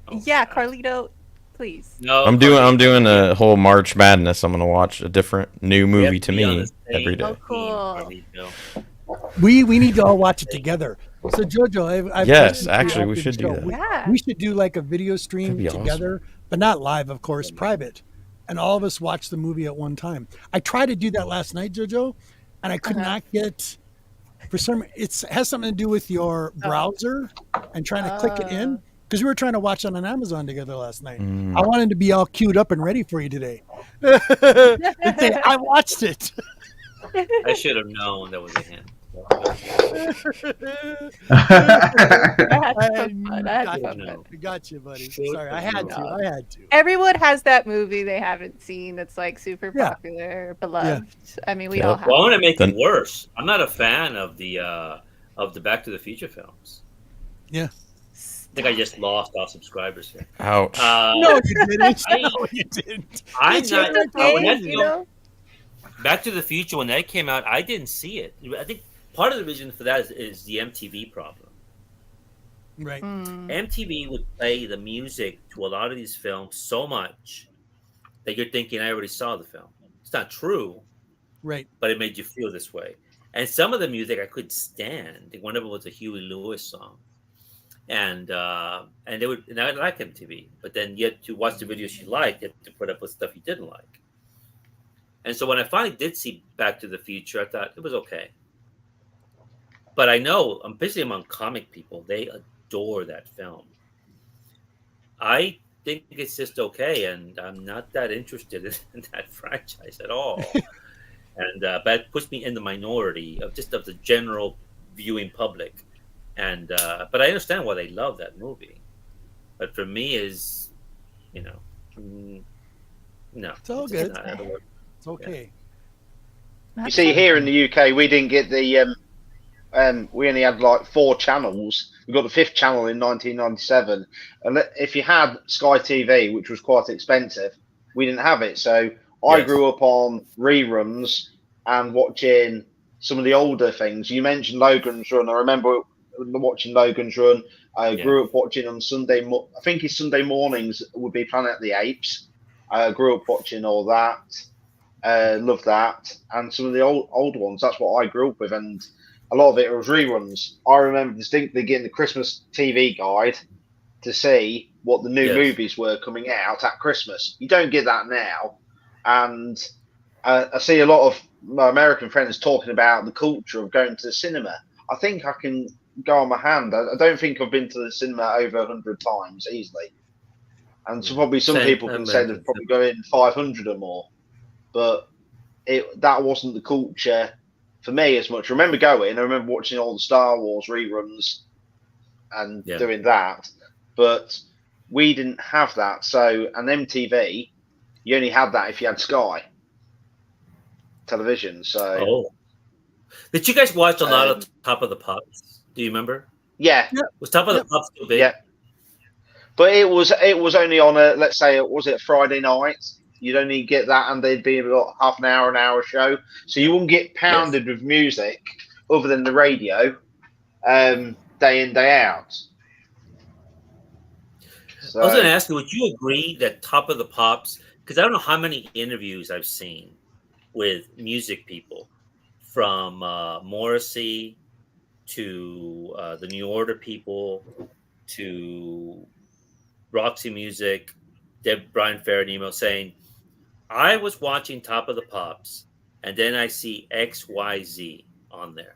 Oh, Yeah, God. Carlito, please. No, I'm doing a whole March Madness. I'm gonna watch a different new We have movie to be on me the same every day. Oh, cool. team, Carlito. We need to all watch it together. So Jojo, I've Yes, mentioned to you actually, we after the should do show, that. Yeah. We should do like a video stream That'd be together, but not live, of course, private. And all of us watch the movie at one time. I tried to do that last night, Jojo, and I could not get. For some, it has something to do with your browser and trying to click it in, because we were trying to watch on an Amazon together last night. I wanted to be all queued up and ready for you today. And say, I watched it. I should have known that was a hint. I had to I poke fun. I had to poke No. fun. I got you, buddy. Should Sorry, I have had to. known. I had to. Everyone has that movie they haven't seen that's like super Yeah. popular, beloved. I mean, we all Yep. have. Well, I want to make Then- it worse. I'm not a fan of the Back to the Future films. Yeah. I think I just lost all subscribers here. Ouch. No, you didn't. I- No, you didn't. I'm It's not. your when that you film- know? Back to the Future, when that came out, I didn't see it. I think part of the reason for that is the MTV problem. Right. Mm. MTV would play the music to a lot of these films so much that you're thinking, I already saw the film. It's not true, Right. but it made you feel this way. And some of the music I couldn't stand. One of them was a Huey Lewis song. and I like MTV, but then you had to watch the videos you liked, you had to put up with stuff you didn't like. And so when I finally did see Back to the Future, I thought it was okay. But I know, especially among comic people, they adore that film. I think it's just okay, and I'm not that interested in that franchise at all. And but it puts me in the minority of the general viewing public. And but I understand why they love that movie. But for me, is no, It's all just good. not. It's okay. You see, here in the UK, we didn't get the we only had like 4 channels. We got the 5th channel in 1997, and if you had Sky TV, which was quite expensive, we didn't have it. So I grew up on reruns and watching some of the older things. You mentioned Logan's Run. I remember watching Logan's Run. I grew up watching on Sunday. I think it's Sunday mornings would be Planet of the Apes. I grew up watching all that. Love that, and some of the old ones. That's what I grew up with, and a lot of it was reruns. I remember distinctly getting the Christmas TV guide to see what the new movies were coming out at Christmas. You don't get that now, and I see a lot of my American friends talking about the culture of going to the cinema. I think I can go on my hand. I don't think I've been to the cinema over 100 times easily, and so probably some people can say they've probably going 500 or more. But that wasn't the culture for me as much. I remember going. I remember watching all the Star Wars reruns and doing that. But we didn't have that. So, and MTV, you only had that if you had Sky television. So, did you guys watch a lot of Top of the Pops? Do you remember? Yeah. Was Top of the Pops still big? Yeah. But it was only on a, let's say, was it Friday night? You'd only get that, and they'd be about half an hour show. So you wouldn't get pounded with music other than the radio, day in, day out. So, I was going to ask you, would you agree that Top of the Pops, because I don't know how many interviews I've seen with music people, from Morrissey to the New Order people to Roxy Music, Brian Ferret email saying, I was watching Top of the Pops, and then I see XYZ on there,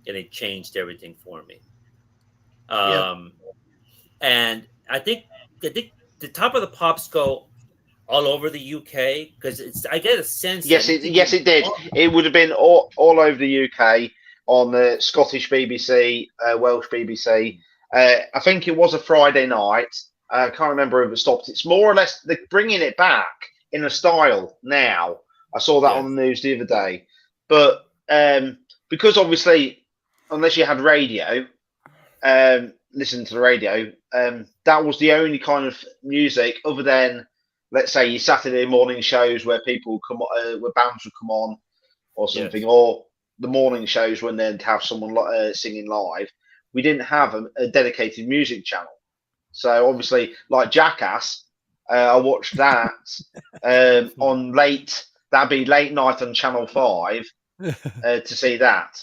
and it changed everything for me. And I think the Top of the Pops go all over the UK, because I get a sense. Yes, it did. It would have been all over the UK on the Scottish BBC, Welsh BBC. I think it was a Friday night. I can't remember if it stopped. It's more or less they're bringing it back in a style now. I saw that on the news the other day. But because obviously, unless you had radio, listen to the radio, that was the only kind of music other than, let's say, your Saturday morning shows where people come, where bands would come on or something, or the morning shows when they'd have someone singing live. We didn't have a dedicated music channel. So obviously, like Jackass, I watched that on that'd be late night on Channel 5 to see that.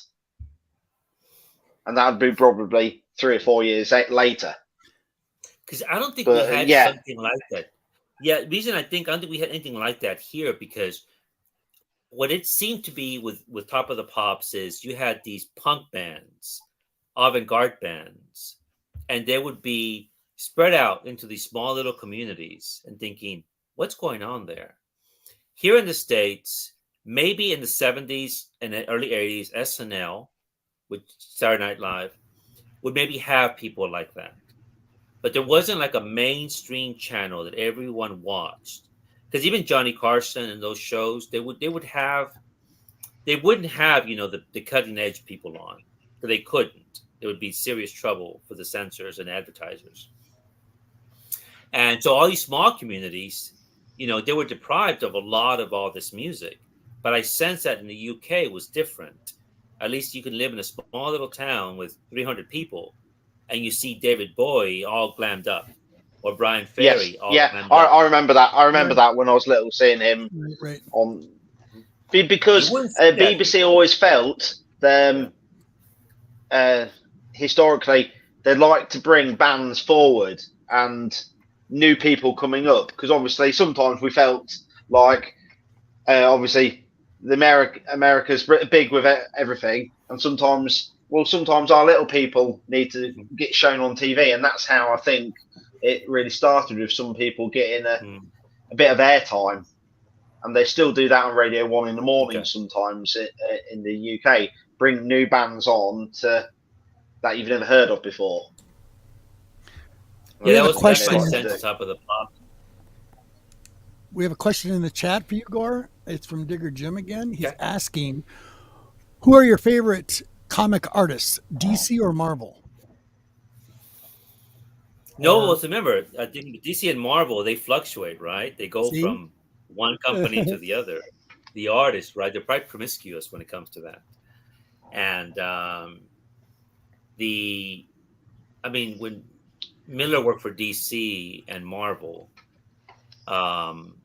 And that'd be probably 3 or 4 years later. Because I don't think we had something like that. Yeah, the reason I don't think we had anything like that here, because what it seemed to be with Top of the Pops is you had these punk bands, avant-garde bands, and they would be spread out into these small little communities and thinking, what's going on there? Here in the States, maybe in the 70s and the early 80s, SNL, with Saturday Night Live, would maybe have people like that. But there wasn't like a mainstream channel that everyone watched. Because even Johnny Carson and those shows, they wouldn't have, the cutting edge people on. So they couldn't. It would be serious trouble for the censors and advertisers. And so all these small communities, they were deprived of a lot of all this music. But I sense that in the UK it was different. At least you can live in a small little town with 300 people, and you see David Bowie all glammed up, or Brian Ferry all glammed up. I remember that. I remember that when I was little, seeing him on. Because BBC always felt historically they like to bring bands forward and new people coming up, because obviously sometimes we felt like obviously the America's big with everything, and sometimes our little people need to get shown on TV, and that's how I think it really started, with some people getting a bit of airtime, and they still do that on Radio 1 in the morning sometimes in the UK. Bring new bands on that you've never heard of before. We have a that was question. my sense on top of the pop. We have a question in the chat for you, Gore. It's from Digger Jim again. He's asking, who are your favorite comic artists, DC or Marvel? No, well, remember, I think DC and Marvel, they fluctuate, right? They go from one company to the other. The artists, right? They're quite promiscuous when it comes to that. And when Miller worked for DC and Marvel,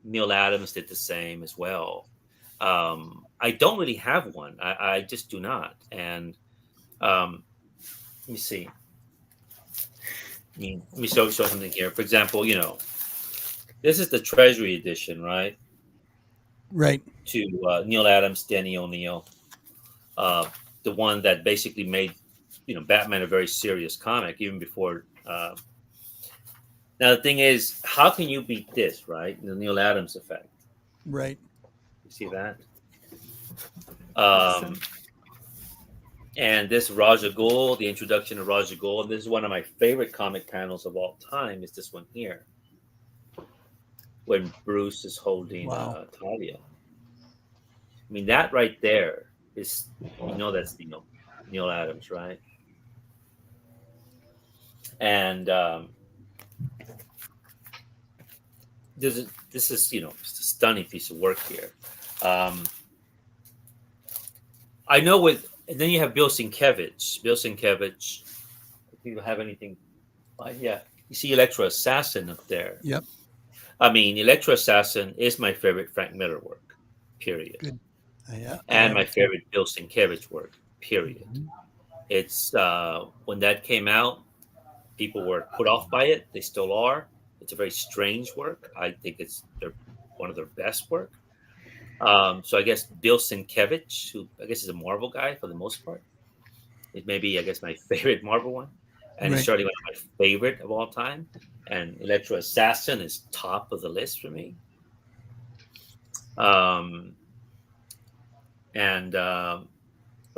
Neil Adams did the same as well. I don't really have one. I just do not. And let me see. Let me show something here. For example, this is the Treasury edition, right? Right. To Neil Adams, Denny O'Neil, the one that basically made, Batman a very serious comic, even before. Now the thing is, how can you beat this, right? The Neil Adams effect. Right. You see that? Awesome. And this Raja Ghul, the introduction of Raja Ghul, and this is one of my favorite comic panels of all time, is this one here. When Bruce is holding Talia. I mean, that right there is, that's Neil Adams, right? And this is just a stunning piece of work here. I know and then you have Bill Sienkiewicz. If you have anything, you see Electro Assassin up there. Yep. I mean, Electro Assassin is my favorite Frank Miller work, period. Good. And my favorite Bill Sienkiewicz work, period. Mm-hmm. It's when that came out, people were put off by it. They still are. It's a very strange work. I think it's one of their best work. So I guess Bill Sienkiewicz, who I guess is a Marvel guy for the most part, is maybe, I guess, my favorite Marvel one. And it's certainly one of my favorite of all time. And Electro Assassin is top of the list for me. I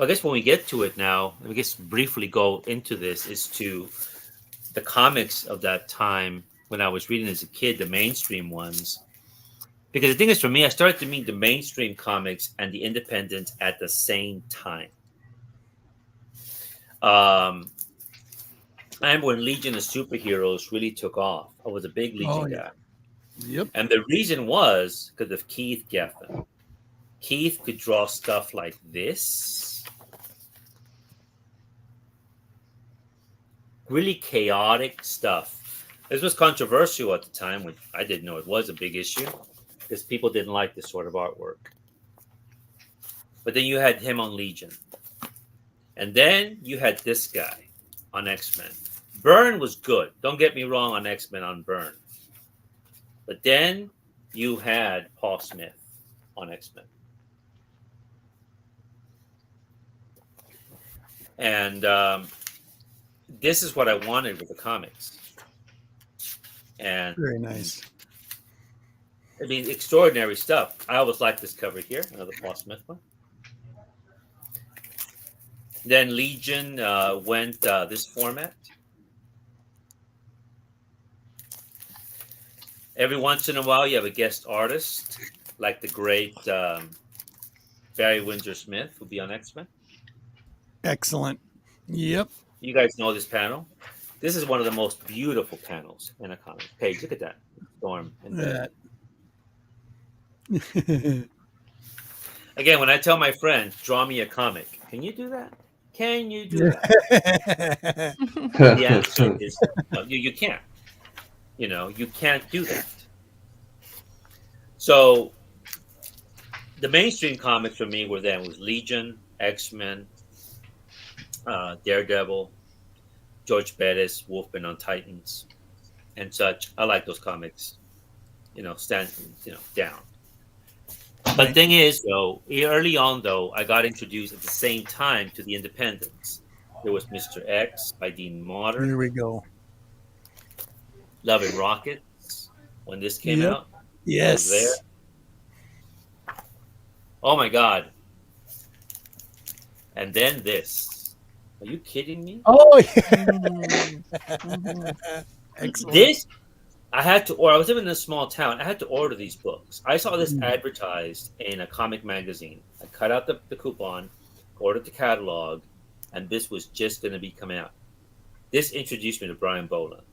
guess when we get to it now, let me just briefly go into this, is to the comics of that time when I was reading as a kid, the mainstream ones. Because the thing is, for me, I started to meet the mainstream comics and the independents at the same time. I remember when Legion of Superheroes really took off. I was a big Legion guy. Yep. And the reason was because of Keith Giffen. Keith could draw stuff like this. Really chaotic stuff. This was controversial at the time, which I didn't know it was a big issue, because people didn't like this sort of artwork. But then you had him on Legion. And then you had this guy on X-Men. Byrne was good. Don't get me wrong on X-Men on Byrne. But then you had Paul Smith on X-Men. And this is what I wanted with the comics. And very nice. I mean, extraordinary stuff. I always like this cover here, another Paul Smith one. Then Legion went this format. Every once in a while, you have a guest artist, like the great Barry Windsor Smith, who'll be on X-Men. Excellent. Yep. You guys know this panel. This is one of the most beautiful panels in a comic page. Look at that. Storm. Again, when I tell my friends, draw me a comic, can you do that? Can you do that? The answer is no, you can't. You can't do that. So the mainstream comics for me was Legion, X-Men, Daredevil. George Bettis, Wolfman on Titans, and such. I like those comics. Stand down. But Right. thing is, though, early on, though, I got introduced at the same time to the Independents. There was Mr. X by Dean Motter, Here we go. Love and Rockets. When this came Yep. out, I was there. Yes. Oh my God! And then this. Are you kidding me? Oh, yeah. Mhm. Mhm. Excellent. This I had to, or I was living in a small town. I had to order these books. I saw this Mhm. advertised in a comic magazine. I cut out the coupon, ordered the catalog, and this was just going to be coming out. This introduced me to Brian Boland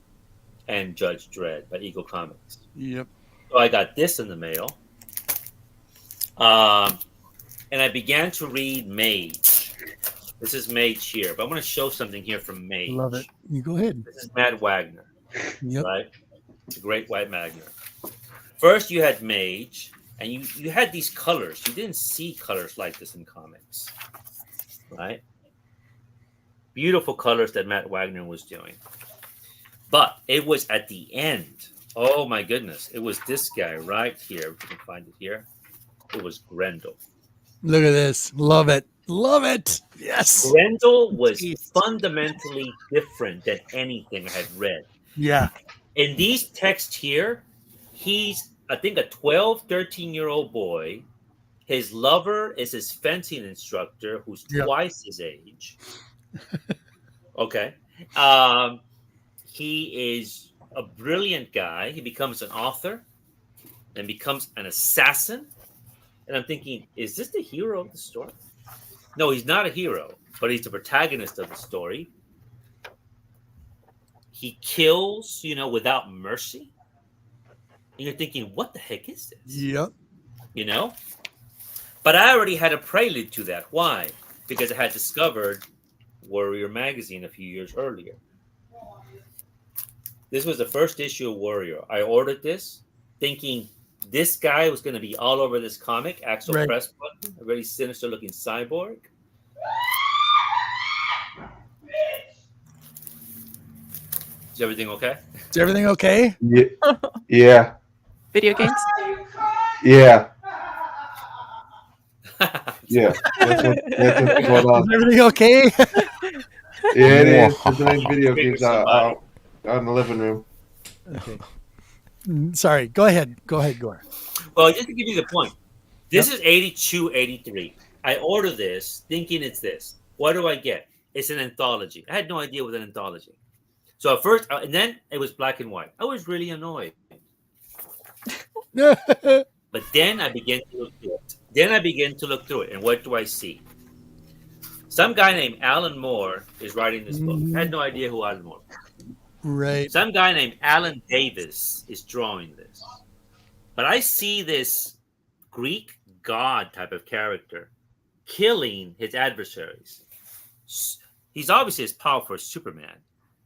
and Judge Dredd by Eagle Comics. Yep. So I got this in the mail, and I began to read Mage. This is Mage here, but I'm going to show something here from Mage. Love it. You go ahead. This is Matt Wagner, Yep. right? The Great White Wagner. First, you had Mage, and you had these colors. You didn't see colors like this in comics, right? Beautiful colors that Matt Wagner was doing. But it was at the end. Oh my goodness. It was this guy right here. If you can find it here. It was Grendel. Look at this. Love it. Love it. Yes. Grendel was Jeez. fundamentally different than anything I had read. Yeah. In these texts here, he's, I think, a 12, 13-year-old boy. His lover is his fencing instructor, who's Yep. twice his age. Okay. He is a brilliant guy. He becomes an author and becomes an assassin. And I'm thinking, is this the hero of the story? No, he's not a hero, but he's the protagonist of the story. He kills, without mercy. And you're thinking, what the heck is this? Yep. But I already had a prelude to that. Why? Because I had discovered Warrior magazine a few years earlier. This was the first issue of Warrior. I ordered this thinking this guy was going to be all over this comic. Axel Right. Press button, a very sinister looking cyborg. Is everything okay? Is everything okay? Yeah. Yeah. Video games. Yeah. Yeah. That's what's going on. Is everything okay? Yeah, it is. It's an video games out in the living room. Okay. Sorry. Go ahead. Go ahead, Gore. Well, just to give you the point, this is 82, 83. I order this thinking it's this. What do I get? It's an anthology. I had no idea it was an anthology. So at first, and then it was black and white. I was really annoyed. But then I began to look through it. And what do I see? Some guy named Alan Moore is writing this book. I had no idea who Alan Moore was. Right. Some guy named Alan Davis is drawing this. But I see this Greek god type of character killing his adversaries. He's obviously as powerful as Superman,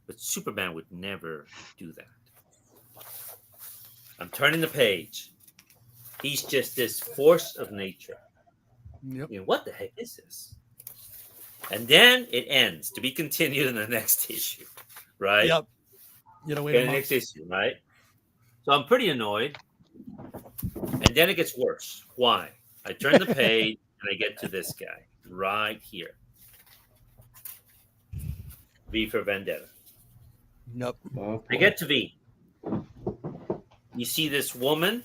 but Superman would never do that. I'm turning the page. He's just this force of nature. Yep. What the heck is this? And then it ends to be continued in the next issue, right? Yep. You know, wait In a the month. next issue, right? So I'm pretty annoyed. And then it gets worse. Why? I turn the page and I get to this guy right here. V for Vendetta. Yep. I get to V. You see this woman.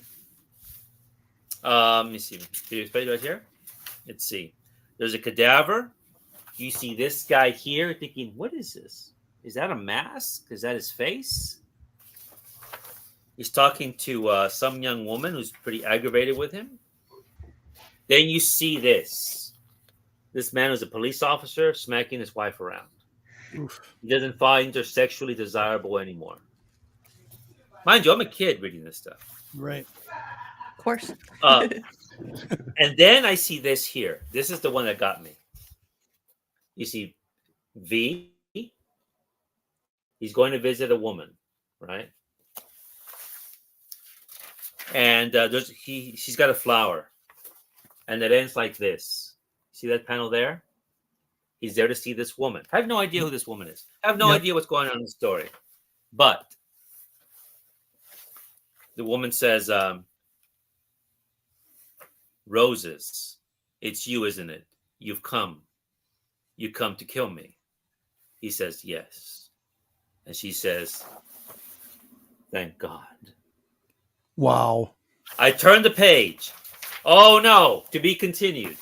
Let me see. Right here. Let's see. There's a cadaver. You see this guy here thinking, what is this? Is that a mask? Is that his face? He's talking to some young woman who's pretty aggravated with him. Then you see this. This man is a police officer smacking his wife around. Oof. He doesn't find her sexually desirable anymore. Mind you, I'm a kid reading this stuff. Right. Of course. And then I see this here. This is the one that got me. You see V. He's going to visit a woman, right? And she's got a flower. And it ends like this. See that panel there? He's there to see this woman. I have no idea who this woman is. I have no idea what's going on in the story. But the woman says, Roses, it's you, isn't it? You've come. You come to kill me. He says, yes. And she says, thank God. Wow. I turned the page. Oh no, to be continued.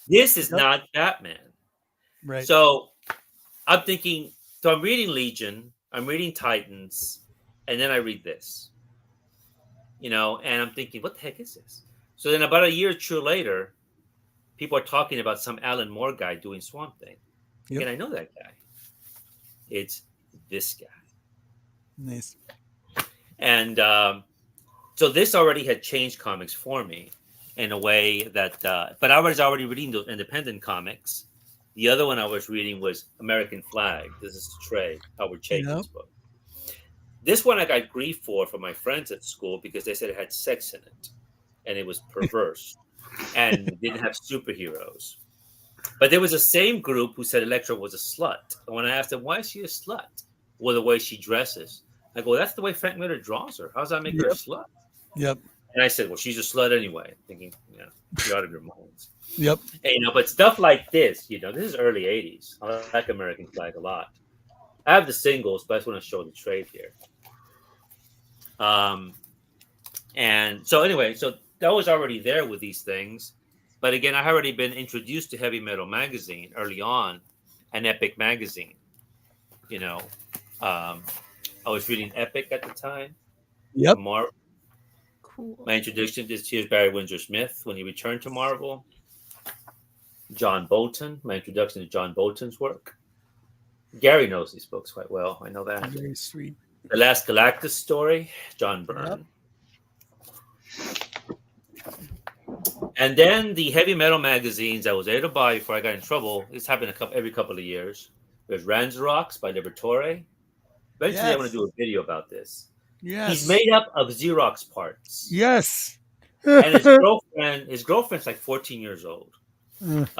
This is not Batman. Right. So I'm thinking, so I'm reading Legion, I'm reading Titans, and then I read this. And I'm thinking, what the heck is this? So then about a year or two later, people are talking about some Alan Moore guy doing Swamp Thing. Yep. And I know that guy. It's this guy. Nice. And so this already had changed comics for me in a way that, but I was already reading the independent comics. The other one I was reading was American Flag. This is Trey, Howard Chaykin's book. This one I got grief for from my friends at school because they said it had sex in it and it was perverse and didn't have superheroes. But there was the same group who said Elektra was a slut. And when I asked them, why is she a slut? Well, the way she dresses. I go, that's the way Frank Miller draws her. How does that make her a slut? Yep. And I said, well, she's a slut anyway. Thinking, you're out of your minds. Yep. And, but stuff like this, this is early 80s. I like American Flag a lot. I have the singles, but I just want to show the trade here. And so anyway, so that was already there with these things. But again, I had already been introduced to Heavy Metal Magazine early on, and Epic Magazine. I was reading Epic at the time. Yep. Cool. My introduction to here's Barry Windsor Smith when he returned to Marvel. John Bolton. My introduction to John Bolton's work. Gary knows these books quite well. I know that. Very sweet. The Last Galactus story, John Byrne. Yep. And then the heavy metal magazines I was able to buy before I got in trouble. This happened every couple of years. There's Ranxerox by Liberatore. Eventually, I want to do a video about this. Yes. He's made up of Xerox parts. Yes. And his girlfriend's like 14 years old. And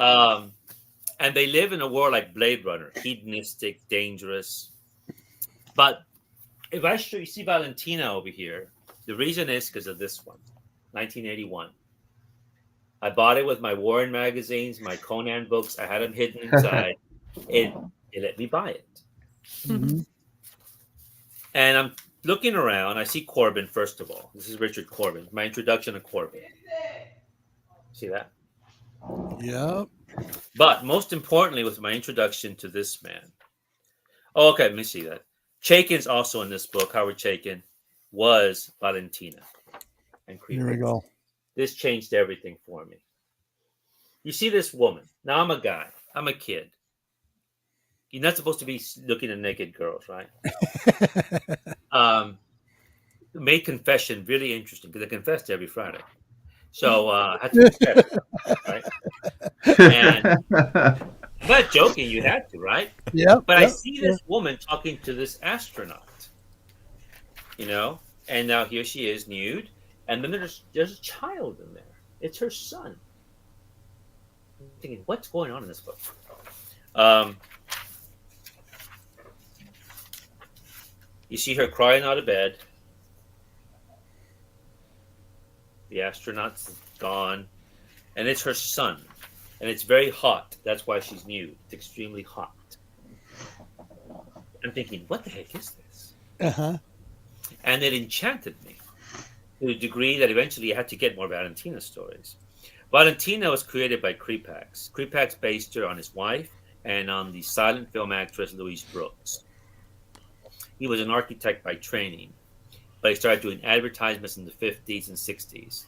they live in a world like Blade Runner, hedonistic, dangerous. But if I show you, see Valentina over here, the reason is because of this one, 1981. I bought it with my Warren magazines, my Conan books. I had them hidden inside. It let me buy it. Mm-hmm. And I'm looking around. I see Corbin, first of all. This is Richard Corbin, my introduction to Corbin. See that? Yep. But most importantly was my introduction to this man. Oh, okay, let me see that. Chaykin's also in this book. Howard Chaykin was Valentina. And Here we go. This changed everything for me. You see this woman. Now I'm a guy. I'm a kid. You're not supposed to be looking at naked girls, right? Made confession really interesting because I confessed every Friday. So I had to confess, right? And I'm not joking, you had to, right? Yeah. But I see this woman talking to this astronaut, and now here she is nude, and then there's a child in there. It's her son. I'm thinking, what's going on in this book? You see her crying out of bed. The astronaut's gone, and it's her son, and it's very hot. That's why she's nude. It's extremely hot. I'm thinking, what the heck is this? Uh-huh. And it enchanted me to the degree that eventually I had to get more Valentina stories. Valentina was created by Crepax. Crepax based her on his wife and on the silent film actress Louise Brooks. He was an architect by training, but he started doing advertisements in the 50s and 60s.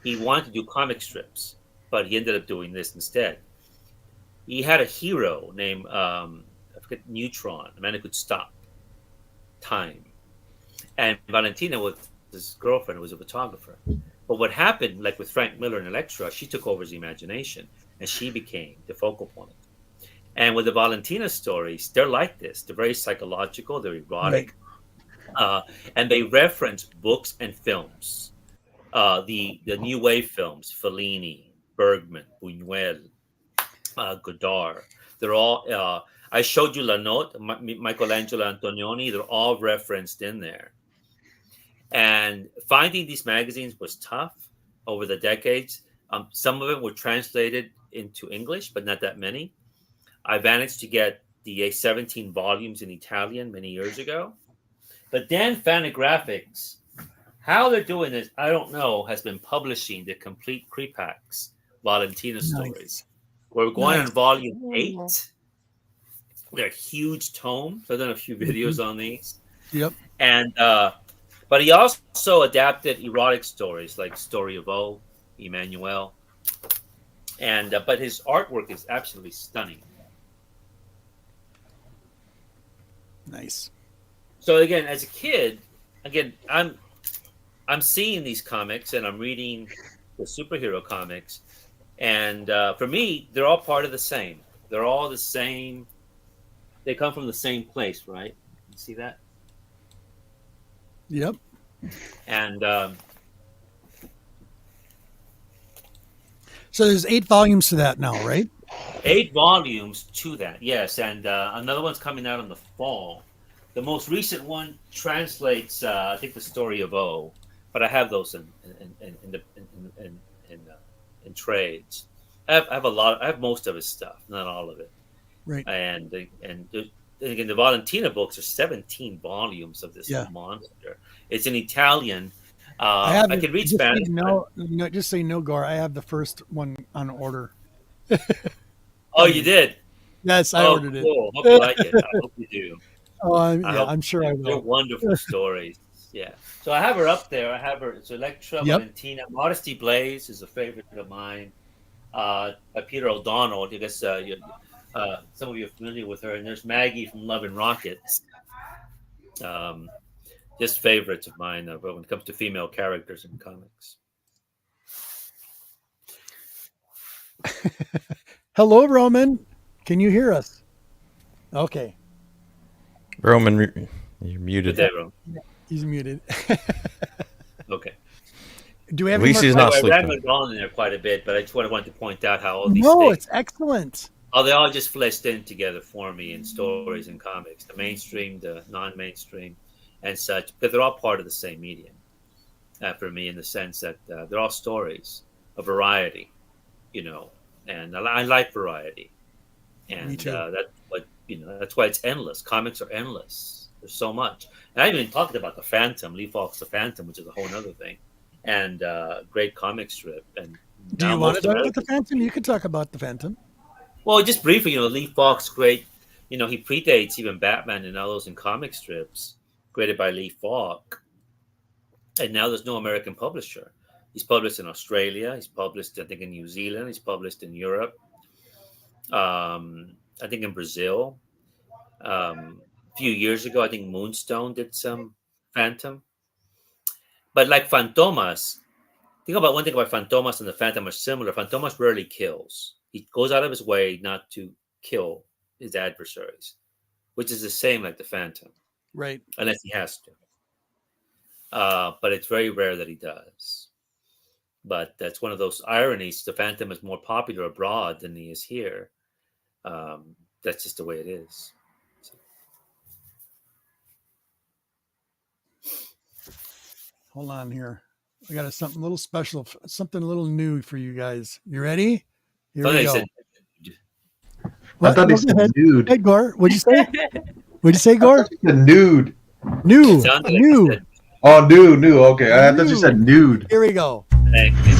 He wanted to do comic strips, but he ended up doing this instead. He had a hero named, I forget, Neutron, a man who could stop time. And Valentina was his girlfriend, who was a photographer. But what happened, like with Frank Miller and Elektra, she took over his imagination, and she became the focal point. And with the Valentina stories, they're like this. They're very psychological, they're erotic. Right. And they reference books and films. The New Wave films, Fellini, Bergman, Buñuel, Godard. They're all. I showed you La Note, Michelangelo Antonioni. They're all referenced in there. And finding these magazines was tough over the decades. Some of them were translated into English, but not that many. I managed to get the 17 volumes in Italian many years ago. But then Fantagraphics, how they're doing this, I don't know, has been publishing the complete Kripax Valentina stories. We're going on volume 8. They're huge tomes. I've done a few videos on these. Yep. And but he also adapted erotic stories like Story of O, Emmanuel. And but his artwork is absolutely stunning. Nice. So again, as a kid, I'm seeing these comics and I'm reading the superhero comics, and for me, they're all part of the same. They're all the same. They come from the same place, right? You see that? Yep. And so there's 8 volumes to that now, right? 8 volumes to that, yes. And another one's coming out in the fall. The most recent one translates, I think, the Story of O, but I have those in trades. I have a lot. I have most of his stuff, not all of it. Right. And again, the Valentina books are 17 volumes of this monster. It's in Italian. I can read Spanish. Just say no, Gore. I have the first one on order. Oh, you did? Yes, I ordered it. Cool. Hope you like it. I hope you do. Oh, I'm sure I will. They're wonderful stories. Yeah. So I have her up there. I have her. It's Electra Valentina. Modesty Blaze is a favorite of mine. By Peter O'Donnell. I guess some of you are familiar with her. And there's Maggie from Love and Rockets. Just favorites of mine but when it comes to female characters in comics. Hello, Roman. Can you hear us? Okay. Roman, you're muted. Good day, Roman. He's muted. Okay. Do we have At least he's not I ran sleeping. McDonald in there quite a bit, but I just wanted to point out how all these No, things, it's excellent. they all just fleshed in together for me in stories and comics, the mainstream, the non-mainstream, and such, because they're all part of the same medium for me in the sense that they're all stories, a variety, and I like variety, and Me too. that's what that's why it's endless. Comics are endless. There's so much, and I haven't even talked about the Phantom, Lee Falk's The Phantom, which is a whole other thing, and great comic strip. And Do now you want to most talk of about the Phantom? You could talk about the Phantom. Well, just briefly, Lee Falk's great. He predates even Batman and all those in comic strips created by Lee Falk. And now there's no American publisher. He's published in Australia. He's published, I think, in New Zealand. He's published in Europe. I think in Brazil. A few years ago, I think Moonstone did some Phantom. But like Fantomas, think about one thing about Fantomas and the Phantom are similar. Fantomas rarely kills. He goes out of his way not to kill his adversaries, which is the same like the Phantom. Right. Unless he has to. But it's very rare that he does. But that's one of those ironies. The Phantom is more popular abroad than he is here. That's just the way it is. So. Hold on here. I got something a little special, something a little new for you guys. You ready? Here we go. I thought he said nude. Hey, Gore. What'd you say? What'd you say, Gore? The nude. New. Like New. Oh, new. Okay. I thought you said nude. Here we go. Thank you.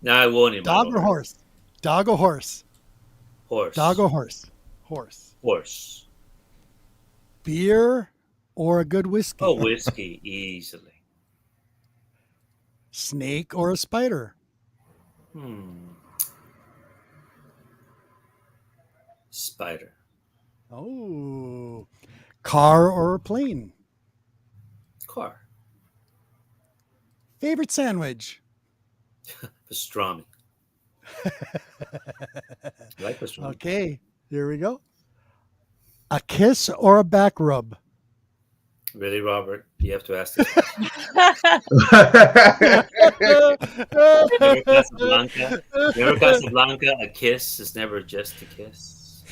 No, I won't anymore. Dog or horse? Dog or horse? Horse. Dog or horse? Horse. Horse. Beer or a good whiskey? Oh, whiskey, easily. Snake or a spider? Spider. Oh. Car or a plane? Car. Favorite sandwich? Pastrami. I like pastrami. Okay, here we go. A kiss or a back rub? Really, Robert? You have to ask this. Never Casablanca. Never Casablanca. A kiss is never just a kiss.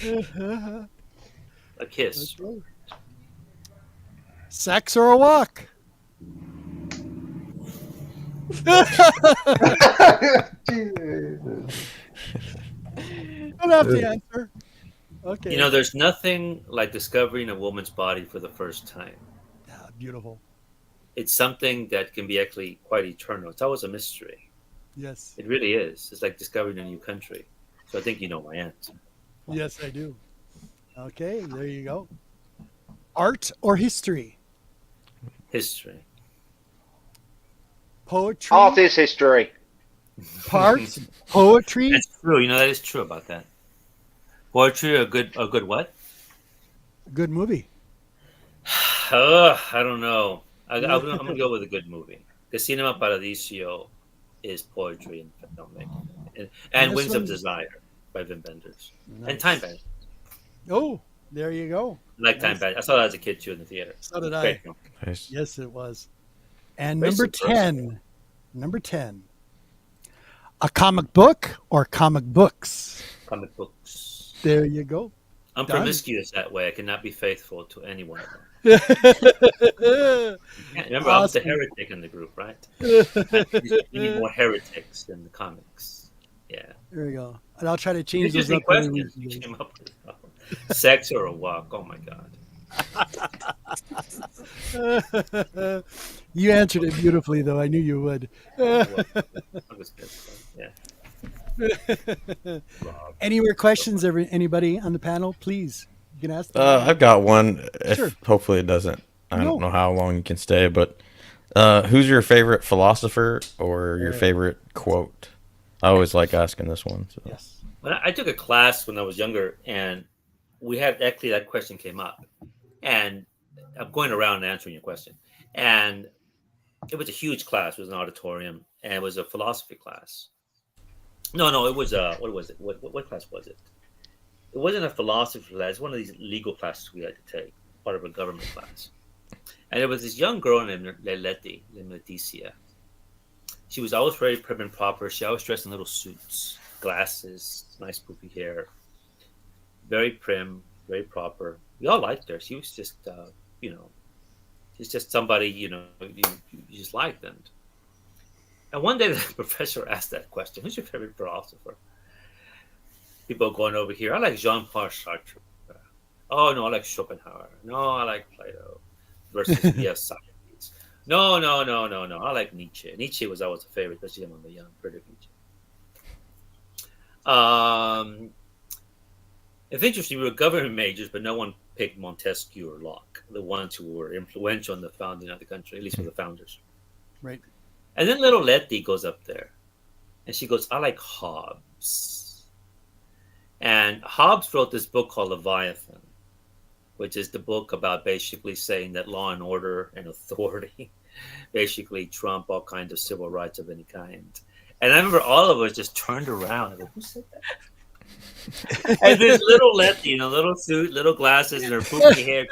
A kiss. Okay. Sex or a walk? Don't have to answer. Okay. You know, there's nothing like discovering a woman's body for the first time. Yeah, beautiful. It's something that can be actually quite eternal. It's always a mystery. Yes. It really is. It's like discovering a new country. So I think you know my answer. Yes, I do. Okay, there you go. Art or history? History. Poetry. Art is history. Parts. Poetry. That's true. You know, that is true about that. Poetry, a good what? Good movie. I don't know. I'm going to go with a good movie. The Cinema Paradiso is poetry and filmmaking. And this Winds of one- Desire by Wim Wenders. Nice. And Time Bandit. Oh, there you go. I like Time Nice. Bandit. I saw that as a kid too in the theater. So did I. Great film. Nice. Yes, it was. And Very number subversive. 10. Number 10. A comic book or comic books? Comic books. There you go. I'm Done. promiscuous that way. I cannot be faithful to any one of them. There Remember, I was the Awesome. heretic in the group, right? We need more heretics than the comics. Yeah. we go. And I'll try to change those Interesting up. every questions week. you came up with. Sex or a walk? Oh my god. You answered it beautifully, though. I knew you would. That was good. Yeah. Any more questions? Anybody on the panel? Please, you can ask them. I've got one. If, Sure. Hopefully it doesn't. I No. don't know how long you can stay, but who's your favorite philosopher or your favorite quote? I always like asking this one. So. Yes. Well, I took a class when I was younger, and we had actually that question came up, and I'm going around answering your question, and it was a huge class. It was an auditorium, and it was a philosophy class. No, it was what was it? What class was it? It wasn't a philosophy class. It's one of these legal classes we had to take, part of a government class. And there was this young girl named Leticia. She was always very prim and proper. She always dressed in little suits, glasses, nice poofy hair. Very prim, very proper. We all liked her. She was just, she's just somebody, you just liked. And one day the professor asked that question, who's your favorite philosopher? People going over here, I like Jean-Paul Sartre. Oh, no, I like Schopenhauer. No, I like Plato. Versus, yes, Socrates. No, I like Nietzsche. Nietzsche was always a favorite, especially among the young, Friedrich Nietzsche. It's interesting, we were government majors, but no one picked Montesquieu or Locke, the ones who were influential in the founding of the country, at least for the founders. Right. And then little Letty goes up there, and she goes, I like Hobbes. And Hobbes wrote this book called Leviathan, which is the book about basically saying that law and order and authority basically trump all kinds of civil rights of any kind. And I remember all of us just turned around and go, who said that? And this little Letty in a little suit, little glasses, and her poofy hair.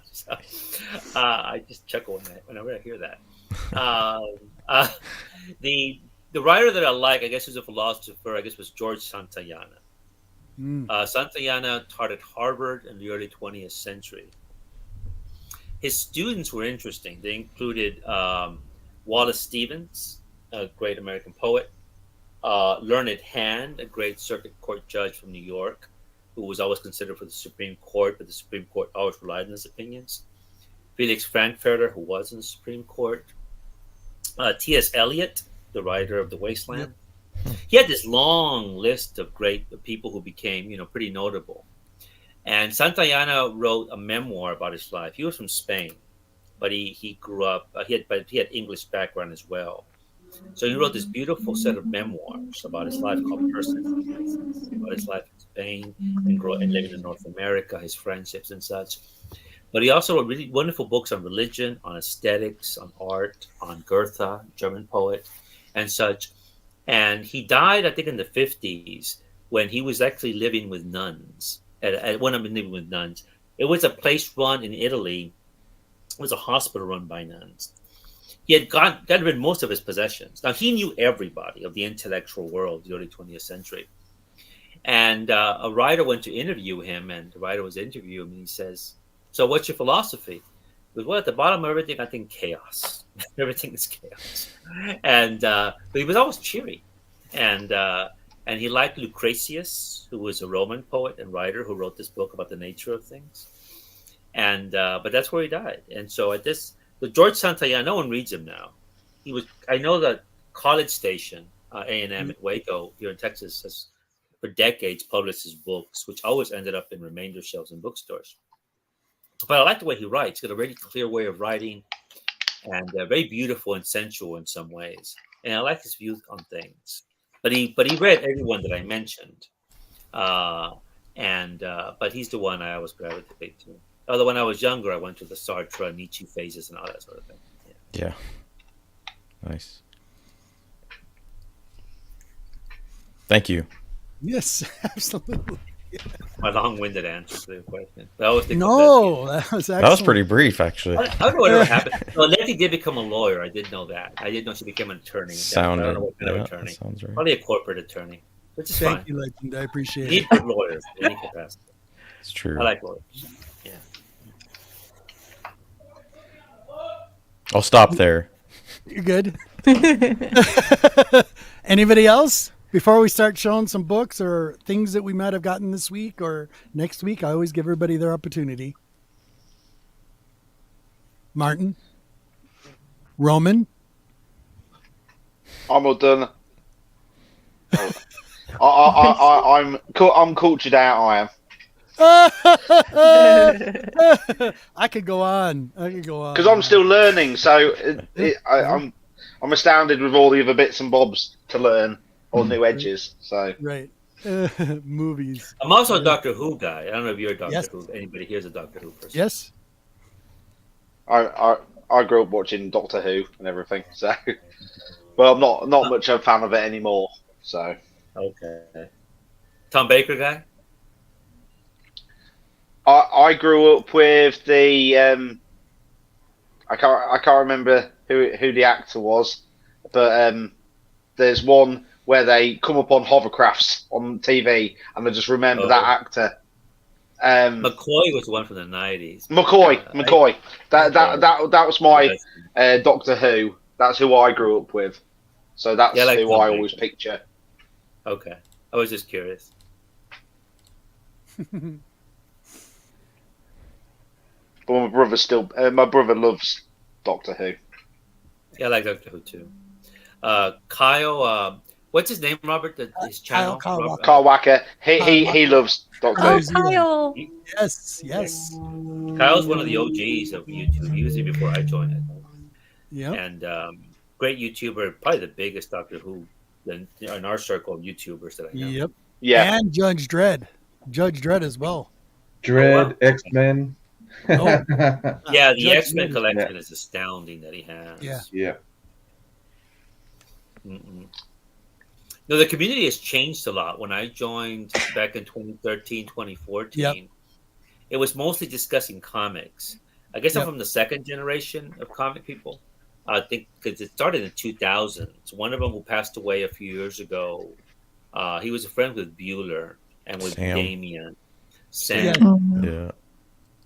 So, I just chuckle whenever I hear that. The writer that I like, I guess, who's a philosopher, I guess, was George Santayana. Santayana taught at Harvard in the early 20th century. His students were interesting. They included Wallace Stevens, a great American poet, Learned Hand, a great circuit court judge from New York, who was always considered for the Supreme Court, but the Supreme Court always relied on his opinions. Felix Frankfurter, who was in the Supreme Court. T.S. Eliot, the writer of The Wasteland. He had this long list of great people who became, pretty notable. And Santayana wrote a memoir about his life. He was from Spain, but he grew up. He had English background as well. So he wrote this beautiful set of memoirs about his life called Persons and Places, about his life in Spain and living in North America, his friendships and such. But he also wrote really wonderful books on religion, on aesthetics, on art, on Goethe, German poet, and such. And he died, I think, in the 50s when he was actually living with nuns. When I'm living with nuns, it was a place run in Italy. It was a hospital run by nuns. He had gotten rid of most of his possessions. Now, he knew everybody of the intellectual world of the early 20th century. And a writer went to interview him, and the writer was interviewing him, and he says, "So what's your philosophy?" He goes, "Well, at the bottom of everything, I think chaos. Everything is chaos." And but he was always cheery. And he liked Lucretius, who was a Roman poet and writer who wrote this book about the nature of things. And but that's where he died. And so the George Santayana, no one reads him now. I know that College Station, A&M at Waco here in Texas, has for decades published his books, which always ended up in remainder shelves in bookstores. But I like the way he writes. He's got a really clear way of writing, and very beautiful and sensual in some ways. And I like his views on things. But he read everyone that I mentioned, but he's the one I always gravitate to. Although when I was younger, I went to the Sartre, Nietzsche phases and all that sort of thing. Yeah. Nice. Thank you. Yes, absolutely. My long-winded answer to the question. But I always think That was excellent. That was pretty brief, actually. I don't know whatever happened. Well, Letty did become a lawyer. I did know that. I didn't know she became an attorney. I don't know what kind of attorney. Sounds right. Probably a corporate attorney, which is Thank fine. you, Legend. I appreciate You it. need good lawyers in any capacity. It's true. I like lawyers. Yeah. I'll stop there. You're good. Anybody else? Before we start showing some books or things that we might have gotten this week or next week, I always give everybody their opportunity. Martin? Roman? I'm all done. I'm cultured out. I am. I could go on. Because I'm still learning, so I'm astounded with all the other bits and bobs to learn, all new edges. So right. Movies. I'm also a Doctor Who guy. I don't know if you're a Doctor Yes. Who. Anybody here's a Doctor Who person? Yes. I grew up watching Doctor Who and everything. So, but I'm not much of a fan of it anymore. So Okay. Tom Baker guy? I grew up with the I can't remember who the actor was, but there's one where they come up on hovercrafts on TV, and I just remember that actor. McCoy was the one from the 90s. McCoy. That was my Doctor Who. That's who I grew up with. So that's Yeah, I like who Tom I Baker. always picture. Okay. I was just curious. But my brother loves Doctor Who. Yeah, I like Doctor Who too. Kyle, what's his name, Robert? His channel? Kyle Robert? Carl Wacker. He loves Doctor Oh, Who. Kyle. Yes. Kyle's one of the OGs of YouTube. He was here before I joined it. Yep. And great YouTuber, probably the biggest Doctor Who in our circle of YouTubers that I know. Yep. Yeah. And Judge Dredd. Judge Dredd as well. Dread, Oh, wow. X-Men. Oh, Yeah, the Judge X-Men Dredd. collection is astounding that he has. Yeah. Yeah. Mm-mm. No, the community has changed a lot. When I joined back in 2013, 2014, Yep. it was mostly discussing comics. I guess I'm Yep. from the second generation of comic people. I think because it started in 2000s. One of them who passed away a few years ago, he was a friend with Bueller and with Sam. Damien. Sam. Yeah. Yeah.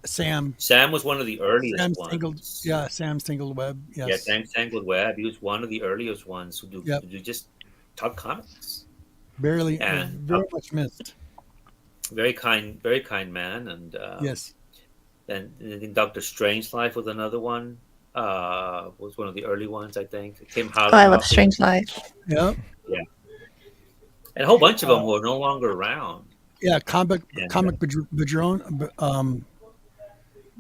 Sam. Sam was one of the earliest Sam ones. Sam Stingled Web. Yes. Yeah, Sam Tangled Web. He was one of the earliest ones who Yep. do just talk comics. Barely. And- Very much missed. Very kind man. And Yes. and I think Dr. Strangelove was another one. was one of the early ones, I think. Tim Oh, I love Holland, Strange Life. Yeah. and a whole bunch of them who are no longer around. Yeah. Comic And, Badrone.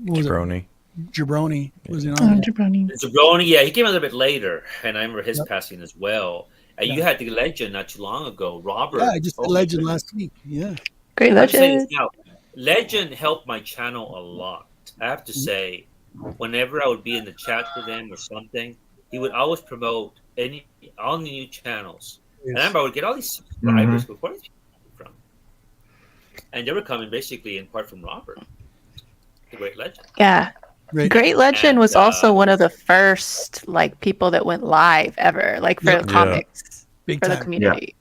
What was it? Jabroni. Jabroni was he Oh, on? Jabroni. Zabroni, yeah, he came a little bit later, and I remember his Yep. passing as well. And you Yeah. had the legend not too long ago, Robert. Yeah, I just did my Legend goodness. last week. Yeah. Great I have to say this Legend. now. Legend helped my channel a lot. I have to say, whenever I would be in the chat with him or something, he would always promote all the new channels. And I remember I would get all these subscribers before these people came from. And they were coming basically in part from Robert, the Great Legend. Yeah. Right. Great Legend And, was also one of the first like people that went live ever, like for Yep. the comics, Big for the time. community.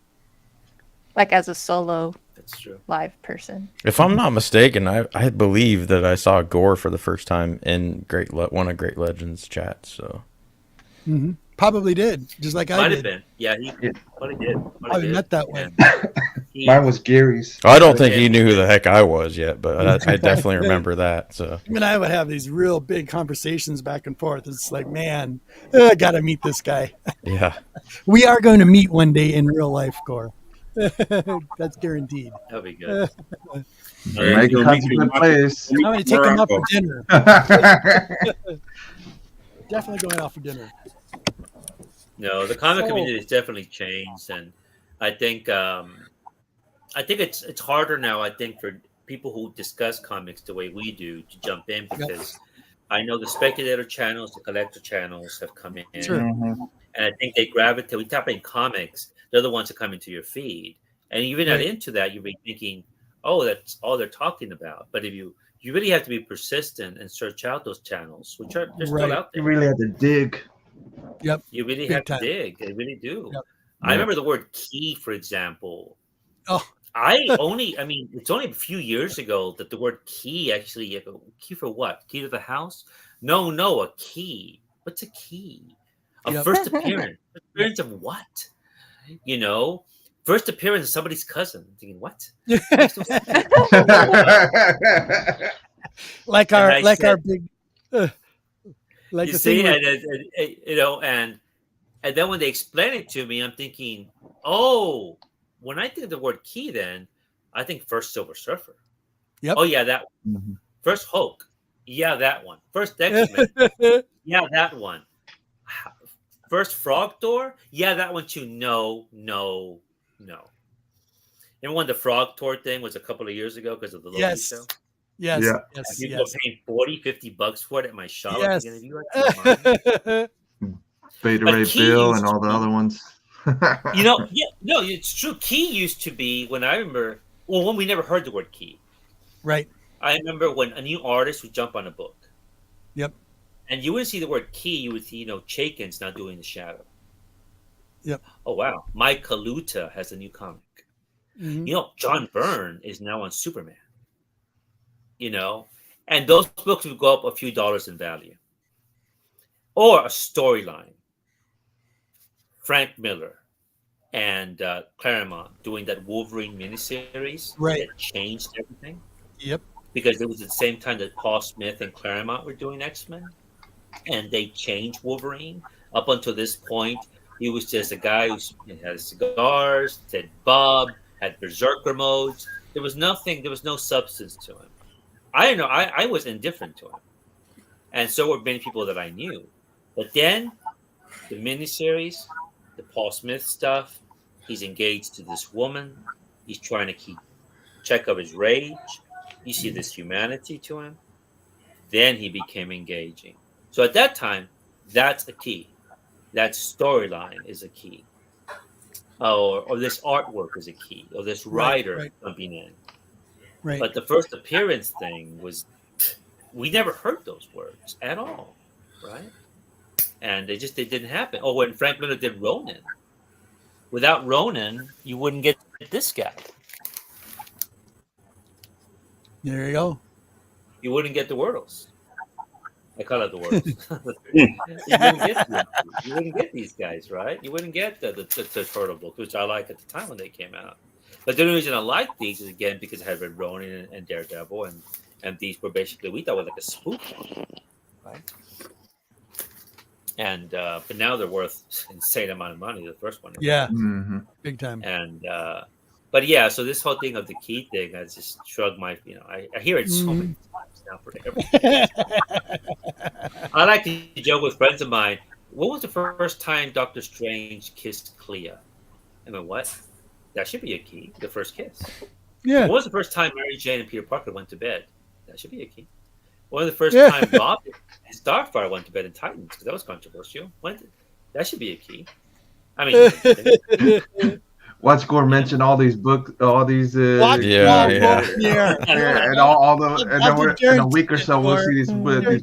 Like as a solo That's true. live person. If I'm not mistaken, I believe that I saw Gore for the first time in one of Great Legends chats. So Hmm. Probably did, just like I Might did. have been. Yeah, he probably did. I met that way. Mine was Gary's. I don't think he knew who the heck I was yet, but I definitely remember that. So Him and I would have these real big conversations back and forth. It's like, man, I gotta meet this guy. yeah, We are going to meet one day in real life, Gore. That's guaranteed. That'd be good. Jamaica has a good place. I'm going to take him out for dinner. Definitely going out for dinner. No, the comic So- community has definitely changed, and I think it's harder now. I think for people who discuss comics the way we do to jump in because I know the speculator channels, the collector channels have come in, Sure. and I think they gravitate. We type in comics; they're the ones that come into your feed, and if you're not Right. into that, you'll be thinking, "Oh, that's all they're talking about." But if you really have to be persistent and search out those channels, which are they're Right. still out You there. really had to dig. Yep. You really Big have time. to dig. They really do. Yep. I remember the word key, for example. Oh. I mean, it's only a few years ago that the word key actually, you go, key for what? Key to the house? No, a key. What's a key? A Yep. first appearance. Appearance of what? You know, first appearance of somebody's cousin. I'm thinking, what? Makes no sense. like And our I like our said- big like You the see, thing with, and you know, and then when they explain it to me, I'm thinking, oh, when I think of the word key, then I think first Silver Surfer. Yep. Oh yeah, that one. Mhm. First Hulk. Yeah, that one. First X-Men. Yeah, that one. First Frog Door. Yeah, that one too. No. And when the Frog Tour thing was a couple of years ago because of the Loki Yes. show. yes, Yeah. yes, People yes. were paying $40-$50 for it at my shop. Yes. I'm thinking, "Have you got your mind?" Beta But Ray Key Bill used and all to the be- other ones. You know, yeah, no, it's true. Key used to be when I remember. Well, when we never heard the word key. Right. I remember when a new artist would jump on a book. Yep. And you wouldn't see the word key. You would see, Chaikin's now doing the shadow. Yep. Oh wow, Mike Kaluta has a new comic. Mhm. John Byrne is now on Superman. And those books would go up a few dollars in value. Or a storyline. Frank Miller and Claremont doing that Wolverine miniseries Right. that changed everything Yep. because it was at the same time that Paul Smith and Claremont were doing X-Men, and they changed Wolverine. Up until this point, he was just a guy who had cigars, said Bob, had berserker modes. There was nothing. There was no substance to him. I don't know. I was indifferent to him, and so were many people that I knew. But then, the miniseries, the Paul Smith stuff. He's engaged to this woman. He's trying to keep check of his rage. You see this humanity to him. Then he became engaging. So at that time, that's a key. That storyline is a key. Or this artwork is a key. Or this writer right. jumping in. Right. But the first appearance thing was, we never heard those words at all, right? And they didn't happen. Oh, when Frank Miller did Ronin. Without Ronin, you wouldn't get this guy. There you go. You wouldn't get the Wordles. I call it the Wordles. You wouldn't get these guys, right? You wouldn't get the Turtle book, which I liked at the time when they came out. But the only reason I liked these is, again, because I had read Ronin and Daredevil, and these were basically, we thought were like a spoof one, right? And but now they're worth an insane amount of money. The first one, Yeah, Mm-hmm. big time. and but yeah, so this whole thing of the key thing, I just shrug my, I hear it so many times now for everything. I like to joke with friends of mine. What was the first time Doctor Strange kissed Clea? I mean, what? That should be a key. The first kiss. Yeah. What was the first time Mary Jane and Peter Parker went to bed? That should be a key. One of the first Yeah. time Robin and Starfire went to bed in Titans, because that was controversial. That should be a key. I mean, Watch Gore mention all these books, all these. Watch Yeah, Gore yeah. here. Yeah, and all the, and then we're in a week or so we'll see these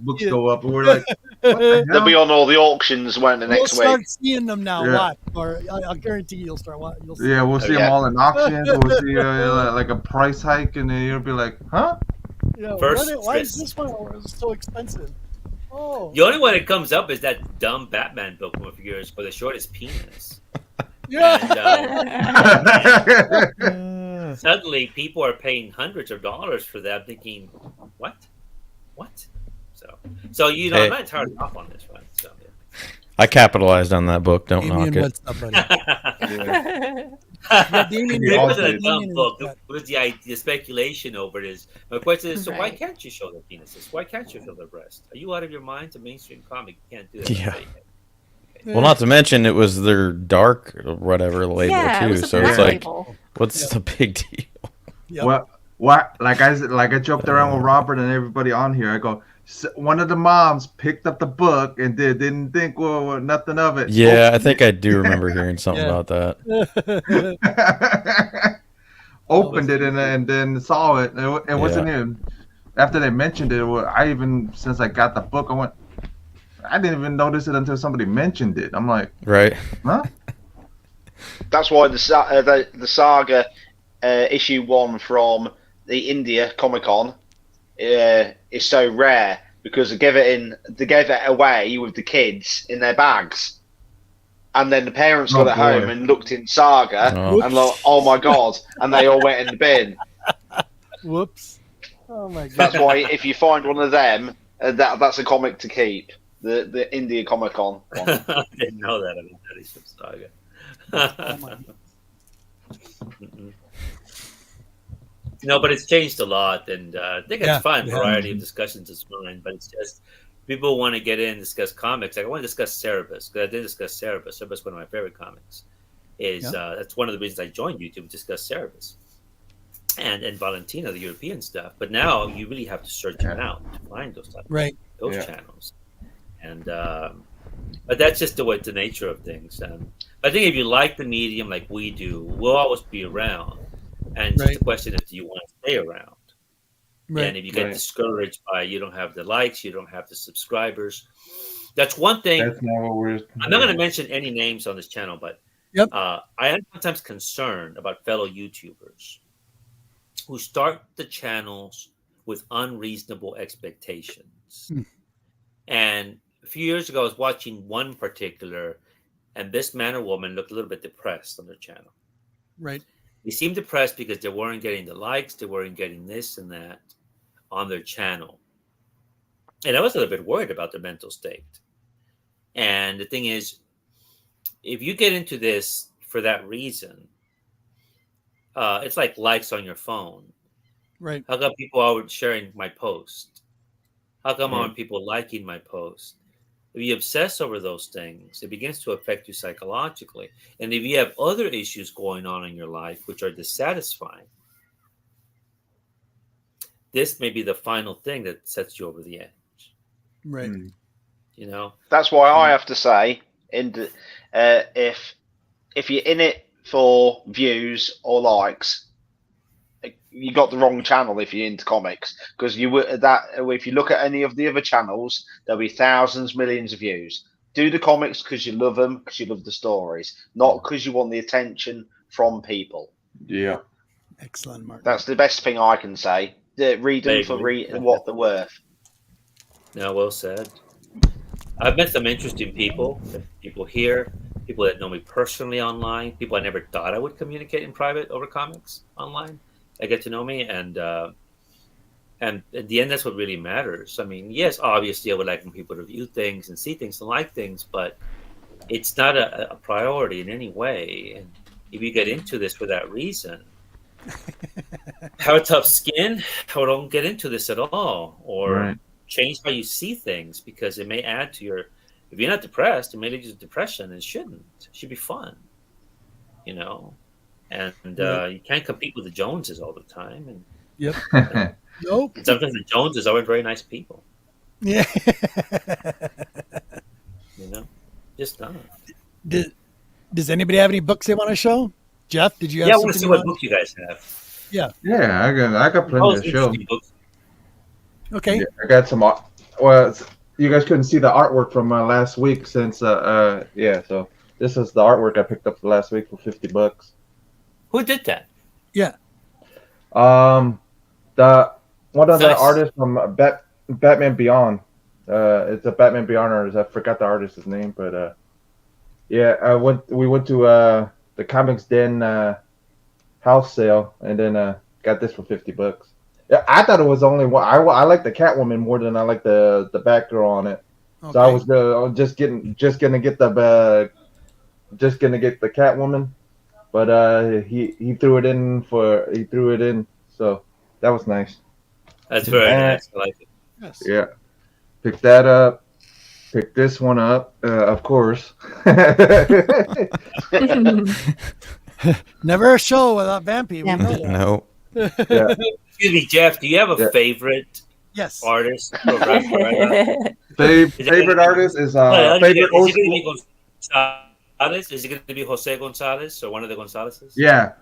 books go up, and we're like, what the They'll be hell? on all the auctions, won't they, You'll next start week? seeing them now. Yeah. Watch, or I'll guarantee you'll start watching. You'll see. Yeah, we'll see Yeah. them all in auctions. We'll see like a price hike, and then you'll be like, huh? Yeah, First why is twist. this one so expensive? Oh, the only one that comes up is that dumb Batman book from a few years for the shortest penis. yeah. And suddenly people are paying hundreds of dollars for that, thinking, what? So Hey. I'm not entirely off on this one. So I capitalized on that book. Don't Damien, knock it. what's up, buddy? yeah. Damien, It all wasn't a did. dumb Damien book. is It was the speculation over it is. My question is, so why Right. can't you show their penises? Why can't you show their breast? Are you out of your mind? It's a mainstream comic. You can't do that. Yeah. Right? Well, not to mention it was their dark or whatever label yeah, it too. was a So black it's like, label. what's the big deal? Yep. What? Like I joked around with Robert and everybody on here. I go, one of the moms picked up the book and didn't think nothing of it. Yeah, I think I do remember hearing something Yeah. about that. Opened it and then saw it. It wasn't even after they mentioned it. I even since I got the book, I didn't even notice it until somebody mentioned it. I'm like, Right? huh? That's why the Saga issue 1 from the India Comic Con is so rare, because they gave it away with the kids in their bags, and then the parents got it home and looked in Saga Oh. and like, oh my god, and they all went in the bin. Whoops. Oh my god. That's why if you find one of them, that's a comic to keep. The India Comic Con one. I didn't know that. I mean, that is some Saga. Oh my- Mm-mm. No, but it's changed a lot, and I think it's Yeah, fun. yeah. Variety of discussions is fine, but it's just people want to get in and discuss comics. Like, I want to discuss Cerebus, because I did discuss Cerebus. Cerebus is one of my favorite comics. That's one of the reasons I joined YouTube, to discuss Cerebus and Valentina, the European stuff. But now you really have to search them out to find those types, Right. those Yeah. channels. And but that's just the nature of things. I think if you like the medium like we do, we'll always be around. And it's Right. just a question of, do you want to stay around? Right. And if you get Right. discouraged by you don't have the likes, you don't have the subscribers, that's one thing. That's not what we're. I'm not going to mention any names on this channel, but Yep. I am sometimes concerned about fellow YouTubers who start the channels with unreasonable expectations. Hmm. And a few years ago, I was watching one particular, and this man or woman looked a little bit depressed on their channel. Right. They seemed depressed because they weren't getting the likes, they weren't getting this and that on their channel. And I was a little bit worried about their mental state. And the thing is, if you get into this for that reason, it's like likes on your phone. Right. How come people are sharing my post? How come aren't people liking my post? If you obsess over those things, it begins to affect you psychologically. And if you have other issues going on in your life which are dissatisfying, this may be the final thing that sets you over the edge. Right. You know? That's why I have to say, if you're in it for views or likes, you got the wrong channel if you're into comics, because if you look at any of the other channels, there'll be thousands, millions of views. Do the comics because you love them, because you love the stories, not because you want the attention from people. Yeah. Excellent, Mark. That's the best thing I can say. Read them for what they're worth. No, well said. I've met some interesting people here, people that know me personally online, people I never thought I would communicate in private over comics online. They get to know me, and And at the end, that's what really matters. I mean, yes, obviously, I would like people to view things and see things and like things, but it's not a priority in any way. And if you get into this for that reason, have a tough skin, or don't get into this at all, or change how you see things, because it may add to your. If you're not depressed, it may lead to depression. And it shouldn't. It should be fun, you know. And you can't compete with the Joneses all the time. And Yep. nope. Sometimes the Joneses aren't very nice people. Yeah. You know, just not. Does anybody have any books they want to show? Jeff, did you have? Yeah, I want to see what book you guys have. Yeah. Yeah, I got plenty to show. Okay. Yeah, I got some. Well, you guys couldn't see the artwork from last week since. Yeah. So this is the artwork I picked up last week for $50. Who did that? Yeah. The one of the artists from Batman Beyond. It's a Batman Beyond artist. I forgot the artist's name, but yeah, we went to the Comics Den house sale, and then got this for $50. Yeah, I thought it was only one. I like the Catwoman more than I like the Batgirl on it. Okay. So I was just gonna get the Catwoman, but he threw it in. So that was nice. That's very nice. I like it. Yes. Yeah. Pick that up. Pick this one up, of course. Never a show without Vampy. No. Yeah. Excuse me, Jeff. Do you have a favorite? Yes. Artist. Favorite artist is favorite old school. Is it going to be Jose Gonzalez or one of the Gonzalezes? Yeah.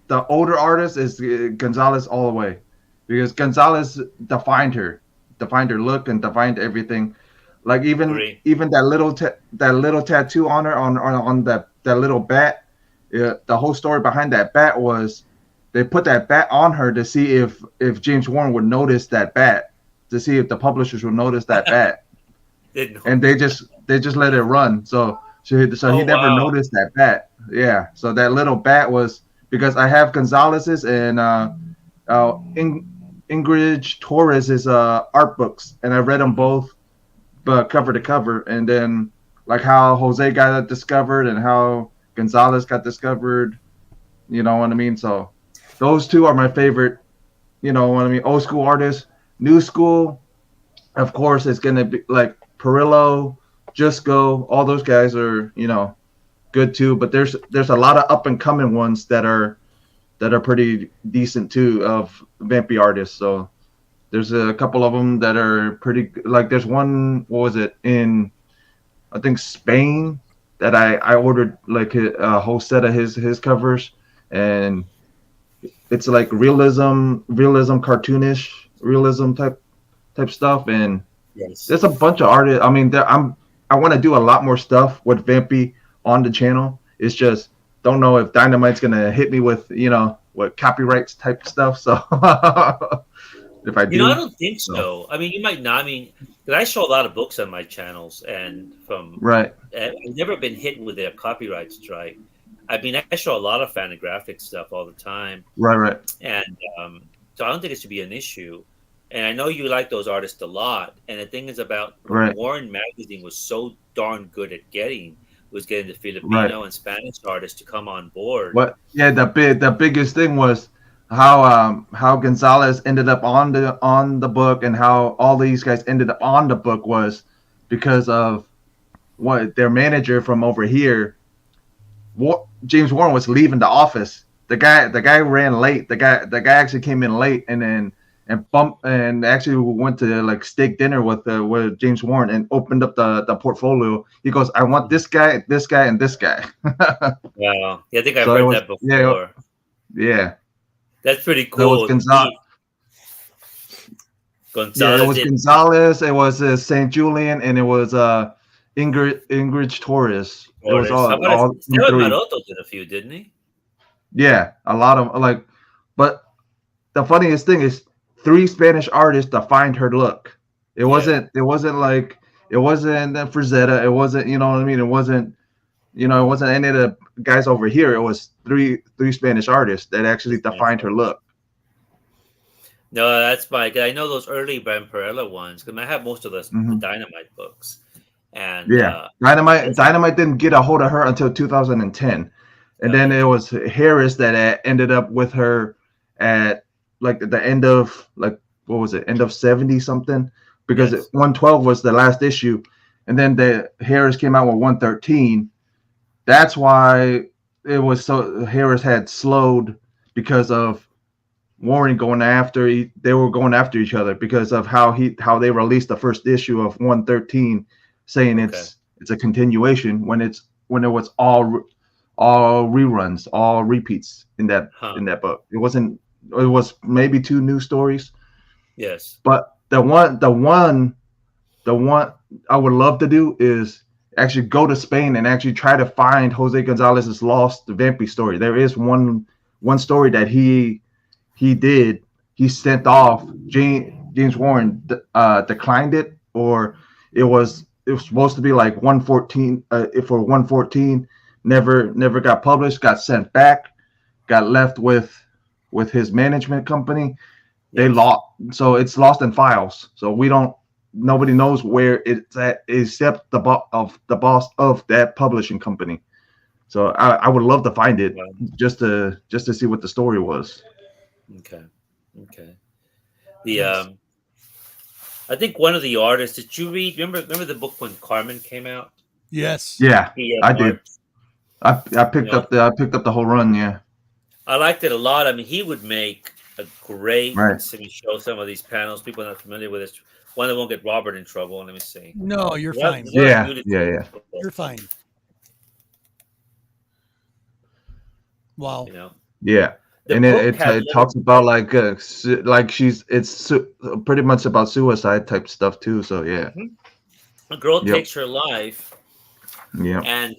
The older artist is Gonzalez all the way, because Gonzalez defined her look and defined everything. Like even that little tattoo on her on that little bat. The whole story behind that bat was they put that bat on her to see if James Warren would notice that bat, to see if the publishers would notice that bat. And they just let it run. So he never noticed that bat. Yeah. So that little bat was because I have Gonzalez's and Ingrid Torres's art books, and I read them both, cover to cover, and then like how Jose got discovered and how Gonzalez got discovered, you know what I mean? So those two are my favorite, you know what I mean? Old school artists. New school, of course, is gonna be like Perillo, Just Go. All those guys are, you know, good too. But there's a lot of up and coming ones that are pretty decent too of vampy artists. So there's a couple of them that are pretty. Like there's one, what was it, in I think Spain, that I ordered like a whole set of his covers, and it's like realism cartoonish realism type stuff, and there's a bunch of artists. I mean, I want to do a lot more stuff with Vampy on the channel. It's just don't know if Dynamite's gonna hit me with, you know, what copyrights type stuff. So if I do, you know, I don't think so. I mean, you might not. I mean, I show a lot of books on my channels, and I've never been hit with a copyright strike. I mean, I show a lot of fanographic stuff all the time. Right. And so I don't think it should be an issue. And I know you like those artists a lot. And the thing is about Warren Magazine was so darn good at getting the Filipino and Spanish artists to come on board. The biggest thing was how Gonzalez ended up on the book, and how all these guys ended up on the book was because of what their manager from over here. James Warren was leaving the office. The guy ran late. The guy actually came in late, and actually went to like steak dinner with James Warren and opened up the portfolio. He goes, I want this guy, and this guy. Wow. Yeah, I think I've heard that before. Yeah. That's pretty cool. It was Gonzalez. It was Gonzalez. It was St. Julian, and it was Ingrid Torres. It was all Maroto did a few, didn't he? Yeah, a lot of but the funniest thing is 3 Spanish artists defined her look. It wasn't Frazetta. It wasn't, you know what I mean? It wasn't any of the guys over here. It was three Spanish artists that actually defined her look. No, that's my. I know those early Vampirella ones because I have most of the Mhm. Dynamite books, and Yeah, Dynamite didn't get a hold of her until 2010, and then it was Harris that ended up with her at like the end of like what was it, end of 70 something, because Yes. 112 was the last issue, and then the Harris came out with 113. That's why it was so Harris had slowed because of Warren going after they were going after each other because of how they released the first issue of 113, saying it's a continuation when it was all reruns, all repeats in that book. It was maybe 2 new stories. Yes. But the one I would love to do is actually go to Spain and actually try to find Jose Gonzalez's lost Vampy story. There is one story that he did. He sent off. James Warren declined it, or it was supposed to be like 114 for 114. Never got published. Got sent back. Got left with his management company. They lost, so it's lost in files. So nobody knows where it's at except the boss of that publishing company. So I would love to find it just to see what the story was. Okay. I think one of the artists. Did you read? Remember the book when Carmen came out? Yes. Yeah, I did. I picked up the whole run. Yeah. I liked it a lot. I mean, he would make a great. Let me show some of these panels. People are not familiar with this. One that won't get Robert in trouble. Let me see. No, you're fine. Yeah. You're fine. Wow. Yeah. And it talks about like it's pretty much about suicide type stuff too. So yeah. A girl takes her life. Yeah. And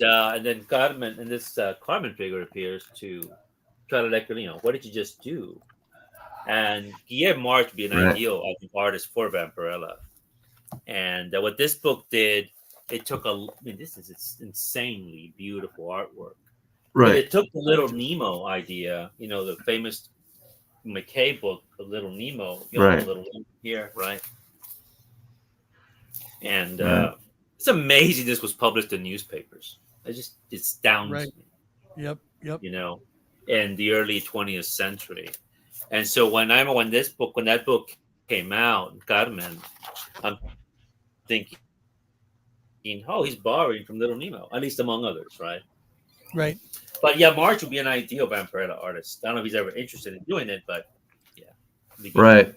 then Carmen and this Carmen figure appears to try to like, what did you just do? And Guillermo March would be an ideal, I think, artist for Vampirella. And what this book did, it took this is insanely beautiful artwork. Right. But it took the Little Nemo idea, the famous McKay book, The Little Nemo, right. The Little here, right? And it's amazing this was published in newspapers. It astounds me. Yep. In the early 20th century. And so when that book came out, Carmen, I'm thinking, oh, he's borrowing from Little Nemo, at least among others, right? Right. But yeah, March would be an ideal Vampirella artist. I don't know if he's ever interested in doing it, but yeah. Right.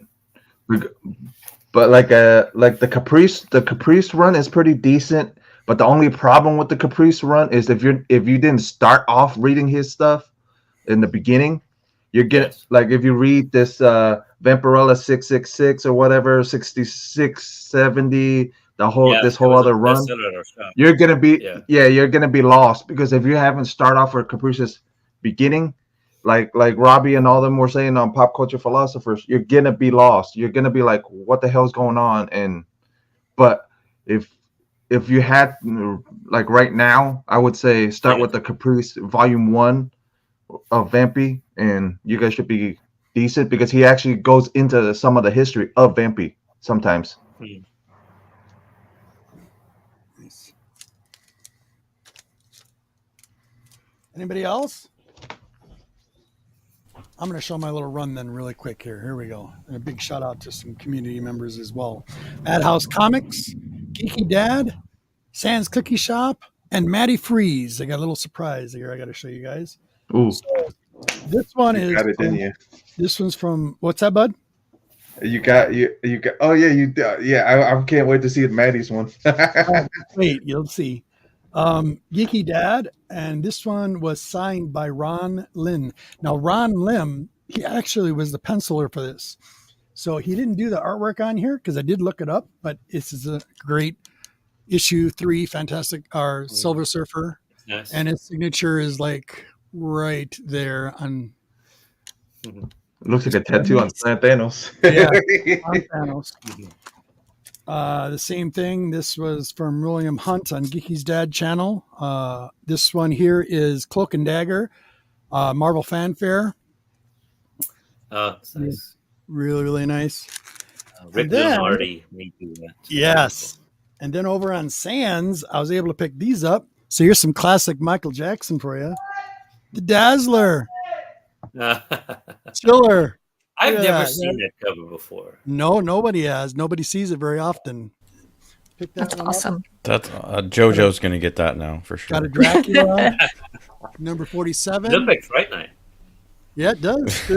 But like the Caprice run is pretty decent. But the only problem with the Caprice run is if you didn't start off reading his stuff in the beginning, you're getting like if you read this Vampirella 666 or whatever 6670 this whole other run, you're gonna be you're gonna be lost because if you haven't started off with Caprice's beginning, like Robbie and all them were saying on Pop Culture Philosophers, you're gonna be lost. You're gonna be like, what the hell's going on? But if you had like right now, I would say start with the Caprice Volume 1 of Vampy, and you guys should be decent because he actually goes into some of the history of Vampy sometimes. Nice. Anybody else? I'm going to show my little run then really quick here. Here we go. And a big shout out to some community members as well. Madhouse Comics, Geeky Dad, Sans Cookie Shop, and Maddie Freeze. I got a little surprise here I got to show you guys. Ooh. So this one is got it, didn't you? This one's from what's that, bud? You got oh yeah, I can't wait to see Maddie's one. Wait, you'll see. Geeky Dad, and this one was signed by Ron Lin. Now Ron Lim, he actually was the penciler for this, so he didn't do the artwork on here because I did look it up, but this is a great issue 3 fantastic Silver Surfer. Yes. And his signature is like right there on. It looks like a tattoo on Thanos. Yeah, on Thanos. The same thing. This was from William Hunt on Geeky's Dad channel. This one here is Cloak and Dagger, Marvel Fanfare. Oh, nice. Really, really nice. Rick then- Leonardi made do that. Yes. And then over on Sands, I was able to pick these up. So here's some classic Michael Jackson for you. The Dazzler. Chiller. I've Look at never that. seen that cover before. No, nobody has. Nobody sees it very often. Pick that That's one up. awesome. That's JoJo's gonna get that now for sure. Got a Dracula. Number It 47. looked like Fright Night. Yeah, it does.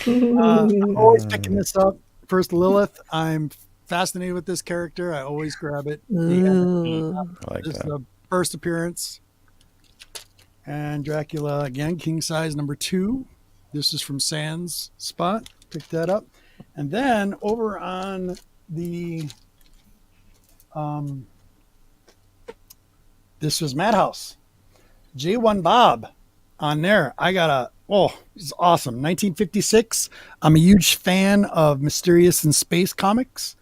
I'm always picking this up. First Lilith. I'm fascinated with this character. I always grab it. Ooh. I like This is that. the first appearance. And Dracula again, king size number 2. This is from Sans spot. Pick that up. And then over on the this was Madhouse. J1 Bob on there. I got it's awesome. 1956. I'm a huge fan of Mysterious in Space comics.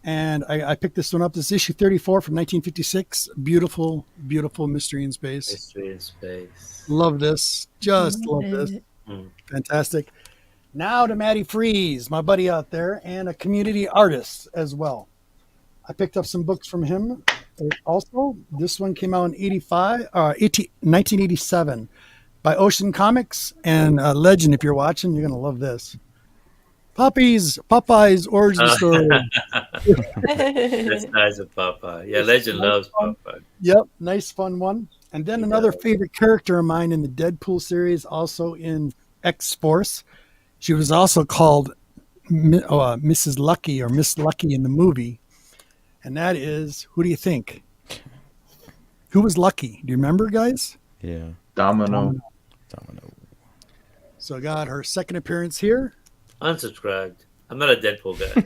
And I picked this one up. This is issue 34 from 1956. Beautiful, beautiful Mystery in Space. Mystery in Space. Love this. Just love this. Fantastic. Now to Matty Freeze, my buddy out there, and a community artist as well. I picked up some books from him also. This one came out in 1987 by Ocean Comics and Legend. If you're watching, you're going to love this. Popeye's origin story. That's nice of Popeye. Yeah, Legend loves Popeye. Yep, nice fun one. And then another favorite character of mine in the Deadpool series, also in X-Force. She was also called Mrs. Lucky or Miss Lucky in the movie. And that is, who do you think? Who was Lucky? Do you remember, guys? Yeah. Domino. So I got her second appearance here. Unsubscribed. I'm not a Deadpool guy.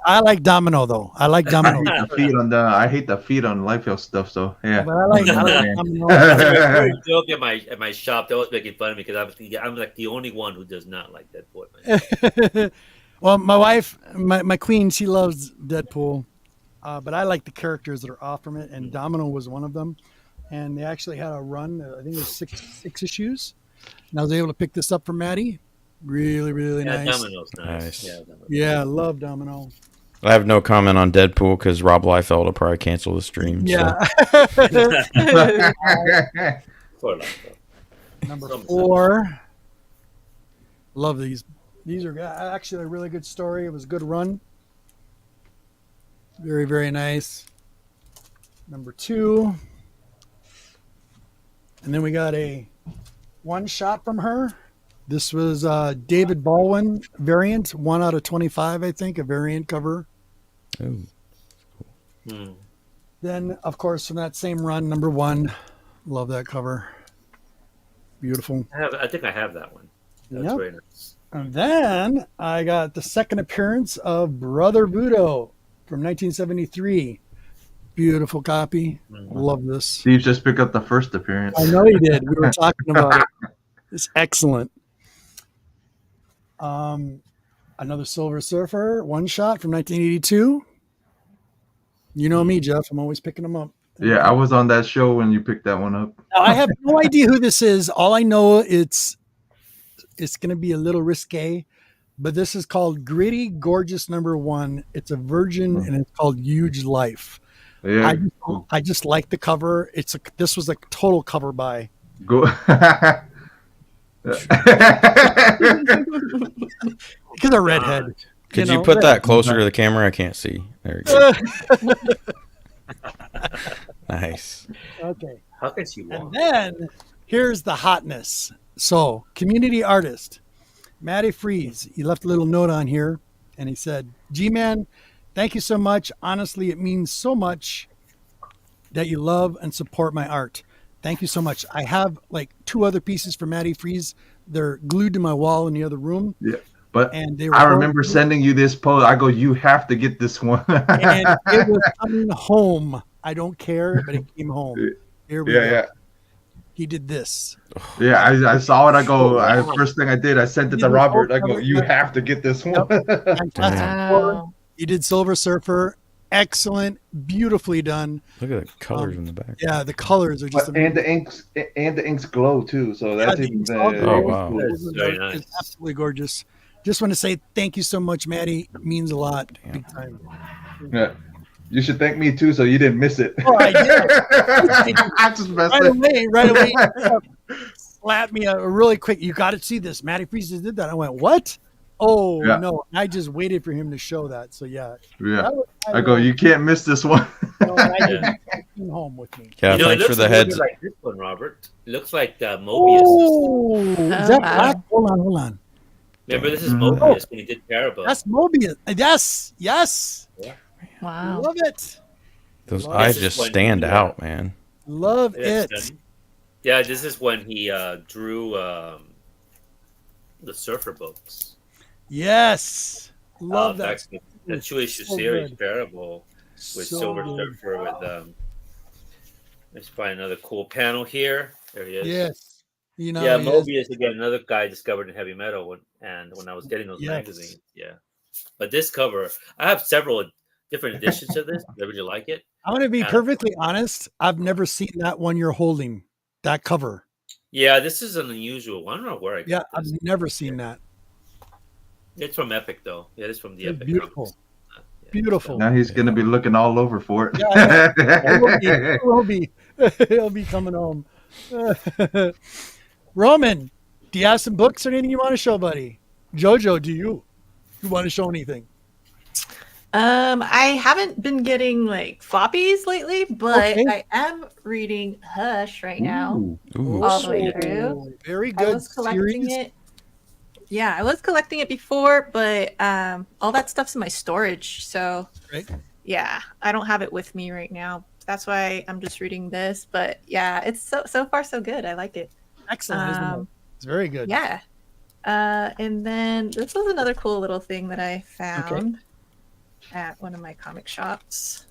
I like Domino, though. I like Domino. I hate the feet on Liefeld stuff. So yeah. But I like Domino. I joke at my shop. They always making fun of me because I'm like the only one who does not like Deadpool. Man. Well, my wife, my queen, she loves Deadpool. But I like the characters that are off from it, and Domino was one of them. And they actually had a run, I think it was six issues. And I was able to pick this up for Maddie. Really, really nice. Domino's nice. Yeah, I love Domino. I have no comment on Deadpool because Rob Liefeld will probably cancel the stream. Yeah. Poor Liefeld. Number 4. Love these. These are actually a really good story. It was a good run. Very, very nice. Number 2. And then we got a one shot from her. This was David Baldwin variant, 1 out of 25, I think, a variant cover. Oh. Then, of course, from that same run, number 1. Love that cover. Beautiful. I think I have that one. That's very nice. And then I got the second appearance of Brother Voodoo from 1973. Beautiful copy. Love this. Steve just picked up the first appearance. I know he did. We were talking about it. It's excellent. Another Silver Surfer one shot from 1982. You know me, Jeff. I'm always picking them up. Yeah, I was on that show when you picked that one up. Now, I have no idea who this is. All I know it's going to be a little risque, but this is called Gritty Gorgeous number 1. It's a virgin and it's called Huge Life. Yeah, I just like the cover. This was a total cover buy. Go. Because a redhead. Could you put that closer to the camera? I can't see. There you go. Nice. Okay. How can she walk? And then here's the hotness. So, community artist, Matty Freeze, he left a little note on here and he said, G-Man, thank you so much. Honestly, it means so much that you love and support my art. Thank you so much. I have like 2 other pieces for Matty Freeze. They're glued to my wall in the other room. Yeah. But and they were I remember sending you this post. I go, you have to get this one. And it was coming home. I don't care, but it came home. Here we go. Yeah. He did this. Yeah, I saw it. I go, first thing I did, I sent it to Robert. I go, you have to get this one. Fantastic. Wow. He did Silver Surfer. Excellent. Beautifully done. Look at the colors in the back. Yeah, the colors are just and the inks glow too. So that's even it's all Oh, wow. gorgeous. That's very nice. It's absolutely gorgeous. just want to say thank you so much, Maddie. It means a lot. Big time. Yeah. You should thank me too, so you didn't miss it. Oh, I did. I just messed it. Right away. Slapped me a really quick. You got to see this. Maddie Freezes did that. I went, what? Oh, Yeah. no. I just waited for him to show that. So, yeah. Yeah. I go, you can't miss this one. No, I came home with me. Yeah, You know, it thanks for looks the a little heads. bit like this one, Robert. It looks like Mobius. Oh, is that wow. black? Hold on. Remember, this is Mobius when he did Caribou. That's Mobius. Yes. Wow. Love it. Those Love eyes it. just This is when stand he, out, man. Love Yeah, it. stunning. Yeah, this is when he drew the Surfer books. Yes. Love that. That two-issue So series, good. Parable, with So Silver good. Surfer. With let's find another cool panel here. There he is. Yes. You know, Yeah, he is. Mobius again, another guy discovered in heavy metal, when I was getting those Yes. magazines. Yeah, but this cover, I have several different editions of this. I really like it. I'm going to be And- perfectly honest. I've never seen that one you're holding, that cover. Yeah, this is an unusual one. I don't know where I Yeah, got I've this. never seen that. It's from Epic though. Yeah, it's from the It's Epic. beautiful. Comics. Yeah. Beautiful. Now he's gonna be looking all over for it. Yeah, it will be. He'll be coming home. Roman, do you have some books or anything you want to show, buddy? Jojo, do you want to show anything? I haven't been getting like floppies lately, but Okay. I am reading Hush right now. Ooh, All the way sweet. through. Very I good was collecting series. it. Yeah, I was collecting it before, but all that stuff's in my storage. So Right. yeah, I don't have it with me right now. That's why I'm just reading this. But yeah, it's so far so good. I like it. Excellent, isn't it? It's very good. Yeah. And then this was another cool little thing that I found at one of my comic shops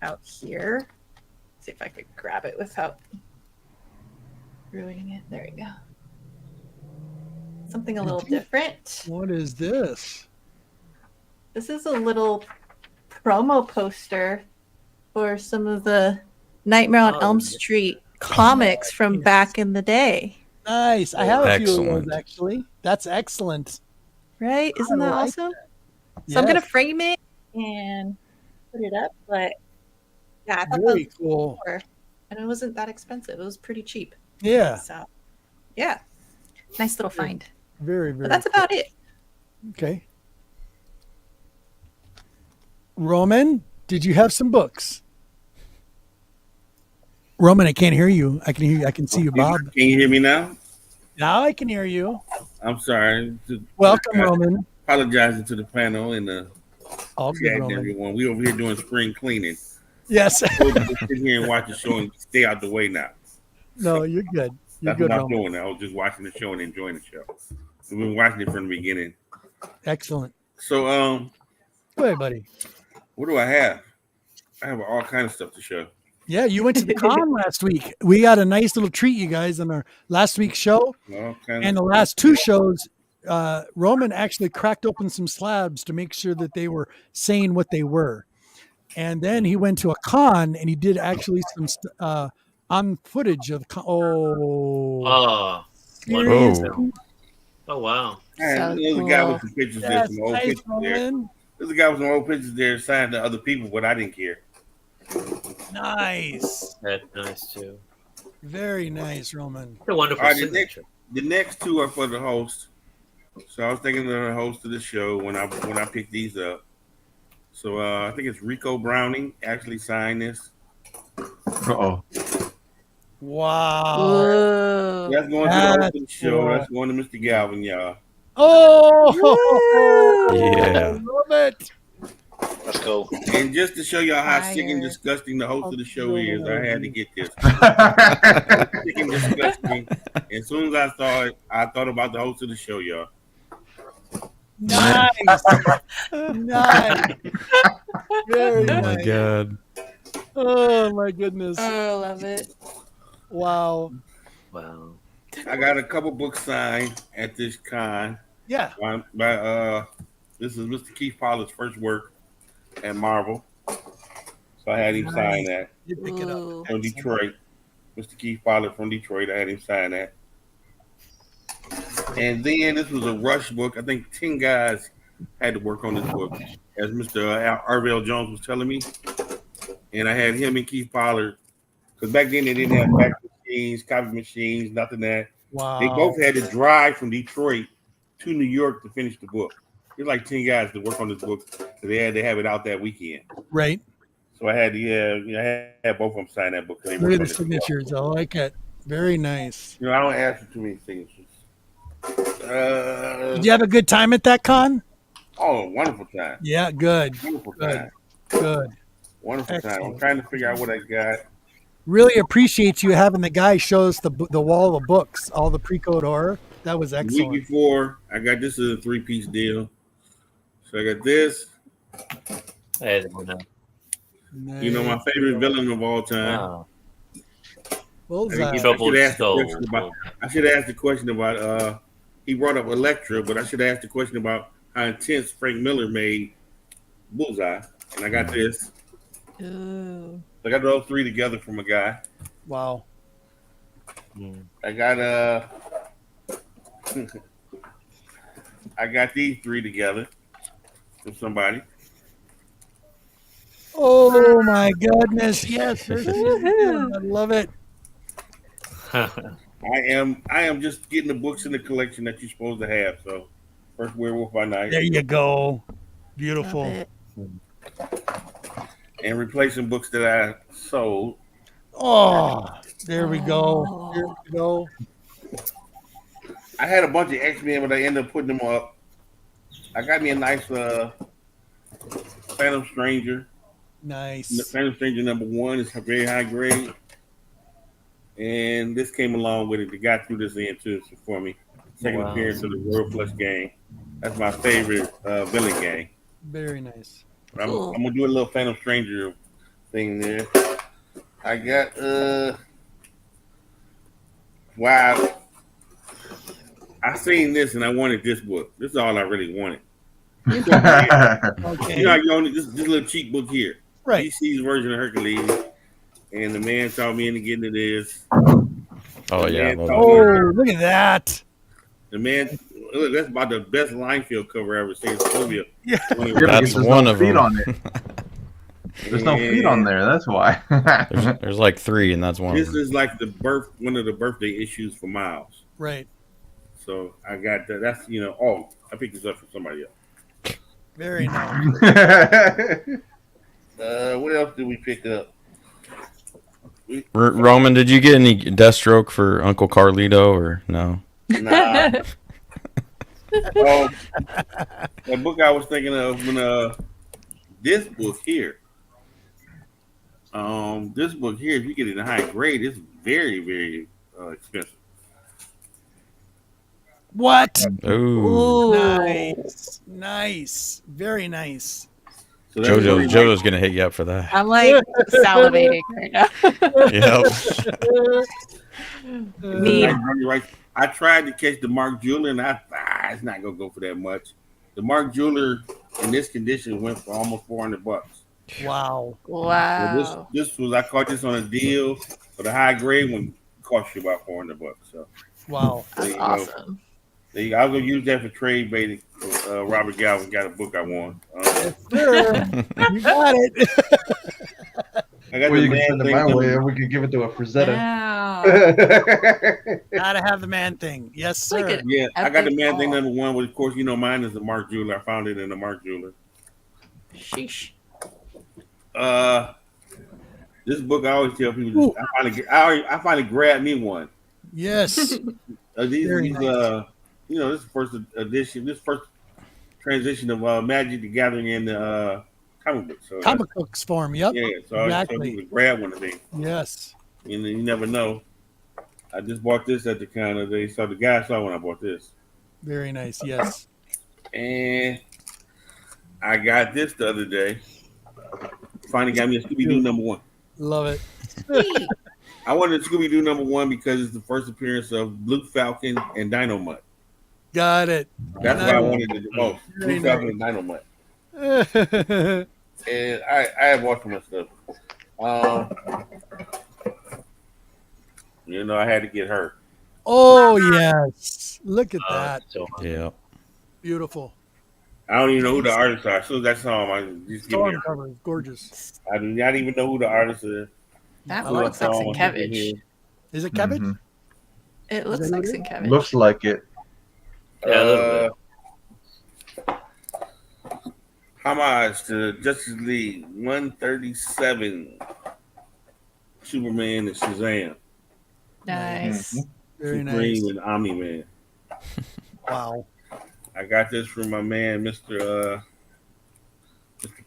out here. See if I could grab it without ruining it. There we go. Something a little different. What is this? This is a little promo poster for some of the Nightmare on Oh, Elm yeah. Street comics from Nice. back in the day. Nice. I have a few of Excellent. those actually. That's excellent. Right? Isn't that like awesome? So I'm Yes. gonna frame it and put it up, but yeah, I thought that Very was cool. cool. And it wasn't that expensive. It was pretty cheap. Yeah. So yeah. Nice little find. Very, very But that's about it. okay. Roman, did you have some books? Roman, I can't hear you. I can hear you. I can see you, Bob. Can you hear me now? Now I can hear you. I'm sorry. Welcome, Roman. Apologizing to the panel and the All chat good, and Roman. everyone. We over here doing spring cleaning. Yes. We'll just sit here and watch the show and stay out the way now. No, you're good. You're That's good, what I'm Roman. doing. I was just watching the show and enjoying the show. We've been watching it from the beginning. Excellent. So, Go ahead, buddy. what do I have? I have all kind of stuff to show. Yeah, you went to the con last week. We got a nice little treat, you guys, on our last week's show. All kind And the of last two shows, Roman actually cracked open some slabs to make sure that they were saying what they were. And then he went to a con and he did actually some on footage of Oh, serious- Whoa. oh wow. Man, So there's a guy cool. with some pictures there, That's some old nice, pictures there. Roman. There's a guy with some old pictures there signed to other people, but I didn't care. Nice. That's nice too. Very nice, Roman. What a wonderful All right, signature. The next two are for the host. So I was thinking of the host of the show when I picked these up. So I think it's Rico Browning actually signed this. Uh-oh. Wow. Whoa. That's going to the host of the That's show. cool. That's going to Mr. Galvin, y'all. Oh, Yeah. love it. That's cool. And just to show y'all how sick and Fire. disgusting the host of the show is, I had to get this. Sick and disgusting. As soon as I saw it, I thought about the host of the show, y'all. Nice. Nice. Very Oh my nice. god. Oh my goodness. Oh, love it. Wow. Wow. I got a couple books signed at this con. Yeah. This is Mr. Keith Pollard's first work at Marvel. So I had him sign that You pick it up. Ooh. from Detroit. Mr. Keith Pollard from Detroit. I had him sign that. And then this was a rush book. I think 10 guys had to work on this book, as Mr. Arvell Jones was telling me. And I had him and Keith Pollard, because back then they didn't have fax machines, copy machines, nothing that. Wow. They both had to drive from Detroit to New York to finish the book. There's like 10 guys to work on this book, so they had to have it out that weekend. Right. So I had to, I had both of them sign that book. Look at the signatures. I like it. Very nice. I don't ask for too many signatures. Did you have a good time at that con? Oh, wonderful time. Yeah, good. Wonderful Good. time. Good. Wonderful Excellent. time. I'm trying to figure out what I got. Really appreciate you having the guy show us the wall of books, all the pre-code horror. That was The excellent. week before, I got this as a 3-piece deal. So I got this. I don't know. Nice. You know, my favorite villain of all time. Oh. Bullseye. I Troubled should ask the Soul. question about. I should ask the question about. He brought up Elektra, but I should ask the question about how intense Frank Miller made Bullseye, and I got this. Ooh. I got those three together from a guy. Wow. I got I got these three together from somebody. Oh my goodness. Yes. I love it. I am just getting the books in the collection that you're supposed to have. So first Werewolf by Night. There you go. Beautiful. And replacing books that I sold. Oh, there we go. There we go. I had a bunch of X-Men, but I ended up putting them up. I got me a nice Phantom Stranger. Nice. Phantom Stranger #1 is a very high grade. And this came along with it. The guy threw this in too for me. Second appearance of the Royal Flush gang. That's my favorite villain gang. Very nice. I'm gonna do a little Phantom Stranger thing there. I got wow. I seen this and I wanted this book. This is all I really wanted. Okay. You know, you only this little cheap book here. Right. DC's version of Hercules. And the man taught me into getting into this. Oh yeah. Oh, look at that. The man, look, that's about the best Linefield cover I ever seen. It's supposed to be Yeah. That's one of feet them. on it. There's no feet on there. That's why. There's like 3, and that's one This of them. is like one of the birthday issues for Miles. Right. So I got that. That's Oh, I picked this up from somebody else. Very nice. What else did we pick up? Roman, did you get any Deathstroke for Uncle Carlito or no? Nah. The book I was thinking of when this book here. This book here, if you get it in high grade, it's very, very expensive. What? Ooh. Nice. Nice. Very nice. So that's really JoJo's gonna hit you up for that. I'm like salivating right now. Yep. Need. Right. I tried to catch the Mark Jeweler, and it's not gonna go for that much. The Mark Jeweler in this condition went for almost $400. Wow. Wow. So this was I caught this on a deal, but the high grade one cost you about $400. So Wow. That's awesome. I was gonna use that for trade baiting. Robert Galvin got a book I want. Yes, sir. You got it. I got Well, the you can man send it thing. my way, and we could give it to a Frazetta. Wow. Gotta have the man thing. Yes, sir. Look at Yeah, I got the man thing Epic. #1, but of course, mine is the Mark Jeweler. I found it in the Mark Jeweler. Sheesh. This book I always tell people. I finally grabbed me one. Yes. These Very nice. This first edition, this first transition of Magic the Gathering in the comic book. So Comic books form. Yep. yeah, so I always tell Exactly. people to grab one of these. Yes. And you never know. I just bought this at the counter. So the guy saw when I bought this. Very nice. Yes. And I got this the other day. Finally got me a Scooby-Doo #1. Love it. Sweet. I wanted a Scooby-Doo #1 because it's the first appearance of Blue Falcon and Dynamite. Got it. That's why I wanted it the most. Very Blue Falcon and Dynamite. Nice. And I have watched my stuff. I had to get her. Oh yes, look at Uh, that, so Yeah. beautiful. I don't even know who the artists are. As soon as I saw them, I just give Still me. on the cover, it's gorgeous. I do not even know who the artist is. That I Who I looks like saw them, I just Sienkiewicz. Is it Cabbage? Mhm. It Is looks that like who it is? Sienkiewicz. Looks like it. yeah, a little bit. Homage to Justice League 137, Superman and Shazam, Nice. Very Supreme nice. and Omni Man. Wow. I got this from my man, Mr.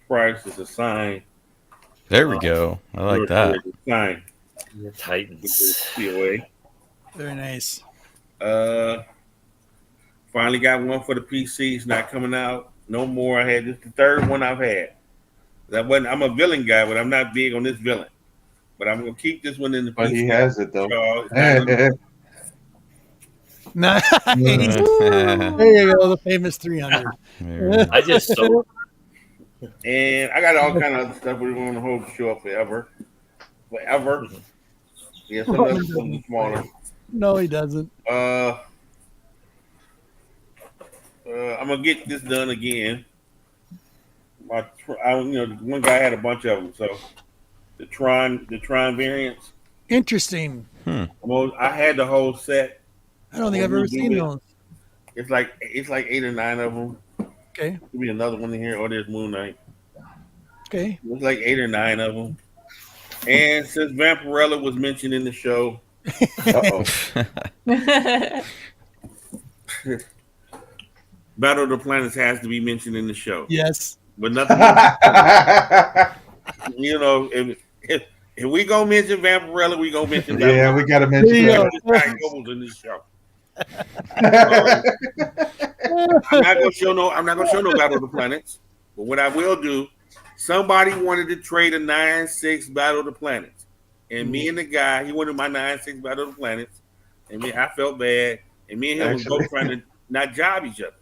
Price. It's a sign. There we go. I like that. It's a sign. Titans. COA. Very nice. Finally got one for the PC. It's not coming out no more. I had this the third one I've had. I'm a villain guy, but I'm not big on this villain. But I'm gonna keep this one in the But PC. he has it though. Nice. Yeah. There you go, the famous 300. I just sold. And I got all kind of other stuff. We're going to hold the show up forever. Yeah, some other stuff is smaller. No, he doesn't. I'm gonna get this done again. The one guy had a bunch of them. So the Tron variants. Interesting. I had the whole set. I don't think I've ever seen those. It's like 8 or 9 of them. Okay. There'll be another one in here. Oh, there's Moon Knight. Okay. It's like 8 or 9 of them. And since Vampirella was mentioned in the show, Battle of the Planets has to be mentioned in the show. Yes. But nothing. If we go mention Vampirella, we go mention Battle. Yeah, we got to mention There you that. go. Goals in this show. I'm not gonna show no Battle of the Planets. But what I will do, somebody wanted to trade a 9-6 Battle of the Planets. And me and the guy, he wanted my 9-6 Battle of the Planets. And I felt bad. And me and him was both trying to not job each other.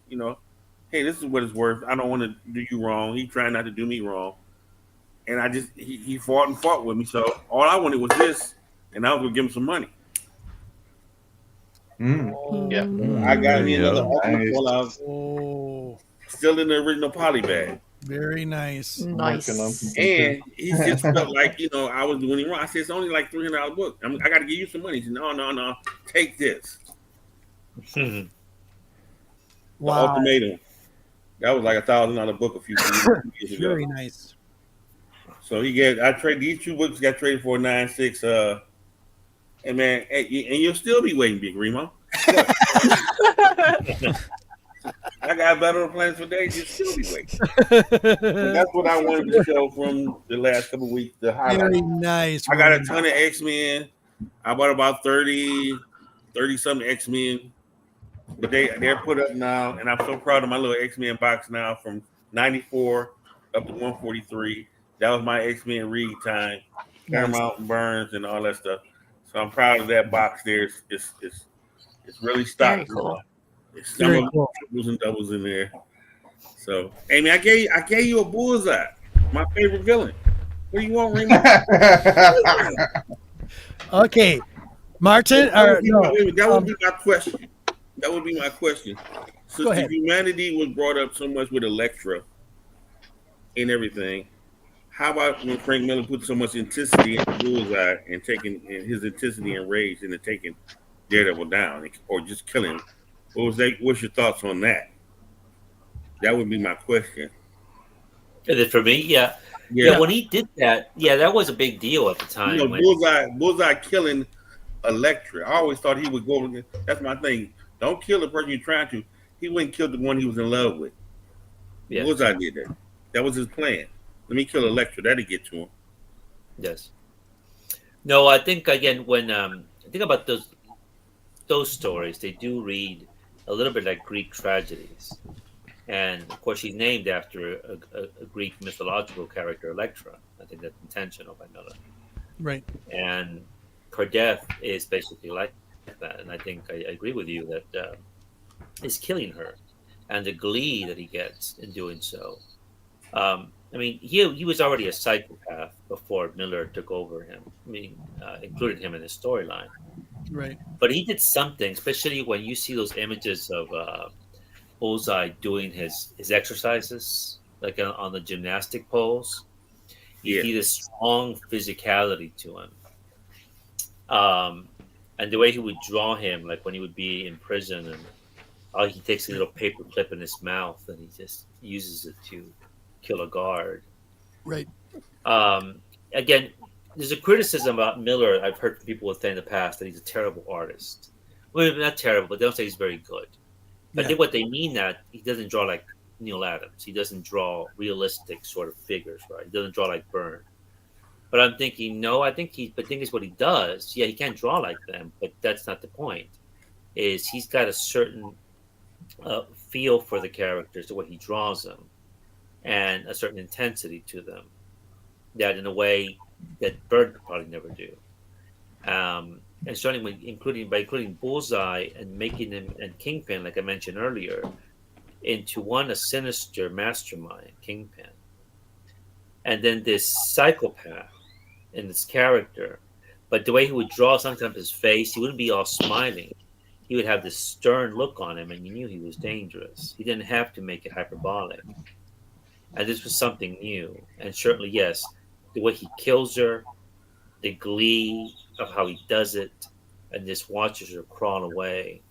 Hey, this is what it's worth. I don't want to do you wrong. He trying not to do me wrong. And he fought with me. So all I wanted was this, and I was gonna give him some money. Yeah. I got me another Ultimate Nice. Fallout, Oh, still in the original poly bag. very nice. Nice. And he just felt like, I was doing it wrong. I said, it's only like $300 book. I got to give you some money. He said, no, take this. The Wow. Ultimatum. That was like $1,000 book a few years ago. Very nice. So I traded these 2 books, got traded for a 9-6. And man, and you'll still be waiting, Big Remo. I got Battle of the Planets for days. You'll still be waiting. And that's what I wanted to show from the last couple of weeks. The highlights. Very nice. I got a ton of X-Men. I bought about 30 something X-Men. But they're put up now, and I'm so proud of my little X-Men box now from 94 up to 143. That was my X-Men read time. Paramount and Burns and all that stuff. So I'm proud of that box there. It's really stocked. Very cool. It's Very some cool. triples and doubles in there. So, Amy, I gave you a bullseye. My favorite villain. What do you want, Remo? Okay. Martin, That no. would be my question. That would be my question. Since Go ahead. the humanity was brought up so much with Elektra and everything, how about when Frank Miller put so much intensity in the bullseye and taking his intensity and rage into taking Daredevil down or just killing him? What's your thoughts on that? That would be my question. Is it for me? Yeah. Yeah, when he did that, that was a big deal at the time. Bullseye killing Elektra. I always thought he would go. That's my thing. Don't kill the person you're trying to. He wouldn't kill the one he was in love with. Yeah. Bullseye did that. That was his plan. Let me kill Elektra. That'd get to him. Yes. No, I think again when I think about those stories, they do read a little bit like Greek tragedies, and of course she's named after a Greek mythological character, Electra. I think that's intentional by Miller. Right. And her death is basically like that, and I think I agree with you that is killing her, and the glee that he gets in doing so. I mean, he was already a psychopath before Miller took over him. I mean, included him in his storyline. Right. But he did something, especially when you see those images of Bullseye doing his exercises, like on the gymnastic poles. Yeah. He had a strong physicality to him. And the way he would draw him, like when he would be in prison, and he takes a little paper clip in his mouth and he just uses it to kill a guard. Right. Again, there's a criticism about Miller I've heard from people say in the past that he's a terrible artist. Well, not terrible, but they don't say he's very good. I think what they mean that he doesn't draw like Neil Adams. He doesn't draw realistic sort of figures, right? He doesn't draw like Byrne. But I'm thinking, no, I think the thing is what he does. Yeah, he can't draw like them, but that's not the point. Is he's got a certain feel for the characters, the way he draws them, and a certain intensity to them that in a way that Byrne could probably never do. And starting with including Bullseye and making him and Kingpin, like I mentioned earlier, into a sinister mastermind, Kingpin, and then this psychopath in this character. But the way he would draw sometimes his face, he wouldn't be all smiling. He would have this stern look on him, and you knew he was dangerous. He didn't have to make it hyperbolic. And this was something new. And certainly, yes, the way he kills her, the glee of how he does it, and just watches her crawl away.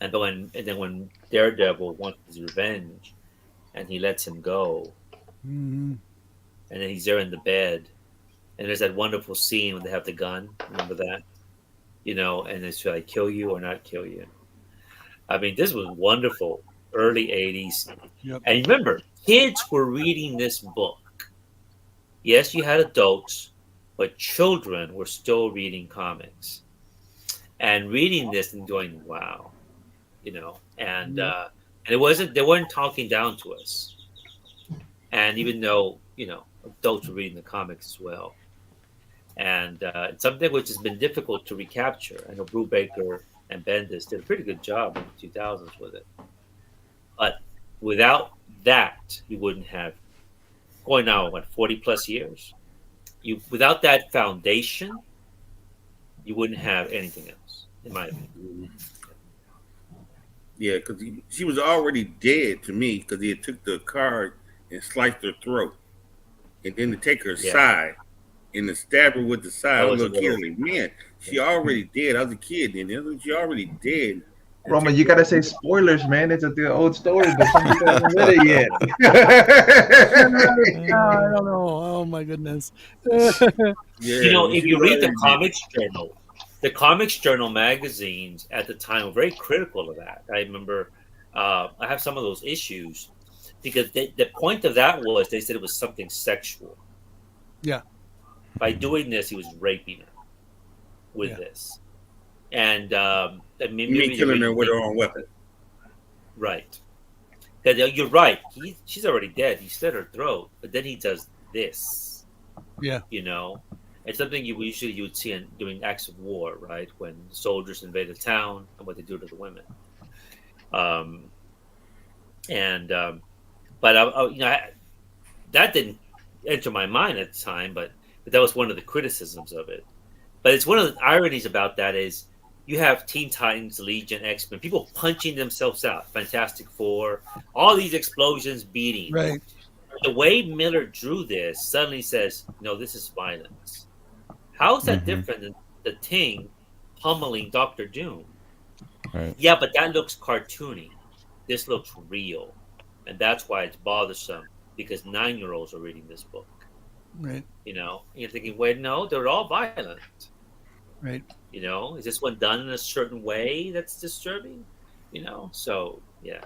And then when Daredevil wants his revenge, and he lets him go, Mm-hmm. and then he's there in the bed, and there's that wonderful scene when they have the gun. Remember that? And it's should I kill you or not kill you? I mean, this was wonderful. Early 80s. Yep. And remember, kids were reading this book. Yes, you had adults, but children were still reading comics and reading this and going, wow, and it wasn't, they weren't talking down to us. And even though, adults were reading the comics as well. And it's something which has been difficult to recapture. I know Brubaker and Bendis did a pretty good job in the 2000s with it. But without that, you wouldn't have, going now, 40 plus years? Without that foundation, you wouldn't have anything else, in my opinion. Yeah, because she was already dead to me because he had took the card and sliced her throat. And then to take her side and to stab her with the side. I was a kid, like, man, she already dead. I was a kid then. She already dead. Roman, you gotta say spoilers, man. It's the old story, but somebody hasn't read it yet. I don't know. Oh my goodness. If you read the Comics Journal magazines at the time were very critical of that. I remember I have some of those issues because the point of that was they said it was something sexual. Yeah. By doing this, he was raping her with this. And maybe killing her with her own weapon. Right. You're right. She's already dead. He slit her throat, but then he does this. Yeah. It's something you would see during acts of war, right? When soldiers invade a town and what they do to the women. That didn't enter my mind at the time, but that was one of the criticisms of it. But it's one of the ironies about that is you have Teen Titans, Legion, X-Men, people punching themselves out, Fantastic Four, all these explosions, beating. Right. The way Miller drew this suddenly says, no, this is violence. How is that different than the Thing pummeling Dr. Doom? Right. Yeah, but that looks cartoony. This looks real. And that's why it's bothersome, because 9-year-olds are reading this book. Right. You're thinking, wait, no, they're all violent. Right. Is this one done in a certain way that's disturbing? So yeah,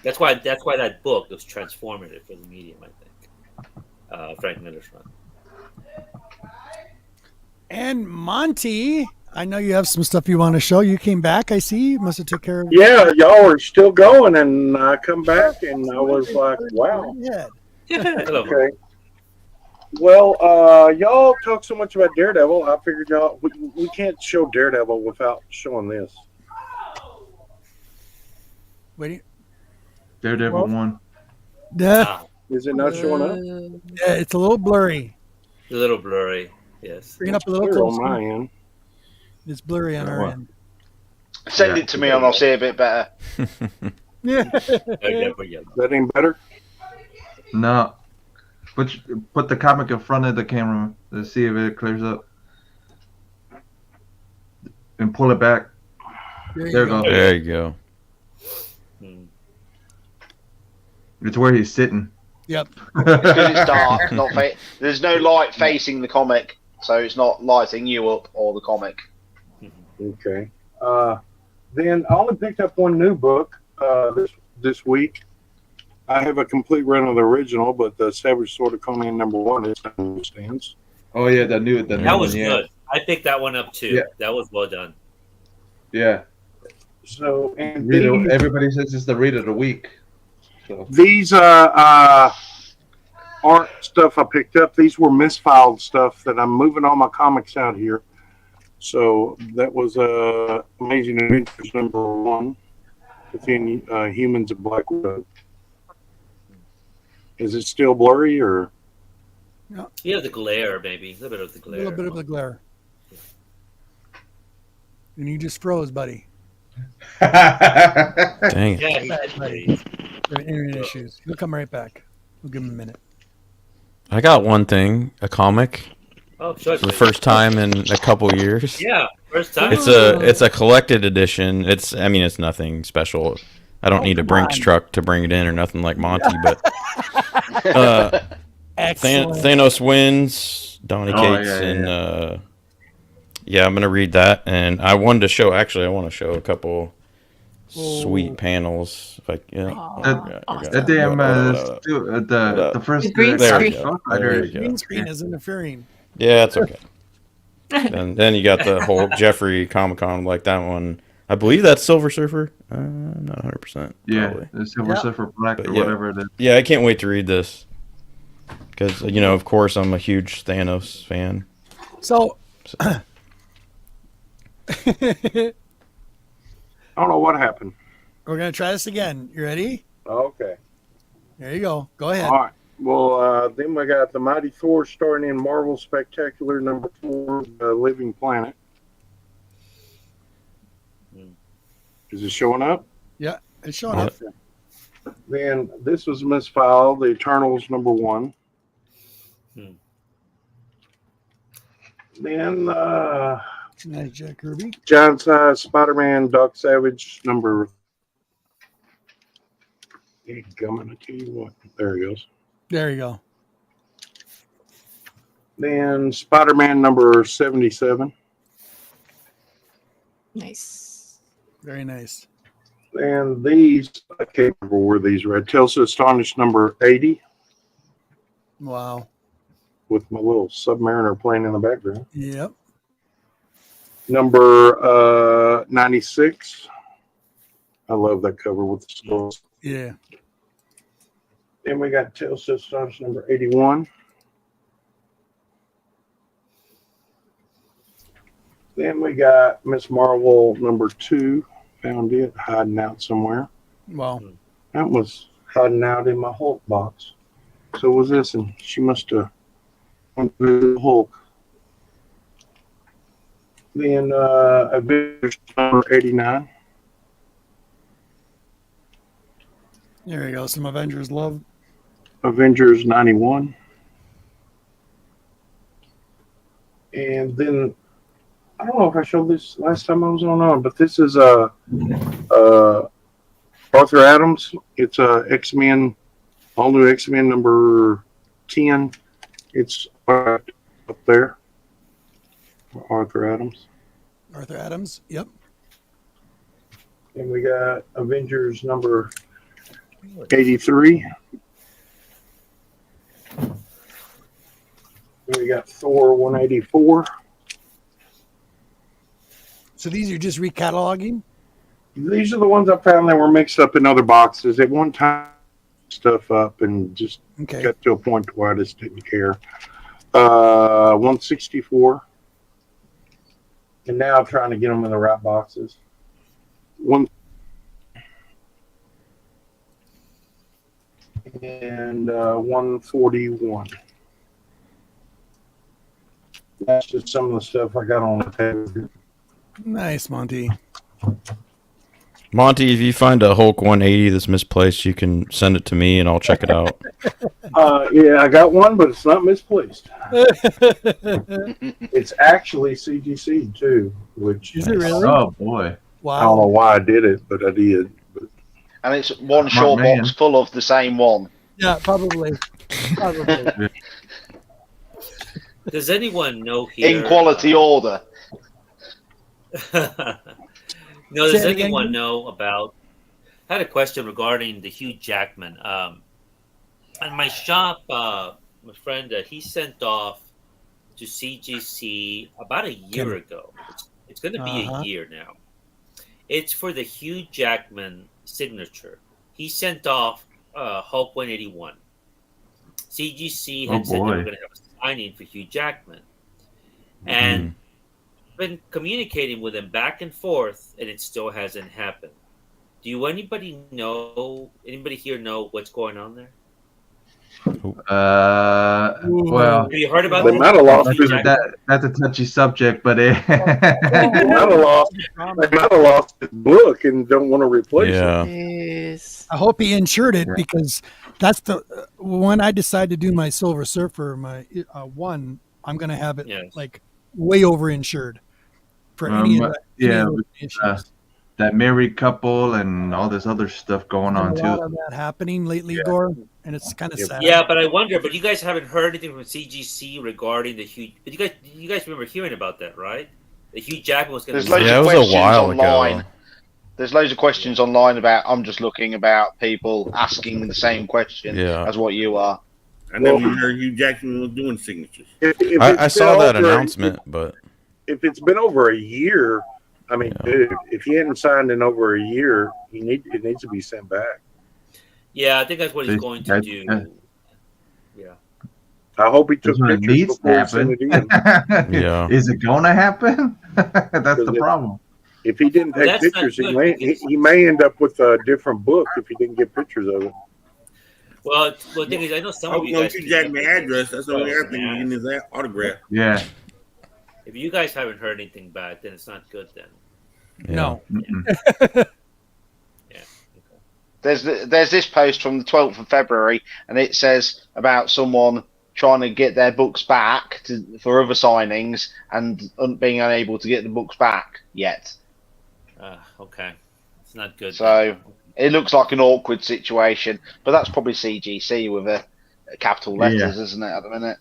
that's why that book was transformative for the medium. I think Frank Miller's run. And Monty, I know you have some stuff you want to show. You came back, I see. You must have took care of. Yeah, y'all are still going, and I come back, and I was like, wow. Yeah. Hello. Okay. Well, y'all talk so much about Daredevil. I figured we can't show Daredevil without showing this. Wait. Daredevil 1. Yeah. Is it not showing up? Yeah, it's a little blurry. A little blurry. Yes. Bring it up a little Clear on closer. my end. It's blurry on our end. Send it to me and I'll see a bit better. Yeah. That ain't better? No. Put the comic in front of the camera to see if it clears up. And pull it back. There you go. There you go. It's where he's sitting. Yep. It's because it's dark. There's no light facing the comic, so it's not lighting you up or the comic. Okay. Then I only picked up one new book this week. I have a complete run of the original, but the Savage Sword of Conan #1 is on the stands. Oh yeah, that was good. I picked that one up too. Yeah. That was well done. Yeah. So and everybody says it's the read of the week. So. These aren't stuff I picked up. These were misfiled stuff that I'm moving all my comics out here. So that was Amazing Adventures #1 within Humans of Black Widow. Is it still blurry or? No. You have the glare, maybe. A little bit of the glare. A little bit of the glare. And you just froze, buddy. Dang it. Yeah, internet issues. He'll come right back. We'll give him a minute. I got one thing, a comic. Oh, sure. For the first time in a couple years. Yeah, first time. It's a collected edition. It's nothing special. I don't need a Brinks truck to bring it in or nothing like Monty, but Thanos wins, Donny Cates, and I'm gonna read that. And I wanted to show. Actually, I want to show a couple sweet panels. If that damn the first green screen is interfering. Yeah, it's okay. And then you got the whole Jeffrey Comic-Con, like that one. I believe that's Silver Surfer. I'm not 100%. Yeah, the Silver Surfer Black or whatever it is. Yeah, I can't wait to read this. Because, of course, I'm a huge Thanos fan. So. I don't know what happened. We're going to try this again. You ready? Okay. There you go. Go ahead. All right. Well, then we got the Mighty Thor starring in Marvel Spectacular #4, The Living Planet. Is it showing up? Yeah, it's showing up. Then this was misfiled, The Eternals #1. Then nice, Jack Kirby. Giant Size Spider-Man Doc Savage #. Coming, I tell you what. There he goes. There you go. Then Spider-Man #77. Nice. Very nice. And these, I can't remember where these were. Telsa Astonished #80. Wow. With my little Submariner playing in the background. Yep. Number 96. I love that cover with the skulls. Yeah. Then we got Telsa Astonished #81. Then we got Miss Marvel #2. Found it hiding out somewhere. Wow. That was hiding out in my Hulk box. So was this, and she must have went to the Hulk. Then Avengers #89. There you go. Some Avengers love. Avengers '91. And then I don't know if I showed this last time I was on, but this is Arthur Adams. It's X-Men, all new X-Men #10. It's up there. Arthur Adams. Arthur Adams. Yep. And we got Avengers #83. We got Thor 184. So these are just recataloging? These are the ones I found that were mixed up in other boxes. At one time, stuff up and just got to a point where I just didn't care. 164. And now I'm trying to get them in the right boxes. And 141. That's just some of the stuff I got on the table. Nice, Monty. Monty, if you find a Hulk 180 that's misplaced, you can send it to me and I'll check it out. Yeah, I got one, but it's not misplaced. It's actually CGC too, which Is it really? Oh boy. I don't know Wow. why I did it, but I did. But And it's one Smart short man. box full of the same one. Yeah, probably. Probably. Does anyone know here? In quality order. No, Say does it again, anyone Glenn? know about? I had a question regarding the Hugh Jackman. At my shop, my friend, he sent off to CGC about a year ago. It's going to be Uh-huh. a year now. It's for the Hugh Jackman signature. He sent off Hulk 181. CGC had said they were boy. going to have a signing for Hugh Jackman. And been communicating with him back and forth, and it still hasn't happened. Do anybody here know what's going on there? Well, Have you heard about They this? might have lost Hugh his- Jackman? that's a touchy subject, but they might have lost his book and don't want to replace it. Yeah. Jeez. I hope he insured it because that's the when I decide to do my Silver Surfer, my one, I'm going to have it Yes. like way over insured for any of the yeah, of those issues. that married couple and all this other stuff going on There's a lot too. of that happening lately, Gore, and it's kind of sad. Yeah, but I wonder. But you guys haven't heard anything from CGC regarding the Hugh. But you guys remember hearing about that, right? The Hugh Jackman was going There's to. loads Yeah, it of was a questions while online. ago. There's loads of questions online about. I'm just looking about people asking the same question Yeah. as what you are. I never even heard Hugh Jackman was doing signatures. If I it's saw been that over- announcement, but If it's been over a year, I mean, Yeah. dude, if he hadn't signed in over a year, it needs to be sent back. Yeah, I think that's what he's They- going to that- do. Yeah. I hope he took That's what it pictures needs to before he sent happen. it in. Yeah. Is it gonna happen? That's the problem. If he didn't take That's not pictures, he good, because- he may end up with a different book if he didn't get pictures of it. Well, the thing is, I know some I of you know guys. Hugh Jackman address. That's the only other thing. Getting his autograph. Yeah. If you guys haven't heard anything back, then it's not good. Then. yeah. No. Mm-mm. Yeah. There's this post from the 12th of February, and it says about someone trying to get their books back for other signings and being unable to get the books back yet. Okay. It's not good. So it looks like an awkward situation, but that's probably CGC with a capital letters, isn't it, at the minute?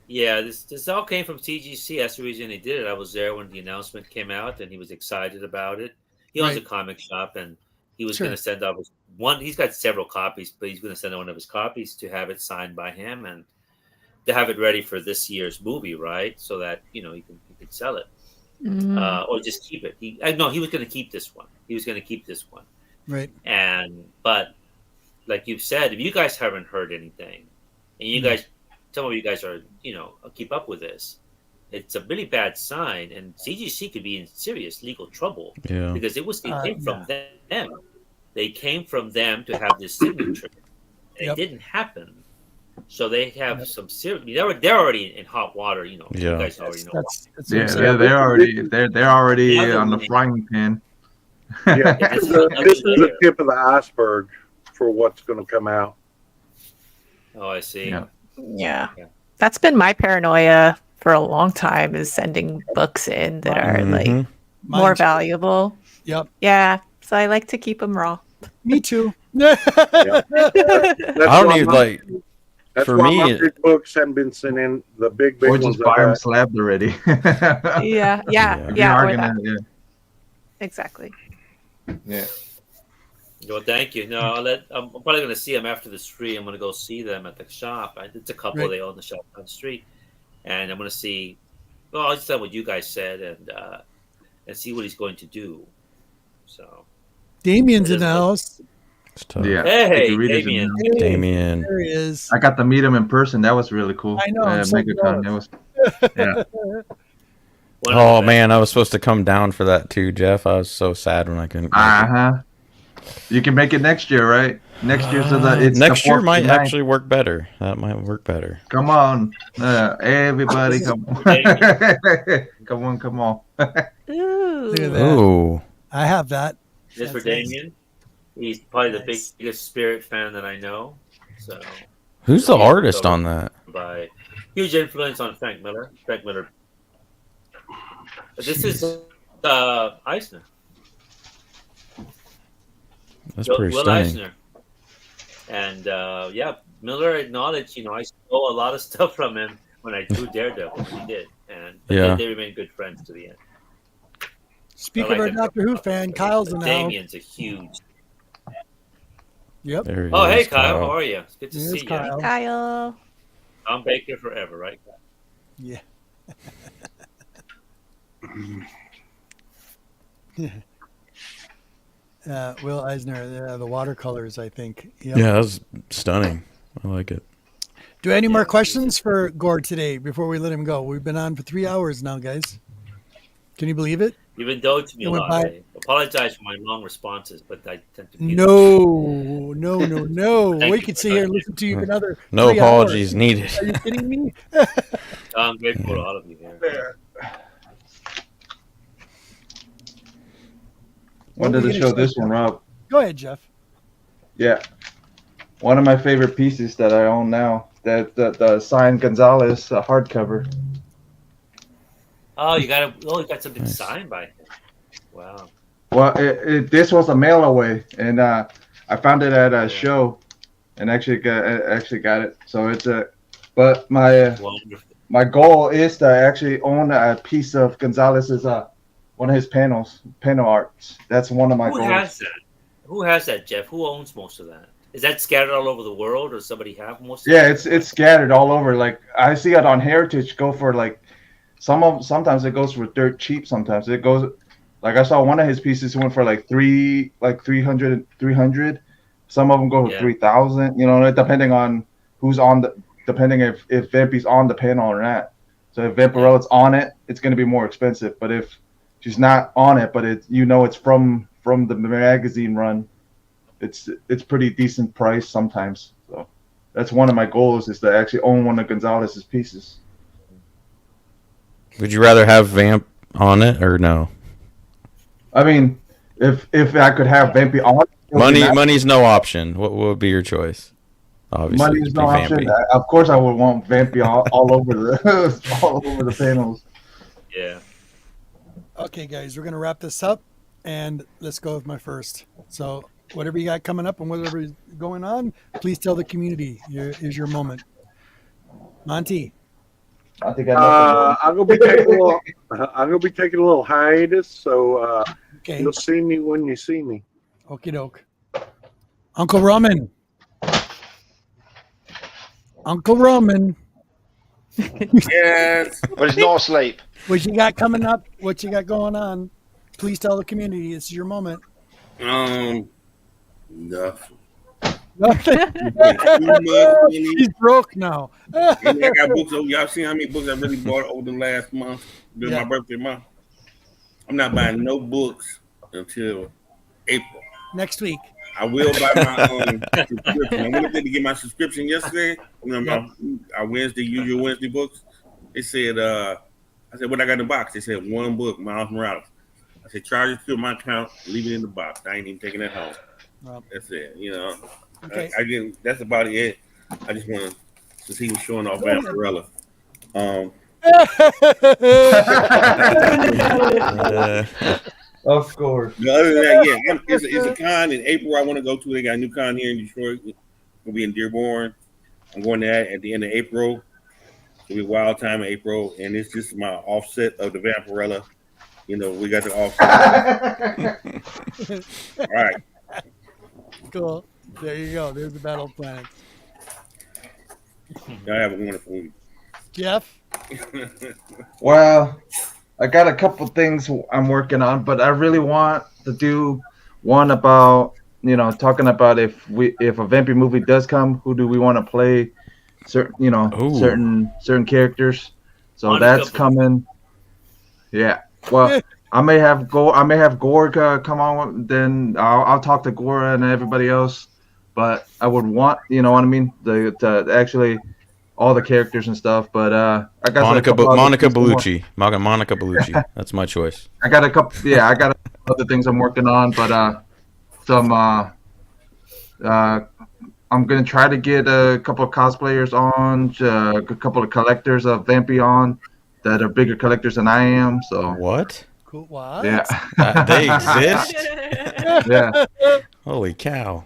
Yeah, this all came from CGC. That's the reason he did it. I was there when the announcement came out, and he was excited about it. He owns a Right. comic shop, and he was Sure. going to send out one. He's got several copies, but he's going to send out one of his copies to have it signed by him and to have it ready for this year's movie, right? So that you can sell it or just keep it. He was going to keep this one. He was going to keep this one. Right. But like you said, if you guys haven't heard anything, and you guys, some of you guys are, keep up with this, it's a really bad sign, and CGC could be in serious legal trouble Yeah. because it came from them. They came from them to have this signature, and it didn't happen. So they have some serious. They're already in hot water. You Yeah. guys already know. That's Yeah, insane. they're already The other on the one- frying pan. Yeah, this is this is another the tip of the iceberg for what's going to come out. Oh, I see. Yeah. Yeah. Yeah. That's been my paranoia for a long time, is sending books in that are like Mhm. more Mine too. valuable. Yep. Yeah. So I like to keep them raw. Me too. That's I don't why even my- like. That's for why me, my it- big books haven't been sent in. The big Or ones. just I buy them got. slabbed already. Yeah. Yeah. Yeah. Yeah. You're or that. arguing, yeah. Exactly. Yeah. Well, thank you. No, I'm probably going to see them after the street. I'm going to go see them at the shop. It's a couple. Right. They own the shop on the street, and I'm going to see. Well, I'll just tell what you guys said and see what he's going to do. So, Damien's in the house. It's tough. Yeah. hey, Did you read his Damien. email? Damien. There he is. I got to meet him in person. That was really cool. I know, I'm so MegaCon. jealous. It was. Yeah. One of Oh the man, I was supposed to come down for that too, Jeff. I was so sad when I couldn't. make it. You can make it next year, right? Next year, so that it's Next the year 4th might to 9th. actually work better. That might work better. Come on, everybody, come on. Come on. Ooh. Look at that. Oh, I have that. This for That's nice. Damien. He's probably the Nice. biggest Spirit fan that I know. So who's the he's artist also on that? by huge influence on Frank Miller. Frank Miller. This is Eisner. That's pretty Will stunning. Eisner. And yeah, Miller acknowledged, I stole a lot of stuff from him when I drew Daredevil. He did, and but Yeah. they remained good friends to the end. Speaking I of our like Doctor Who fan, Kyle's in the house. Damien's a huge. Yep. There he Oh, is, hey Kyle, how are you? It's good to There's see you. Kyle. Kyle. Tom Baker forever, right? Yeah. Will Eisner, the watercolors, I think. Yep. Yeah, that was stunning. I like it. Do any more questions for Gore today before we let him go? We've been on for 3 hours now, guys. Can you believe it? You've indulged me a It went lot. by- I apologize for my long responses, but I tend to be No. Thank We you could for sit here that. and listen to you for another No 3 apologies hours. needed. Are you kidding me? I'm grateful to all of you here. Wanted What were to you show gonna this one, Rob. Go ahead, Jeff. Yeah. One of my favorite pieces that I own now. That the signed Gonzalez hardcover. Oh, you got something Nice. signed by him. Wow. Well, this was a mail away, and I found it at a Yeah. show, and actually got it. So it's but my Wonderful. goal is to actually own a piece of Gonzalez's one of his panel arts. That's one of my Who goals. has that? Who has that, Jeff? Who owns most of that? Is that scattered all over the world, or somebody have most of Yeah, it? it's scattered all over. Like I see it on Heritage go for like sometimes it goes for dirt cheap. Sometimes it goes like I saw one of his pieces went for like 300. Some of them go for Yeah. 3,000. Depending on who's depending if Vampy's on the panel or not. So if Vampirella's on it, it's going to be more expensive. But if she's not on it, but it's from the magazine run, it's pretty decent price sometimes. So that's one of my goals is to actually own one of Gonzalez's pieces. Would you rather have Vamp on it or no? I mean, if I could have Vampy on it, Money's no option. What would be your choice? Obviously, money's it'd be no option. Vampy. Of course, I would want Vampy all over the panels. Yeah. Okay, guys, we're going to wrap this up, and let's go with my first. So whatever you got coming up and whatever is going on, please tell the community. Here's your moment. Monty. I think I I'm gonna be taking a little hiatus, so Okay. you'll see me when you see me. Okie doke. Uncle Roman. Uncle Roman. Yes. But he's not asleep. What you got coming up? What you got going on? Please tell the community. This is your moment. Nothing. Nothing. Too much money. He's broke now. And I got books. Y'all seen how many books I really bought over the last month during Yeah. my birthday month? I'm not buying no books until April. Next week. I will buy my own subscription. I went up there to get my subscription yesterday. My usual Wednesday books. They said, I said, what I got in the box? They said, one book, Miles Morales. I said, charge it to my account, leave it in the box. I ain't even taking it home. Well, That's it. okay. I didn't. That's about it. I just want to, since he was showing off Go ahead. Vampirella. Of course. Other than that, yeah, it's a con in April I want to go to. They got a new con here in Detroit. We'll be in Dearborn. I'm going to that at the end of April. It'll be a wild time in April, and it's just my offset of the Vampirella. We got the offset. All right. Cool. There you go. There's the Battle of Planets. Y'all have a wonderful week. Jeff? Well, I got a couple things I'm working on, but I really want to do one about talking about if a Vampy movie does come, who do we want to play? Certain characters. So that's coming. Yeah. Well, I may have Gore come on. Then I'll talk to Gore and everybody else. But I would want, you know what I mean, to actually all the characters and stuff. But I got Monica a couple other Monica things I'm Bellucci. Monica Bellucci. That's my choice. I got a couple. Yeah, I got other things I'm working on, but some. I'm gonna try to get a couple of cosplayers on, a couple of collectors of Vampy on that are bigger collectors than I am. So What? Cool. What? yeah, They exist? yeah. Holy cow.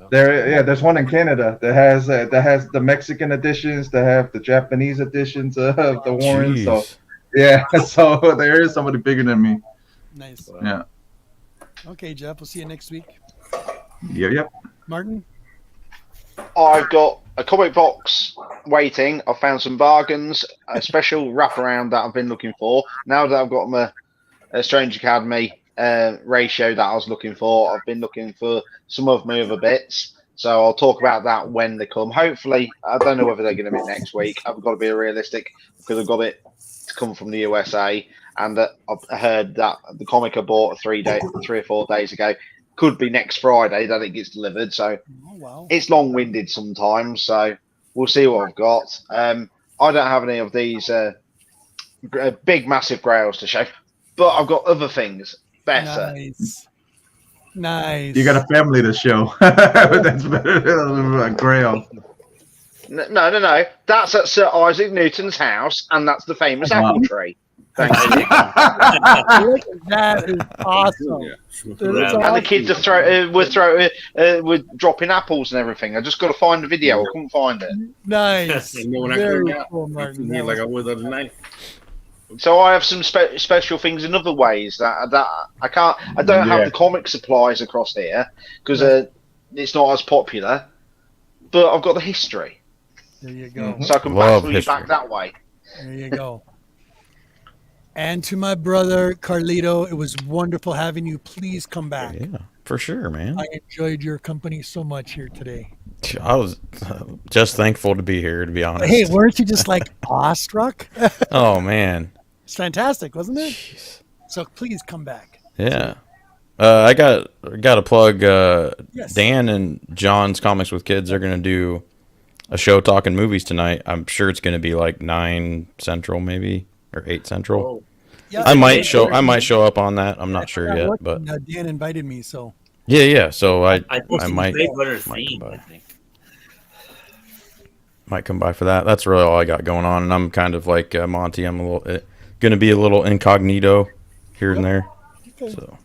There's one in Canada that has the Mexican editions, that have the Japanese editions of the Warren. So Jeez. yeah, so there is somebody bigger than me. Nice. Yeah. Okay, Jeff. We'll see you next week. Yep. Martin. I've got a comic box waiting. I've found some bargains, a special wraparound that I've been looking for. Now that I've got my Strange Academy ratio that I was looking for, I've been looking for some of my other bits. So I'll talk about that when they come. Hopefully, I don't know whether they're going to be next week. I've got to be realistic because I've got it to come from the USA. And I've heard that the comic I bought 3 or 4 days ago could be next Friday that it gets delivered. So it's long-winded sometimes. So we'll see what I've got. I don't have any of these big, massive grails to show, but I've got other things better. Nice. You got a family to show. That's better than a grail. No. That's at Sir Isaac Newton's house, and that's the famous apple tree. Thanks. That is awesome. And the kids were dropping apples and everything. I just got to find the video. I couldn't find it. Nice. Very cool, Martin. like I was the other night. So I have some special things in other ways that I can't. I don't have the comic supplies across here because it's not as popular. But I've got the history. There you go. So I can Love battle you history. back that way. There you go. And to my brother Carlito, it was wonderful having you. Please come back. Yeah, for sure, man. I enjoyed your company so much here today. I was just thankful to be here, to be honest. Hey, weren't you just like awestruck? Oh, man. It's fantastic, wasn't it? Jeez. So please come back. Yeah. I got to plug Yes. Dan and John's Comics with Kids. They're going to do a show talking movies tonight. I'm sure it's going to be like 9 Central maybe, or 8 Central. Oh. Yeah, I might show up on that. I'm not sure yet, but Dan invited me, so yeah. So I might Blade Runner come theme, by. I think. Might come by for that. That's really all I got going on, and I'm kind of like Monty. I'm going to be a little incognito here and there. Okay. So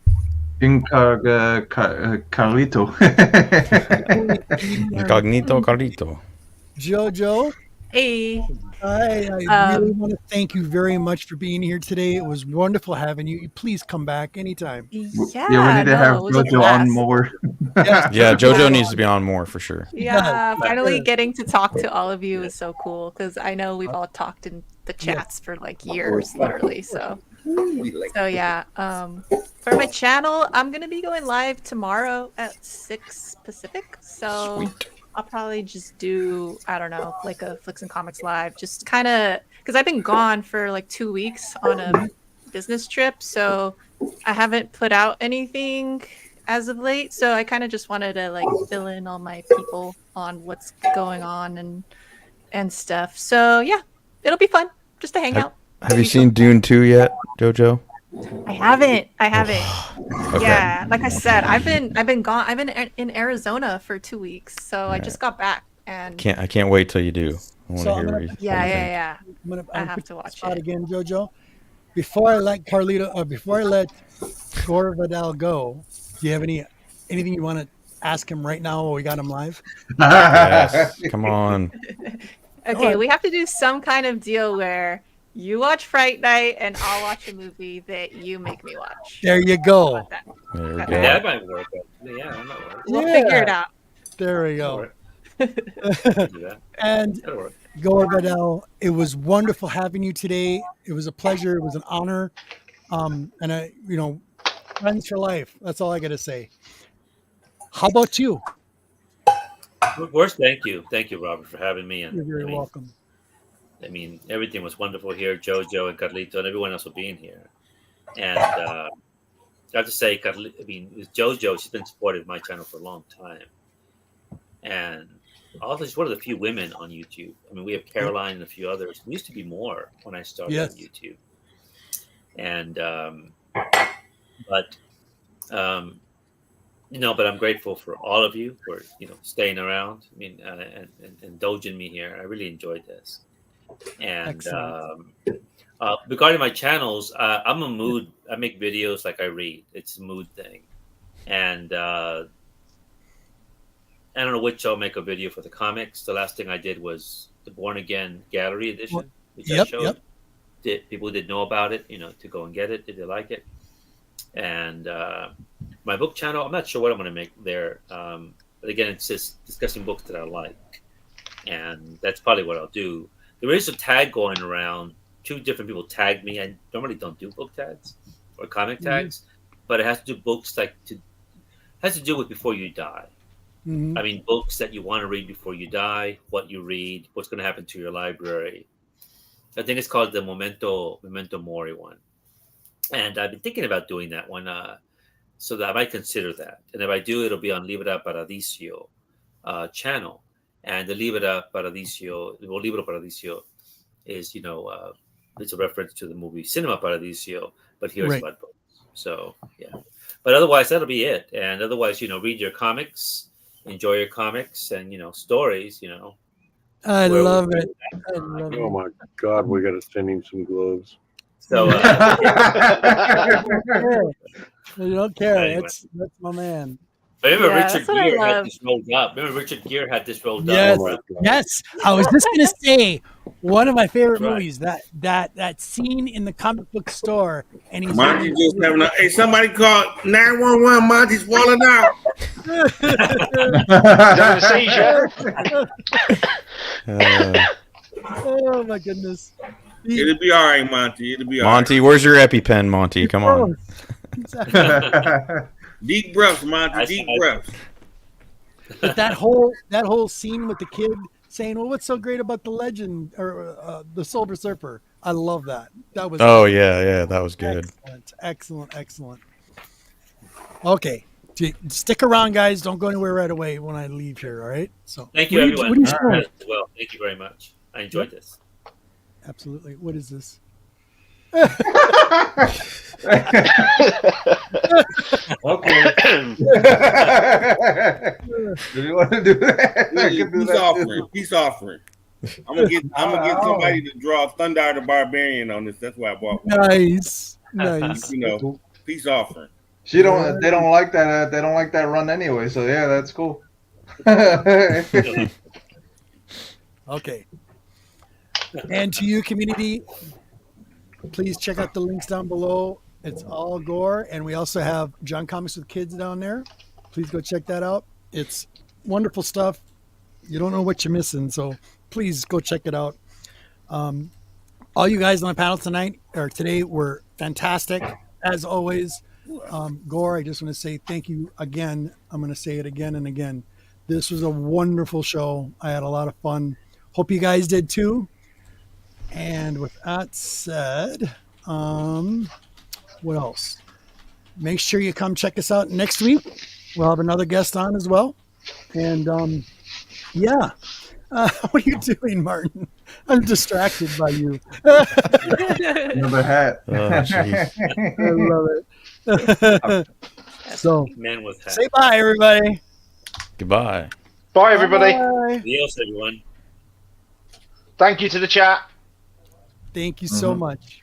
Carlito. Incognito. Jojo. Hey. I really want to thank you very much for being here today. It was wonderful having you. Please come back anytime. Yeah, We need to have it was a JoJo on blast. more. Yeah, JoJo needs to be on more for sure. Yeah, finally getting to talk to all of you is so cool because I know we've all talked in the chats for like years, literally. So yeah. For my channel, I'm gonna be going live tomorrow at 6 Pacific. So Sweet. I'll probably just do, I don't know, like a Flicks and Comics live, just kind of because I've been gone for like 2 weeks on a business trip, so I haven't put out anything as of late. So I kind of just wanted to like fill in all my people on what's going on and stuff. So yeah, it'll be fun just to hang out. Have you seen Dune 2 yet, JoJo? I haven't. Okay. Yeah, like I said, I've been gone. I've been in Arizona for 2 weeks, so I just got back and I can't wait till you do. I want to So hear I'm what you yeah. I have put to watch you on it. again, Jojo. Before I let before I let Gore Vidal go, do you have anything you want to ask him right now while we got him live? Yes, come on. Okay, we have to do some kind of deal where you watch Fright Night and I'll watch a movie that you make me watch. There you How go. about that? There we Okay. go. That might work. Actually. Yeah, that might work. We'll figure it Yeah. out. There we go. Do that. And That'll work. Gore Vidal, it was wonderful having you today. It was a pleasure. It was an honor. And friends for life. That's all I got to say. How about you? Worst, thank you, Robert, for having me. And You're very welcome. I mean, everything was wonderful here. Jojo and Carlito and everyone else for being here. And I have to say, with Jojo, she's been supportive of my channel for a long time. And also just one of the few women on YouTube. I mean, we have Caroline and a few others. We used to be more when I started on YouTube. And but but I'm grateful for all of you for staying around. I mean, and indulging me here. I really enjoyed this. And regarding my channels, I'm a mood. I make videos like I read. It's a mood thing, and I don't know which I'll make a video for the comics. The last thing I did was the Born Again Gallery Edition, which I showed. People didn't know about it, to go and get it. Did they like it? And my book channel, I'm not sure what I'm going to make there. But again, it's just discussing books that I like. And that's probably what I'll do. There is a tag going around. 2 different people tagged me. I normally don't do book tags or comic tags, but it has to do books has to do with before you die. I mean, books that you want to read before you die, what you read, what's going to happen to your library. I think it's called the Memento Mori one. And I've been thinking about doing that one, so that I might consider that. And if I do, it'll be on Libro Paradiso channel. And the Libro Paradiso is, it's a reference to the movie Cinema Paradiso, but here it's about books. So, yeah. But otherwise, that'll be it. And otherwise, read your comics, enjoy your comics, and, stories, I love it. Oh my God, we got to send him some gloves. So you don't care. Anyway. That's my man. Remember Richard Gere had this rolled up. Yes, yes. I was just gonna say one of my favorite movies. That scene in the comic book store, and he's Monty just having hey, somebody call 911. Monty's falling out. Oh my goodness. It'll be all right, Monty. It'll be all Monty, where's your EpiPen, Monty? Come on. Deep breaths, Monty. Deep breaths. But that whole scene with the kid saying, "Well, what's so great about the legend or the Silver Surfer?" I love that. That was. Oh yeah, that was good. Excellent. Okay, stick around, guys. Don't go anywhere right away when I leave here. All right. So thank you, everyone. What are you showing? Well, thank you very much. I enjoyed this. Absolutely. What is this? Okay. Do you want to do that? Peace offering. I'm gonna get somebody to draw Thunder the Barbarian on this. That's why I bought one. Nice. Peace offering. They don't like that. They don't like that run anyway. So yeah, that's cool. Okay. And to you, community, please check out the links down below. It's all Gore, and we also have John Comics with Kids down there. Please go check that out. It's wonderful stuff. You don't know what you're missing, so please go check it out. All you guys on the panel today were fantastic, as always. Gore, I just want to say thank you again. I'm going to say it again and again. This was a wonderful show. I had a lot of fun. Hope you guys did too. And with that said, what else? Make sure you come check us out next week. We'll have another guest on as well. And what are you doing, Martin? I'm distracted by you. Another hat. Oh, jeez. I love it. So, man with hat. Say bye, everybody. Goodbye. Bye, everybody. Bye. Adios, everyone. Thank you to the chat. Thank you so much.